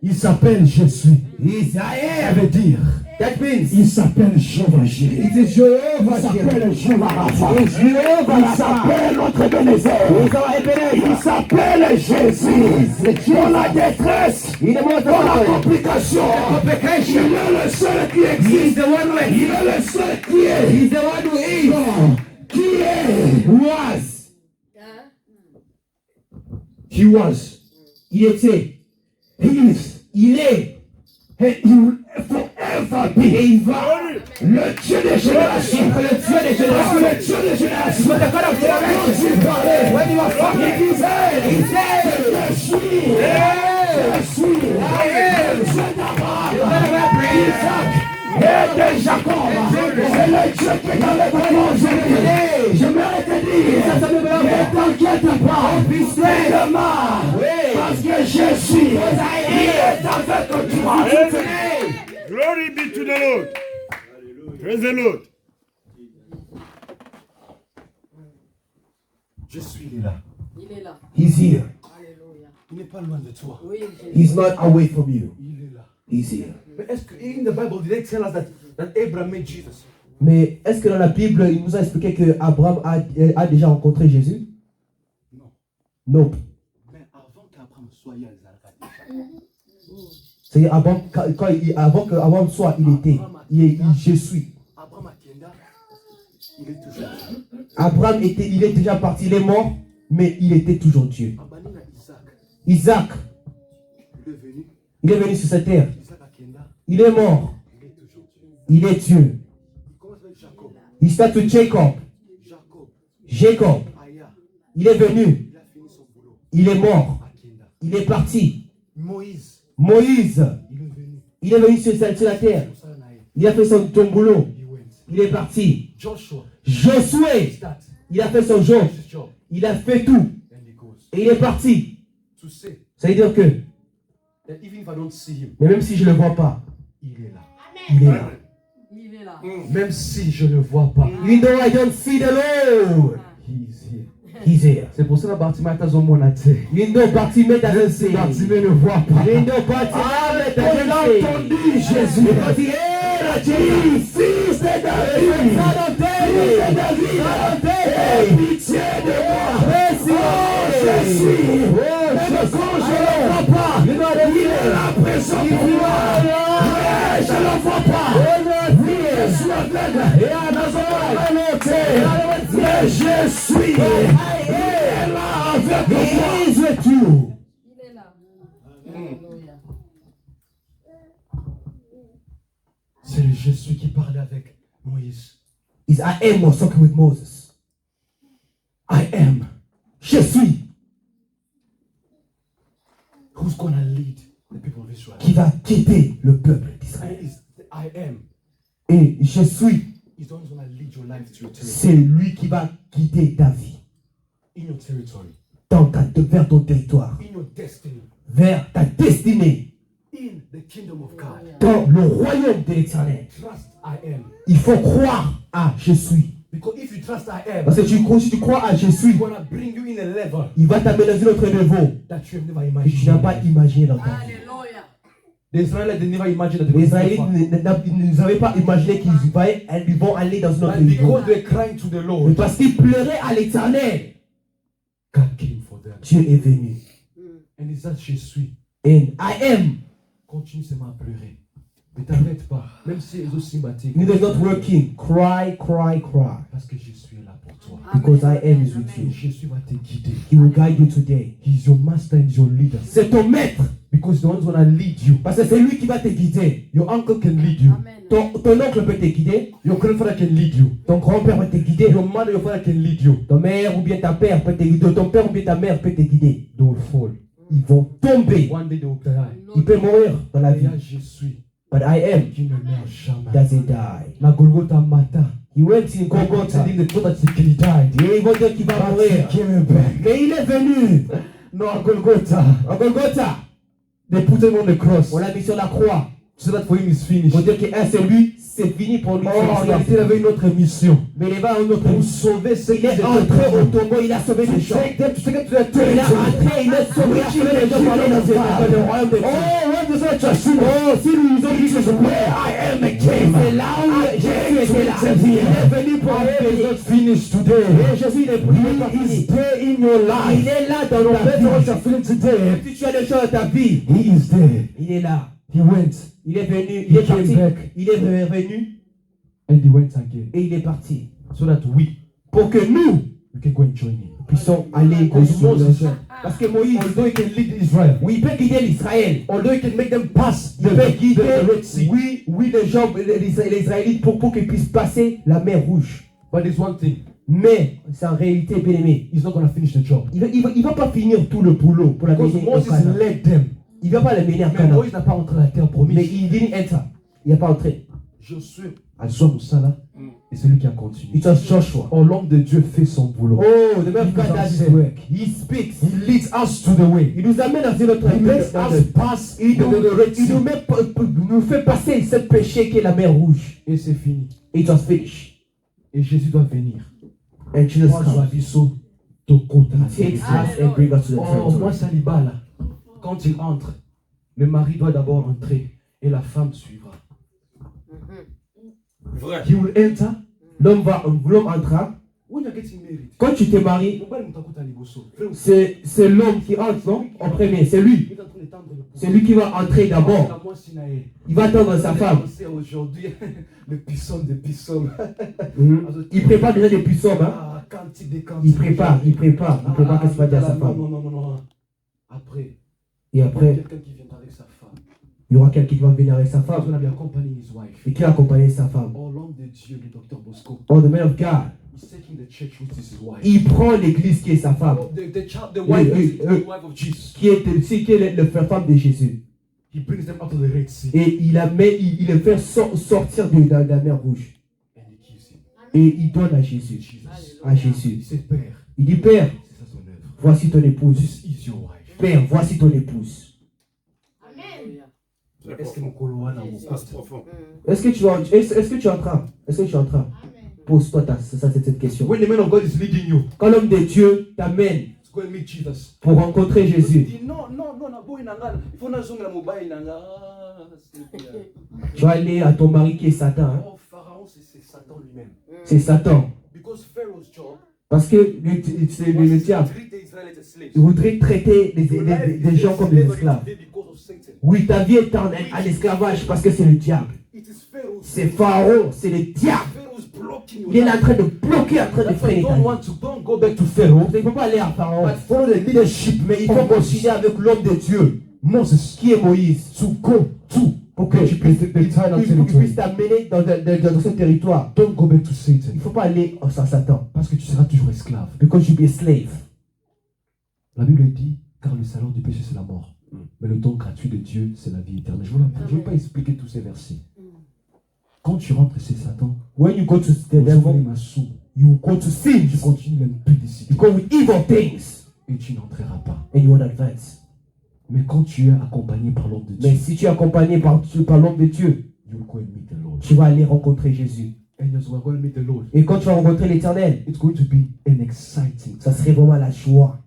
Speaker 3: Il s'appelle je suis.
Speaker 1: He's I
Speaker 3: Ça
Speaker 1: am.
Speaker 3: veut dire,
Speaker 1: That means
Speaker 3: il s'appelle Jéhovah Jireh.
Speaker 1: it is Jehovah.
Speaker 3: Il s'appelle Jéhovah Rapha.
Speaker 1: It's Jehovah.
Speaker 3: Il s'appelle notre Ebenezer.
Speaker 1: He's our Ebenezer.
Speaker 3: Il s'appelle Jésus. Dans la détresse,
Speaker 1: In the moment
Speaker 3: dans la
Speaker 1: of
Speaker 3: complication,
Speaker 1: complication,
Speaker 3: il est le seul qui
Speaker 1: He is
Speaker 3: existe.
Speaker 1: the one who
Speaker 3: Il
Speaker 1: is.
Speaker 3: est le seul qui est.
Speaker 1: He's the one who is.
Speaker 3: Non, qui est.
Speaker 1: Was.
Speaker 3: He was.
Speaker 1: Il était.
Speaker 3: He is.
Speaker 1: Il est.
Speaker 3: And he will forever be.
Speaker 1: Et il va.
Speaker 3: Le Dieu des générations.
Speaker 1: Le Dieu des générations.
Speaker 3: Le Dieu des générations.
Speaker 1: But the God of generation.
Speaker 3: Quand il parlait,
Speaker 1: When you are
Speaker 3: il
Speaker 1: fucking,
Speaker 3: disait,
Speaker 1: he said,
Speaker 3: je suis. Je suis. Le Dieu d'Abraham, d'Isaac et de Jacob. C'est le Dieu qui est dans les bras aujourd'hui. J'aimerais te dire, ne t'inquiète pas. Demain, parce que je suis. Il est avec toi.
Speaker 4: Glory be to the Lord. Praise the Lord.
Speaker 3: Je suis, il est là.
Speaker 5: Il est là.
Speaker 1: He's here.
Speaker 5: Alléluia.
Speaker 3: Il n'est pas loin de toi.
Speaker 5: Oui, Jésus.
Speaker 1: He's not away from you.
Speaker 3: Il est là.
Speaker 1: He's here.
Speaker 3: Mais est-ce que in the Bible, did they tell us that Abraham met Jesus?
Speaker 1: Mais est-ce que dans la Bible, il nous a expliqué que Abraham a déjà rencontré Jésus?
Speaker 3: Non.
Speaker 1: Non.
Speaker 3: Mais avant qu'Abraham soit, il y a les
Speaker 1: C'est-à-dire avant qu'Abraham soit, il était. Je suis.
Speaker 3: Abraham Akenda, il est toujours là.
Speaker 1: Abraham il est déjà parti, il est mort, mais il était toujours Dieu.
Speaker 3: Abanina Isaac,
Speaker 1: Isaac,
Speaker 3: il est venu.
Speaker 1: il est venu sur cette terre.
Speaker 3: Isaac Akenda,
Speaker 1: Il est mort.
Speaker 3: il est toujours Dieu.
Speaker 1: Il est Dieu.
Speaker 3: Il commence avec Jacob.
Speaker 1: Il start with Jacob.
Speaker 3: Jacob,
Speaker 1: Jacob,
Speaker 3: Aya,
Speaker 1: il est venu.
Speaker 3: il a fini son boulot.
Speaker 1: Il est mort.
Speaker 3: Akenda.
Speaker 1: Il est parti.
Speaker 3: Moïse,
Speaker 1: Moïse,
Speaker 3: il est venu.
Speaker 1: il est venu sur la terre.
Speaker 3: Musanae,
Speaker 1: Il a fait son boulot.
Speaker 3: he went.
Speaker 1: Il est parti.
Speaker 3: Joshua,
Speaker 1: Josué,
Speaker 3: start
Speaker 1: il a fait son job.
Speaker 3: his job.
Speaker 1: Il a fait tout.
Speaker 3: And he goes.
Speaker 1: Et il est parti.
Speaker 3: To say
Speaker 1: Ça veut dire que,
Speaker 3: that even if I don't see him,
Speaker 1: mais même si je ne le vois pas,
Speaker 3: il est là.
Speaker 1: il est là.
Speaker 5: Il est là.
Speaker 3: Même si je ne vois pas,
Speaker 1: Even though I don't see the Lord,
Speaker 3: he is here.
Speaker 1: He's here.
Speaker 3: C'est pour ça que Bartimée est mon athée.
Speaker 1: Even though Bartimée doesn't see,
Speaker 3: Bartimée ne voit pas.
Speaker 1: even though Bartimée doesn't see,
Speaker 3: Jésus.
Speaker 1: because he heard Jesus,
Speaker 3: Fils de David.
Speaker 1: son of David, son of David,
Speaker 3: Pitié de moi.
Speaker 1: mercy,
Speaker 3: je suis.
Speaker 1: Même quand je ne vois pas,
Speaker 3: Il est là présent pour moi. Mais je ne le vois pas. Je suis aveugle.
Speaker 1: et à
Speaker 3: Mais je suis. Il est là avec moi.
Speaker 1: He is with you.
Speaker 5: Il est là. Alléluia.
Speaker 3: C'est le je suis qui parlait avec Moïse.
Speaker 1: Is I am was talking with Moses.
Speaker 3: I am.
Speaker 1: Je suis
Speaker 3: Who's gonna lead the people of Israel?
Speaker 1: qui va quitter le peuple d'Israël.
Speaker 3: I am.
Speaker 1: Et je suis,
Speaker 3: He's the one who's gonna lead your life to your territory.
Speaker 1: c'est lui qui va guider ta vie
Speaker 3: In your territory.
Speaker 1: vers ton territoire,
Speaker 3: In your destiny.
Speaker 1: vers ta destinée,
Speaker 3: In the kingdom of God.
Speaker 1: dans le royaume de l'Éternel.
Speaker 3: Trust I am.
Speaker 1: Il faut croire à je suis.
Speaker 3: Because if you trust I am,
Speaker 1: Parce que si tu crois à je suis,
Speaker 3: He's gonna bring you in a level
Speaker 1: il va t'amener dans un autre niveau
Speaker 3: that you have never
Speaker 1: que tu n'as
Speaker 3: imagined.
Speaker 1: pas imaginé dans ta vie.
Speaker 5: Alléluia.
Speaker 3: The Israelites they never imagined that
Speaker 1: Les
Speaker 3: they
Speaker 1: Israélites
Speaker 3: would
Speaker 1: ne savaient pas imaginer ils vont aller dans un autre
Speaker 3: And
Speaker 1: niveau.
Speaker 3: because they're crying to the
Speaker 1: Mais
Speaker 3: Lord,
Speaker 1: parce qu'ils pleuraient à l'Éternel,
Speaker 3: God came for them.
Speaker 1: Dieu est venu.
Speaker 3: And it's that je suis.
Speaker 1: And I am.
Speaker 3: Continue seulement à pleurer. Ne t'arrête pas. Même si c'est aussi sympathique.
Speaker 1: It is not working. Cry, cry, cry.
Speaker 3: Parce que je suis là pour toi.
Speaker 1: Because I am is with
Speaker 3: Et
Speaker 1: you.
Speaker 3: Jésus va te guider.
Speaker 1: He will guide you today.
Speaker 3: He's your master and your leader.
Speaker 1: C'est ton maître.
Speaker 3: Because the one's gonna lead you.
Speaker 1: Parce que c'est lui qui va te guider.
Speaker 3: Your uncle can lead you.
Speaker 5: Amen.
Speaker 1: Ton oncle peut te guider.
Speaker 3: Your grandfather can lead you.
Speaker 1: Ton grand-père peut te guider.
Speaker 3: Your mother, your father can lead you.
Speaker 1: Ton mère ou bien ta père peut te guider. Ton père ou bien ta mère peut te guider.
Speaker 3: They will fall.
Speaker 1: Ils vont tomber.
Speaker 3: One day they will die.
Speaker 1: Ils peuvent mourir dans la
Speaker 3: Et
Speaker 1: vie.
Speaker 3: là, je suis.
Speaker 1: But I am
Speaker 3: Qui ne meurt jamais.
Speaker 1: doesn't die.
Speaker 3: Na Golgotha Mata.
Speaker 1: He went in
Speaker 3: God
Speaker 1: Golgotha.
Speaker 3: said in the Torah that he died.
Speaker 1: Et ils vont dire qu'il va
Speaker 3: But
Speaker 1: mourir.
Speaker 3: he came back.
Speaker 1: Mais il est venu.
Speaker 3: No, à Golgotha.
Speaker 1: En Golgotha,
Speaker 3: They put him on the cross.
Speaker 1: on l'a mis sur la croix.
Speaker 3: So that for him is finished.
Speaker 1: Pour dire que c'est lui, c'est fini pour lui.
Speaker 3: Oh, en réalité, il avait une autre mission.
Speaker 1: Mais il va à une autre
Speaker 3: Pour
Speaker 1: mission.
Speaker 3: sauver ceux
Speaker 1: Il
Speaker 3: qui
Speaker 1: est
Speaker 3: étaient
Speaker 1: entré au
Speaker 3: perdus.
Speaker 1: tombeau, il a sauvé des gens.
Speaker 3: Take them to take them to the
Speaker 1: Il est
Speaker 3: tomb.
Speaker 1: entré, il a sauvé, il a sauvé les gens par le royaume de Dieu.
Speaker 3: Oh, when the Lord just seen
Speaker 1: Oh, si nous ont dit que c'est
Speaker 3: where I am again.
Speaker 1: c'est là où Jésus était là. Il est venu pour
Speaker 3: I am
Speaker 1: bénir.
Speaker 3: not finished today.
Speaker 1: Et Jésus, il est pas
Speaker 3: He is
Speaker 1: fini.
Speaker 3: there in your
Speaker 1: Il
Speaker 3: life.
Speaker 1: est là dans nos
Speaker 3: That's what
Speaker 1: vies.
Speaker 3: you're feeling today.
Speaker 1: Si tu as des choses dans ta vie,
Speaker 3: He is there.
Speaker 1: il est là.
Speaker 3: He went
Speaker 1: Il est venu,
Speaker 3: He
Speaker 1: il est
Speaker 3: came
Speaker 1: parti.
Speaker 3: back.
Speaker 1: Il est revenu
Speaker 3: and he went again.
Speaker 1: et il est parti.
Speaker 3: So that we
Speaker 1: Pour que nous
Speaker 3: can go and join him.
Speaker 1: puissions aller
Speaker 3: Because
Speaker 1: au
Speaker 3: Moses,
Speaker 1: Parce que Moïse,
Speaker 3: although he can lead Israel,
Speaker 1: oui, il peut guider l'Israël.
Speaker 3: although he can make them pass
Speaker 1: Il peut guider,
Speaker 3: the Red Sea,
Speaker 1: oui, les gens, les Israélites pour qu'ils puissent passer la mer Rouge.
Speaker 3: but there's one thing,
Speaker 1: Mais, c'est en réalité, bien aimé,
Speaker 3: he's not going to finish the job.
Speaker 1: il va pas finir tout le boulot pour la
Speaker 3: Because
Speaker 1: mener au
Speaker 3: Moses
Speaker 1: Canaan.
Speaker 3: led them.
Speaker 1: Il va pas la mener à
Speaker 3: Mais
Speaker 1: Canaan.
Speaker 3: Moïse n'a pas entré la terre
Speaker 1: Mais
Speaker 3: promise.
Speaker 1: il didn't enter. Il n'est pas entré.
Speaker 3: Josué a Josué Moussala et c'est lui qui a continué.
Speaker 1: It was Joshua.
Speaker 3: Oh, l'homme de Dieu fait son boulot.
Speaker 1: Oh, the man of God
Speaker 3: nous
Speaker 1: does his
Speaker 3: enseigne.
Speaker 1: work. He speaks.
Speaker 3: He leads us to the way.
Speaker 1: Il nous amène dans une autre
Speaker 3: He makes us pass
Speaker 1: Il nous,
Speaker 3: the Red
Speaker 1: il
Speaker 3: Sea.
Speaker 1: nous fait passer ce péché qui est la mer Rouge.
Speaker 3: Et c'est fini.
Speaker 1: It was finished.
Speaker 3: Et Jésus doit venir.
Speaker 1: And Jesus
Speaker 3: Moi, je dois
Speaker 1: comes.
Speaker 3: dire ça, Tokota.
Speaker 1: Takes us and brings us to the
Speaker 3: Oh,
Speaker 1: territory.
Speaker 3: moi, Saliba, là, quand il entre, le mari doit d'abord entrer et la femme suivra.
Speaker 4: Vrai.
Speaker 3: He will enter.
Speaker 1: L'homme entra.
Speaker 3: When you're getting married,
Speaker 1: Quand tu te maries,
Speaker 3: mobile mutakuta liboso. Frère,
Speaker 1: c'est l'homme qui entre, non? En premier, c'est lui.
Speaker 3: il est en train d'étendre le pouvoir.
Speaker 1: C'est lui qui va entrer d'abord.
Speaker 3: La moi, Sinaï.
Speaker 1: Il va attendre sa femme.
Speaker 3: C'est aujourd'hui le pisson de pisson.
Speaker 1: Il prépare déjà des puissants, hein?
Speaker 3: Ah, cantique des cantiques.
Speaker 1: Il prépare qu'est-ce qu'il va dire à sa femme.
Speaker 3: Non. Après,
Speaker 1: Et après,
Speaker 3: quelqu'un qui viendra avec sa femme.
Speaker 1: il y aura quelqu'un qui va venir avec sa
Speaker 3: Parce
Speaker 1: femme
Speaker 3: qu'on avait accompagné his wife.
Speaker 1: et qui va accompagner sa femme.
Speaker 3: Oh, l'homme de Dieu, le docteur Bosco.
Speaker 1: Oh, the man of God.
Speaker 3: He's taking the church which is his wife.
Speaker 1: Il prend l'église qui est sa femme,
Speaker 3: Oh, the wife,
Speaker 1: oui,
Speaker 3: the wife of Jesus.
Speaker 1: qui est le femme de Jésus.
Speaker 3: He brings them out of the Red Sea.
Speaker 1: Et il les fait sortir de la mer Rouge.
Speaker 3: And he gives him
Speaker 1: Et il donne à Jésus.
Speaker 3: Jesus.
Speaker 1: À Jésus.
Speaker 3: Il dit, Père,
Speaker 1: Il dit, Père,
Speaker 3: c'est ça son œuvre.
Speaker 1: voici ton épouse.
Speaker 3: This is your wife.
Speaker 1: Père, voici ton épouse.
Speaker 4: C'est
Speaker 3: Est-ce que
Speaker 4: profond.
Speaker 3: mon coloana mon
Speaker 4: Ça,
Speaker 3: pote?
Speaker 4: c'est profond.
Speaker 1: Est-ce que tu es en train? Pose-toi cette question.
Speaker 3: When the man of God is leading you,
Speaker 1: Quand l'homme de Dieu t'amène
Speaker 3: go and meet Jesus.
Speaker 1: pour rencontrer
Speaker 3: Il
Speaker 1: Jésus,
Speaker 3: dit non, na boy nanga. Il faut nazonga mobile nanga.
Speaker 1: tu vas aller à ton mari qui est Satan. Hein?
Speaker 3: Oh, Pharaon, c'est Satan lui-même.
Speaker 1: C'est Satan.
Speaker 3: Because Pharaoh's job
Speaker 1: Parce que le diable,
Speaker 3: treat the Israelites as slaves.
Speaker 1: il voudrait traiter les gens comme des esclaves.
Speaker 3: Because of Satan.
Speaker 1: Oui, ta vie est en esclavage parce que c'est le diable.
Speaker 3: It is Pharaoh's.
Speaker 1: C'est Pharaon, c'est le diable.
Speaker 3: Pharaoh's blocking you.
Speaker 1: Il est là en train de bloquer, en train de
Speaker 3: That's why
Speaker 1: freiner
Speaker 3: you
Speaker 1: ta
Speaker 3: don't
Speaker 1: vie.
Speaker 3: don't go back to Pharaoh.
Speaker 1: Il ne faut pas aller à Pharaon,
Speaker 3: But follow the leadership.
Speaker 1: mais il faut continuer avec l'homme de Dieu,
Speaker 3: Moses,
Speaker 1: qui est Moïse,
Speaker 3: to go to
Speaker 1: pour que tu puisses t'amener dans ce territoire.
Speaker 3: Don't go back to Satan.
Speaker 1: Il ne faut pas aller à Satan,
Speaker 3: Parce que tu seras toujours esclave.
Speaker 1: because you'll be a slave.
Speaker 3: La Bible dit, car le salaire du péché c'est la mort. Mais le don gratuit de Dieu c'est la vie éternelle. Je ne vais pas expliquer tous ces versets. Quand tu rentres chez Satan,
Speaker 1: When you go to the
Speaker 3: tu
Speaker 1: devil, you go to sin,
Speaker 3: tu continues l'impudicité.
Speaker 1: you go with evil things,
Speaker 3: Et tu n'entreras pas.
Speaker 1: and you won't advance.
Speaker 3: Mais quand tu es accompagné par l'homme de Dieu,
Speaker 1: Mais si tu es accompagné par l'homme de Dieu,
Speaker 3: you will go and meet the Lord.
Speaker 1: tu vas aller rencontrer Jésus.
Speaker 3: And as we are going to meet the Lord,
Speaker 1: Et quand tu vas rencontrer l'Éternel,
Speaker 3: it's going to be an exciting.
Speaker 1: ça serait vraiment la joie.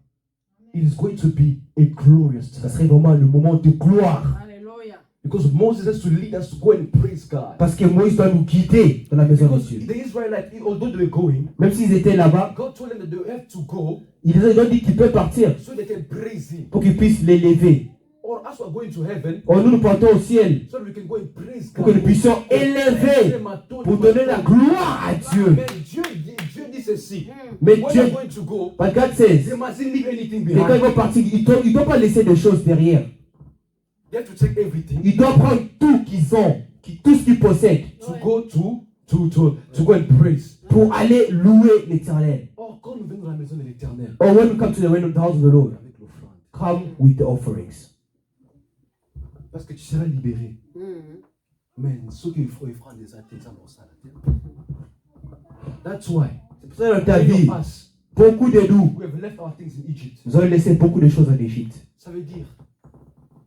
Speaker 3: It is going to be a glorious
Speaker 1: Ça
Speaker 3: time.
Speaker 1: serait vraiment le moment de gloire.
Speaker 5: Alléluia.
Speaker 3: Because Moses has to lead us to go and praise God.
Speaker 1: Parce que Moïse doit nous guider dans la maison de
Speaker 3: Because
Speaker 1: Dieu.
Speaker 3: the Israelites, although they were going,
Speaker 1: Même s'ils étaient là-bas,
Speaker 3: God told them that they have to go
Speaker 1: ils ont dit qu'ils peuvent partir
Speaker 3: so they can praise Him.
Speaker 1: pour qu'ils puissent l'élever.
Speaker 3: Or as we are going to heaven,
Speaker 1: Or nous nous partons au ciel
Speaker 3: so that we can go and praise
Speaker 1: pour
Speaker 3: God.
Speaker 1: que nous puissions élever, pour donner la gloire à Dieu.
Speaker 3: Mais Dieu dit ceci.
Speaker 1: Mais
Speaker 3: When
Speaker 1: Dieu,
Speaker 3: you're going to go,
Speaker 1: but God says,
Speaker 3: they mustn't leave anything
Speaker 1: que quand ils
Speaker 3: behind.
Speaker 1: vont partir, ils ne doivent pas laisser des choses derrière.
Speaker 3: They have to take everything
Speaker 1: Ils doivent prendre tout qu'ils ont, tout ce qu'ils possèdent,
Speaker 3: to go to go and praise.
Speaker 1: pour aller louer l'Éternel.
Speaker 3: Or quand nous venons dans la maison de l'Éternel,
Speaker 1: Or when we come to the house of the Lord,
Speaker 3: avec l'offrande,
Speaker 1: come with the offerings.
Speaker 3: parce que tu seras libéré. Mais ceux qui font offrande des athées, ça ça la terre. That's why.
Speaker 1: C'est pour ça que dans ta
Speaker 3: Many
Speaker 1: vie,
Speaker 3: of us,
Speaker 1: beaucoup de nous,
Speaker 3: we have left our things in Egypt.
Speaker 1: nous avons laissé beaucoup de choses en Égypte.
Speaker 3: Ça veut dire,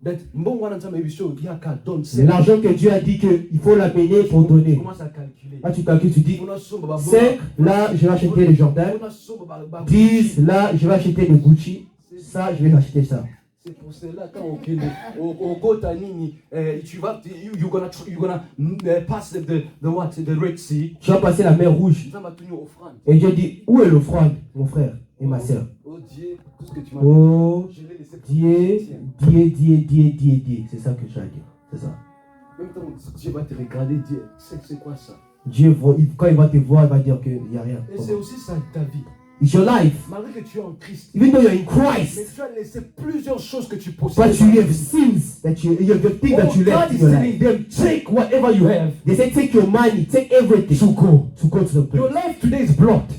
Speaker 3: that mbongo wana nzambe biso yaka donne.
Speaker 1: L'argent que Dieu a dit qu'il faut l'amener pour donner.
Speaker 3: Commence à calculer.
Speaker 1: Là, tu calcules, tu dis
Speaker 3: On a somba ba
Speaker 1: 5, là, je vais acheter le Jordan.
Speaker 3: On a somba ba
Speaker 1: 10, là, je vais acheter le Gucci. Ça, je vais acheter ça.
Speaker 3: C'est pour cela quand au Kota Nini, tu vas, you're gonna pass the what, the Red Sea.
Speaker 1: Tu vas passer la mer Rouge.
Speaker 3: Nzambe tenu offrande.
Speaker 1: Et Dieu dit, où est l'offrande, mon frère et ma soeur?
Speaker 3: Oh Dieu, tout ce que tu m'as
Speaker 1: Oh,
Speaker 3: dit, je l'ai laissé pour
Speaker 1: Dieu. C'est ça que j'ai à dire. C'est ça.
Speaker 3: Même quand Dieu va te regarder, Dieu, c'est quoi ça?
Speaker 1: Dieu, quand il va te voir, il va dire qu'il n'y a rien.
Speaker 3: Et c'est aussi ça ta vie.
Speaker 1: It's your life.
Speaker 3: Malgré que tu es en Christ,
Speaker 1: Even though you're in
Speaker 3: mais
Speaker 1: Christ,
Speaker 3: tu as laissé plusieurs choses que tu possèdes.
Speaker 1: but you have sins that you have the things that you left
Speaker 3: God
Speaker 1: in
Speaker 3: is
Speaker 1: your
Speaker 3: telling
Speaker 1: life.
Speaker 3: them, take whatever you have.
Speaker 1: They say, take your money, take everything to go to the
Speaker 3: Your
Speaker 1: place.
Speaker 3: life today is blocked.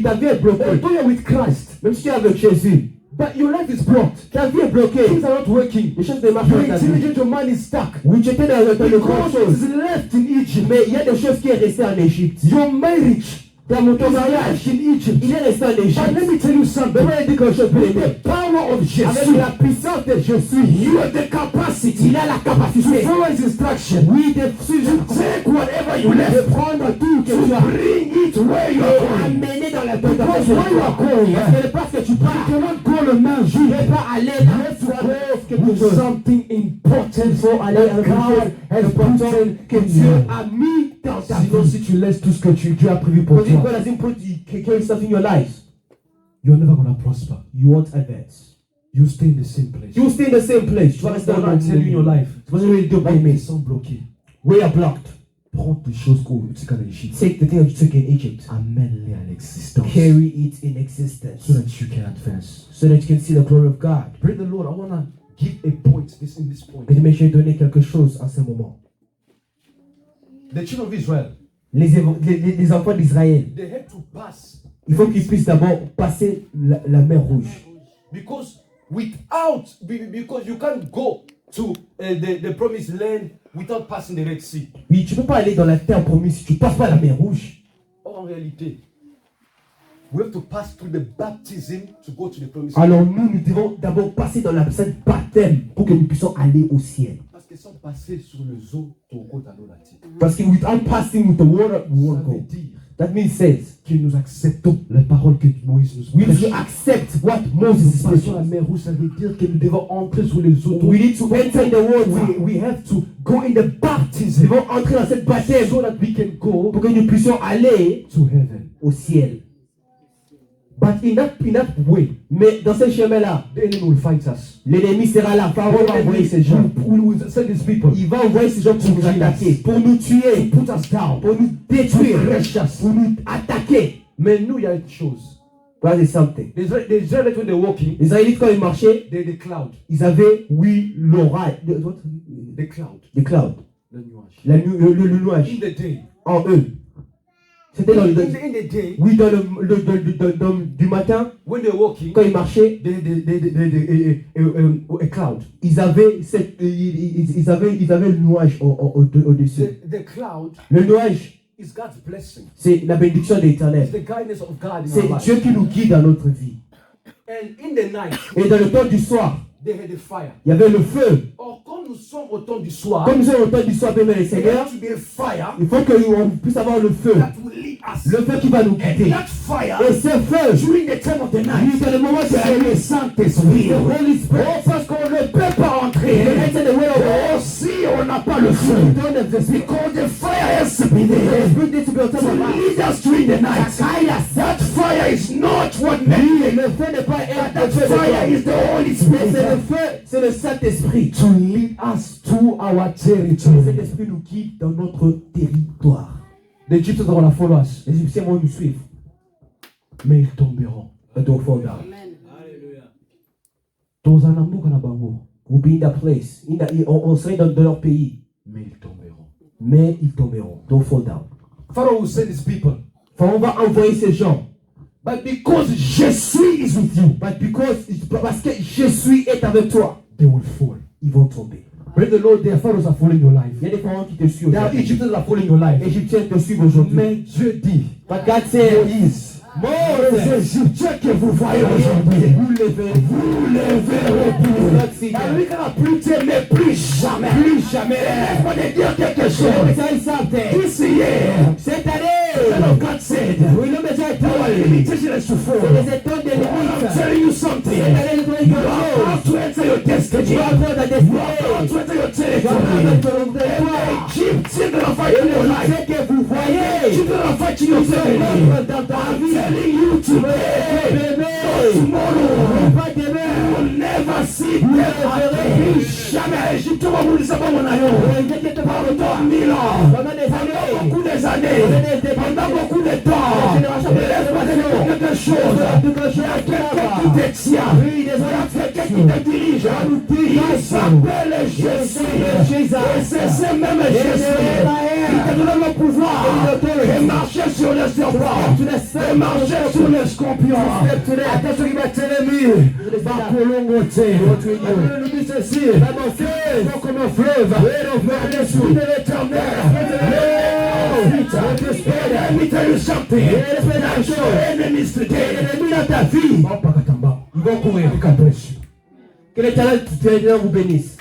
Speaker 1: Ta vie est bloquée.
Speaker 3: Although you're with Christ,
Speaker 1: Même si tu es avec Jésus,
Speaker 3: but your life is blocked.
Speaker 1: ta vie est bloquée.
Speaker 3: Things are not working.
Speaker 1: Les choses ne marchent
Speaker 3: Your
Speaker 1: pas dans ta vie.
Speaker 3: intelligence, your mind is stuck.
Speaker 1: Oui, tu étais dans le grand
Speaker 3: Because
Speaker 1: chose.
Speaker 3: it's left in Egypt.
Speaker 1: Mais il y a des choses qui est resté en Égypte.
Speaker 3: Your marriage
Speaker 1: Dans ton
Speaker 3: is
Speaker 1: mariage,
Speaker 3: left in Egypt.
Speaker 1: il est resté en
Speaker 3: But let
Speaker 1: Égypte.
Speaker 3: me tell you something.
Speaker 1: Mais moi, je dis quelque chose pour
Speaker 3: With
Speaker 1: aider.
Speaker 3: the power of
Speaker 1: Avec
Speaker 3: Jesus,
Speaker 1: la puissance de Jésus,
Speaker 3: you have the capacity
Speaker 1: il a la
Speaker 3: to
Speaker 1: capacité.
Speaker 3: follow his instruction.
Speaker 1: Oui, de
Speaker 3: Take whatever you
Speaker 1: de
Speaker 3: left.
Speaker 1: prendre tout que tu as
Speaker 3: Bring it where you
Speaker 1: et
Speaker 3: are going.
Speaker 1: amener dans la
Speaker 3: Because where you are going,
Speaker 1: Parce que le place que tu
Speaker 3: you
Speaker 1: pars,
Speaker 3: cannot go le main
Speaker 1: tu
Speaker 3: vide.
Speaker 1: ne peux pas aller
Speaker 3: You
Speaker 1: dans
Speaker 3: have to
Speaker 1: quelque
Speaker 3: go with
Speaker 1: chose.
Speaker 3: something important.
Speaker 1: Il faut aller avec
Speaker 3: God
Speaker 1: quelque chose
Speaker 3: has
Speaker 1: important que
Speaker 3: put
Speaker 1: Dieu
Speaker 3: in
Speaker 1: a mis dans ta
Speaker 3: Sinon,
Speaker 1: vie.
Speaker 3: si tu laisses tout ce que Dieu a prévu pour
Speaker 1: Because if God
Speaker 3: toi,
Speaker 1: doesn't put carry stuff in your life,
Speaker 3: you're never gonna prosper.
Speaker 1: you won't advance.
Speaker 3: You stay in the same place.
Speaker 1: You will stay in the same place. Tu vas rester dans
Speaker 3: God
Speaker 1: le
Speaker 3: will tell you in your life.
Speaker 1: C'est pas ce que je veux
Speaker 3: Même
Speaker 1: dire,
Speaker 3: ils sont bloqués.
Speaker 1: we are blocked.
Speaker 3: Prends des choses qu'au Tika en Égypte.
Speaker 1: Take the thing that you took in Egypt.
Speaker 3: Amène-les à l'existence.
Speaker 1: Carry it in existence.
Speaker 3: So that you can advance.
Speaker 1: So that you can see the glory of God.
Speaker 3: Pray the Lord. I wanna give a point. In this point.
Speaker 1: Mais je vais donner quelque chose en ce moment.
Speaker 3: The children of Israel,
Speaker 1: Les enfants d'Israël,
Speaker 3: they had to pass
Speaker 1: il faut qu'ils puissent d'abord passer la mer Rouge.
Speaker 3: because because you can't go to the promised land without passing the Red Sea.
Speaker 1: Oui, tu ne peux pas aller dans la terre promise si tu ne passes pas la mer Rouge.
Speaker 3: Or en réalité, we have to pass through the baptism to go to the promised land.
Speaker 1: Alors nous devons d'abord passer dans la scène baptême pour que nous puissions aller au ciel.
Speaker 3: Parce que sans passer sur le zoo, ton côte à l'olati.
Speaker 1: Parce que without passing with the water, we
Speaker 3: Ça
Speaker 1: won't
Speaker 3: veut
Speaker 1: go.
Speaker 3: dire
Speaker 1: That means says,
Speaker 3: que nous acceptons les paroles que Moïse nous
Speaker 1: we need
Speaker 3: prêche.
Speaker 1: to accept what Moses is
Speaker 3: Passer sur la
Speaker 1: preaching.
Speaker 3: mer rouge, ça veut dire que nous devons entrer sur les eaux.
Speaker 1: We need to enter in the water.
Speaker 3: We have to go in the
Speaker 1: Nous
Speaker 3: baptism
Speaker 1: devons entrer dans cette baptême
Speaker 3: so that we can go
Speaker 1: pour que nous puissions aller
Speaker 3: to heaven.
Speaker 1: au ciel.
Speaker 3: But in that way,
Speaker 1: Mais dans ce chemin-là,
Speaker 3: the enemy will fight us.
Speaker 1: l'ennemi sera là. Pharaon va envoyer ces gens.
Speaker 3: We will send these people
Speaker 1: Il va envoyer ces gens pour nous attaquer, pour nous tuer,
Speaker 3: put us down.
Speaker 1: pour nous détruire,
Speaker 3: Crush us.
Speaker 1: pour nous attaquer.
Speaker 3: Mais nous, il y a une chose.
Speaker 1: That is something.
Speaker 3: The Israelites, when they're walking,
Speaker 1: Les Israélites, quand ils marchaient,
Speaker 3: the cloud.
Speaker 1: ils avaient, oui, l'orage.
Speaker 3: The cloud.
Speaker 1: Le cloud.
Speaker 3: Le nuage.
Speaker 1: Le nuage
Speaker 3: In the day.
Speaker 1: en eux. C'était dans
Speaker 3: In
Speaker 1: le.
Speaker 3: the day,
Speaker 1: Oui, du matin,
Speaker 3: when they're walking,
Speaker 1: quand ils marchaient,
Speaker 3: a cloud.
Speaker 1: ils avaient le nuage au-dessus.
Speaker 3: The cloud
Speaker 1: Le nuage,
Speaker 3: is God's blessing.
Speaker 1: c'est la bénédiction de
Speaker 3: It's
Speaker 1: l'Éternel.
Speaker 3: the guidance of God in
Speaker 1: C'est
Speaker 3: our
Speaker 1: Dieu
Speaker 3: life.
Speaker 1: qui nous guide dans notre vie.
Speaker 3: And in the night,
Speaker 1: Et dans le temps du soir,
Speaker 3: they had a fire.
Speaker 1: il y avait le feu.
Speaker 3: Or, quand nous sommes au temps du soir,
Speaker 1: Comme nous sommes au temps du soir, bien le
Speaker 3: there
Speaker 1: Seigneur,
Speaker 3: has to be a fire
Speaker 1: il faut qu'on puisse avoir le feu.
Speaker 3: that will lead us.
Speaker 1: Le feu qui va nous
Speaker 3: And
Speaker 1: guider.
Speaker 3: that fire,
Speaker 1: Et ce feu,
Speaker 3: during the time of the
Speaker 1: oui,
Speaker 3: night,
Speaker 1: dans le moment de
Speaker 3: c'est le Saint-Esprit.
Speaker 1: the Holy Spirit.
Speaker 3: Oh, parce qu'on ne peut pas entrer.
Speaker 1: The night and the way of
Speaker 3: Oh, si on n'a pas le feu.
Speaker 1: We don't have the spirit.
Speaker 3: Because the fire has to be
Speaker 1: The
Speaker 3: there.
Speaker 1: spirit needs to be on top
Speaker 3: To
Speaker 1: of us.
Speaker 3: lead us during the night. That fire is not what men
Speaker 1: Oui, le feu n'est pas un
Speaker 3: That
Speaker 1: feu de
Speaker 3: fire
Speaker 1: toi.
Speaker 3: is the Holy
Speaker 1: Mais c'est le
Speaker 3: Spirit.
Speaker 1: feu, c'est le Saint-Esprit.
Speaker 3: To lead us to our
Speaker 1: Le
Speaker 3: territory.
Speaker 1: Saint-Esprit nous guide dans notre territoire.
Speaker 3: The Egyptians are going to follow us.
Speaker 1: Les Égyptiens vont nous suivre.
Speaker 3: Mais ils tomberont.
Speaker 1: But don't fall down.
Speaker 5: Amen.
Speaker 3: Dans un amour à la bango.
Speaker 1: We'll be in that place. On serait dans leur pays.
Speaker 3: Mais ils tomberont.
Speaker 1: Mais ils tomberont. Don't fall down.
Speaker 3: Pharaoh will send his people.
Speaker 1: Enfin, on va envoyer ces gens.
Speaker 3: But because Jesus is with you,
Speaker 1: But parce que Jésus est avec toi,
Speaker 3: they will fall.
Speaker 1: ils vont tomber.
Speaker 3: Pray the Lord, their pharaohs are following your life.
Speaker 1: Il y a des parents qui te suivent
Speaker 3: There are
Speaker 1: aujourd'hui.
Speaker 3: Egyptians are following your life.
Speaker 1: Les Égyptiens te suivent aujourd'hui.
Speaker 3: Mais Dieu dit,
Speaker 1: But God said,
Speaker 3: Moïse,
Speaker 1: Les Égyptiens que vous voyez aujourd'hui, vous les verrez plus. Lui qui n'a plus t'aimer, plus jamais. Laisse-moi te dire quelque chose. This year, cette année, God said, our limitation is to fall. I'm telling you something. You are about to enter your destiny. You are about to enter your territory. Egyptians gonna fight in your life. Egyptians gonna fight in your family. I'm telling you today, tomorrow, you will never see death again. Jamais Égypte va vous dire mon aïe. Pendant 1000 ans, pendant beaucoup des années, pendant beaucoup de temps, laisse-moi te dire quelque chose. Il y a quelqu'un qui te tient, il y a quelqu'un qui te dirige. Il s'appelle Jésus. Et c'est ce même Jésus qui te donne le pouvoir de marcher sur les serpents, de marcher sur les scorpions. Attention qui va t'aimer, va prolonger. Le but c'est ceci, comme un fleuve, vers l'esprit de l'éternel. Let me tell you something. Enemies today, ennemis dans ta vie. Ils vont courir. Que l'éternel vous bénisse.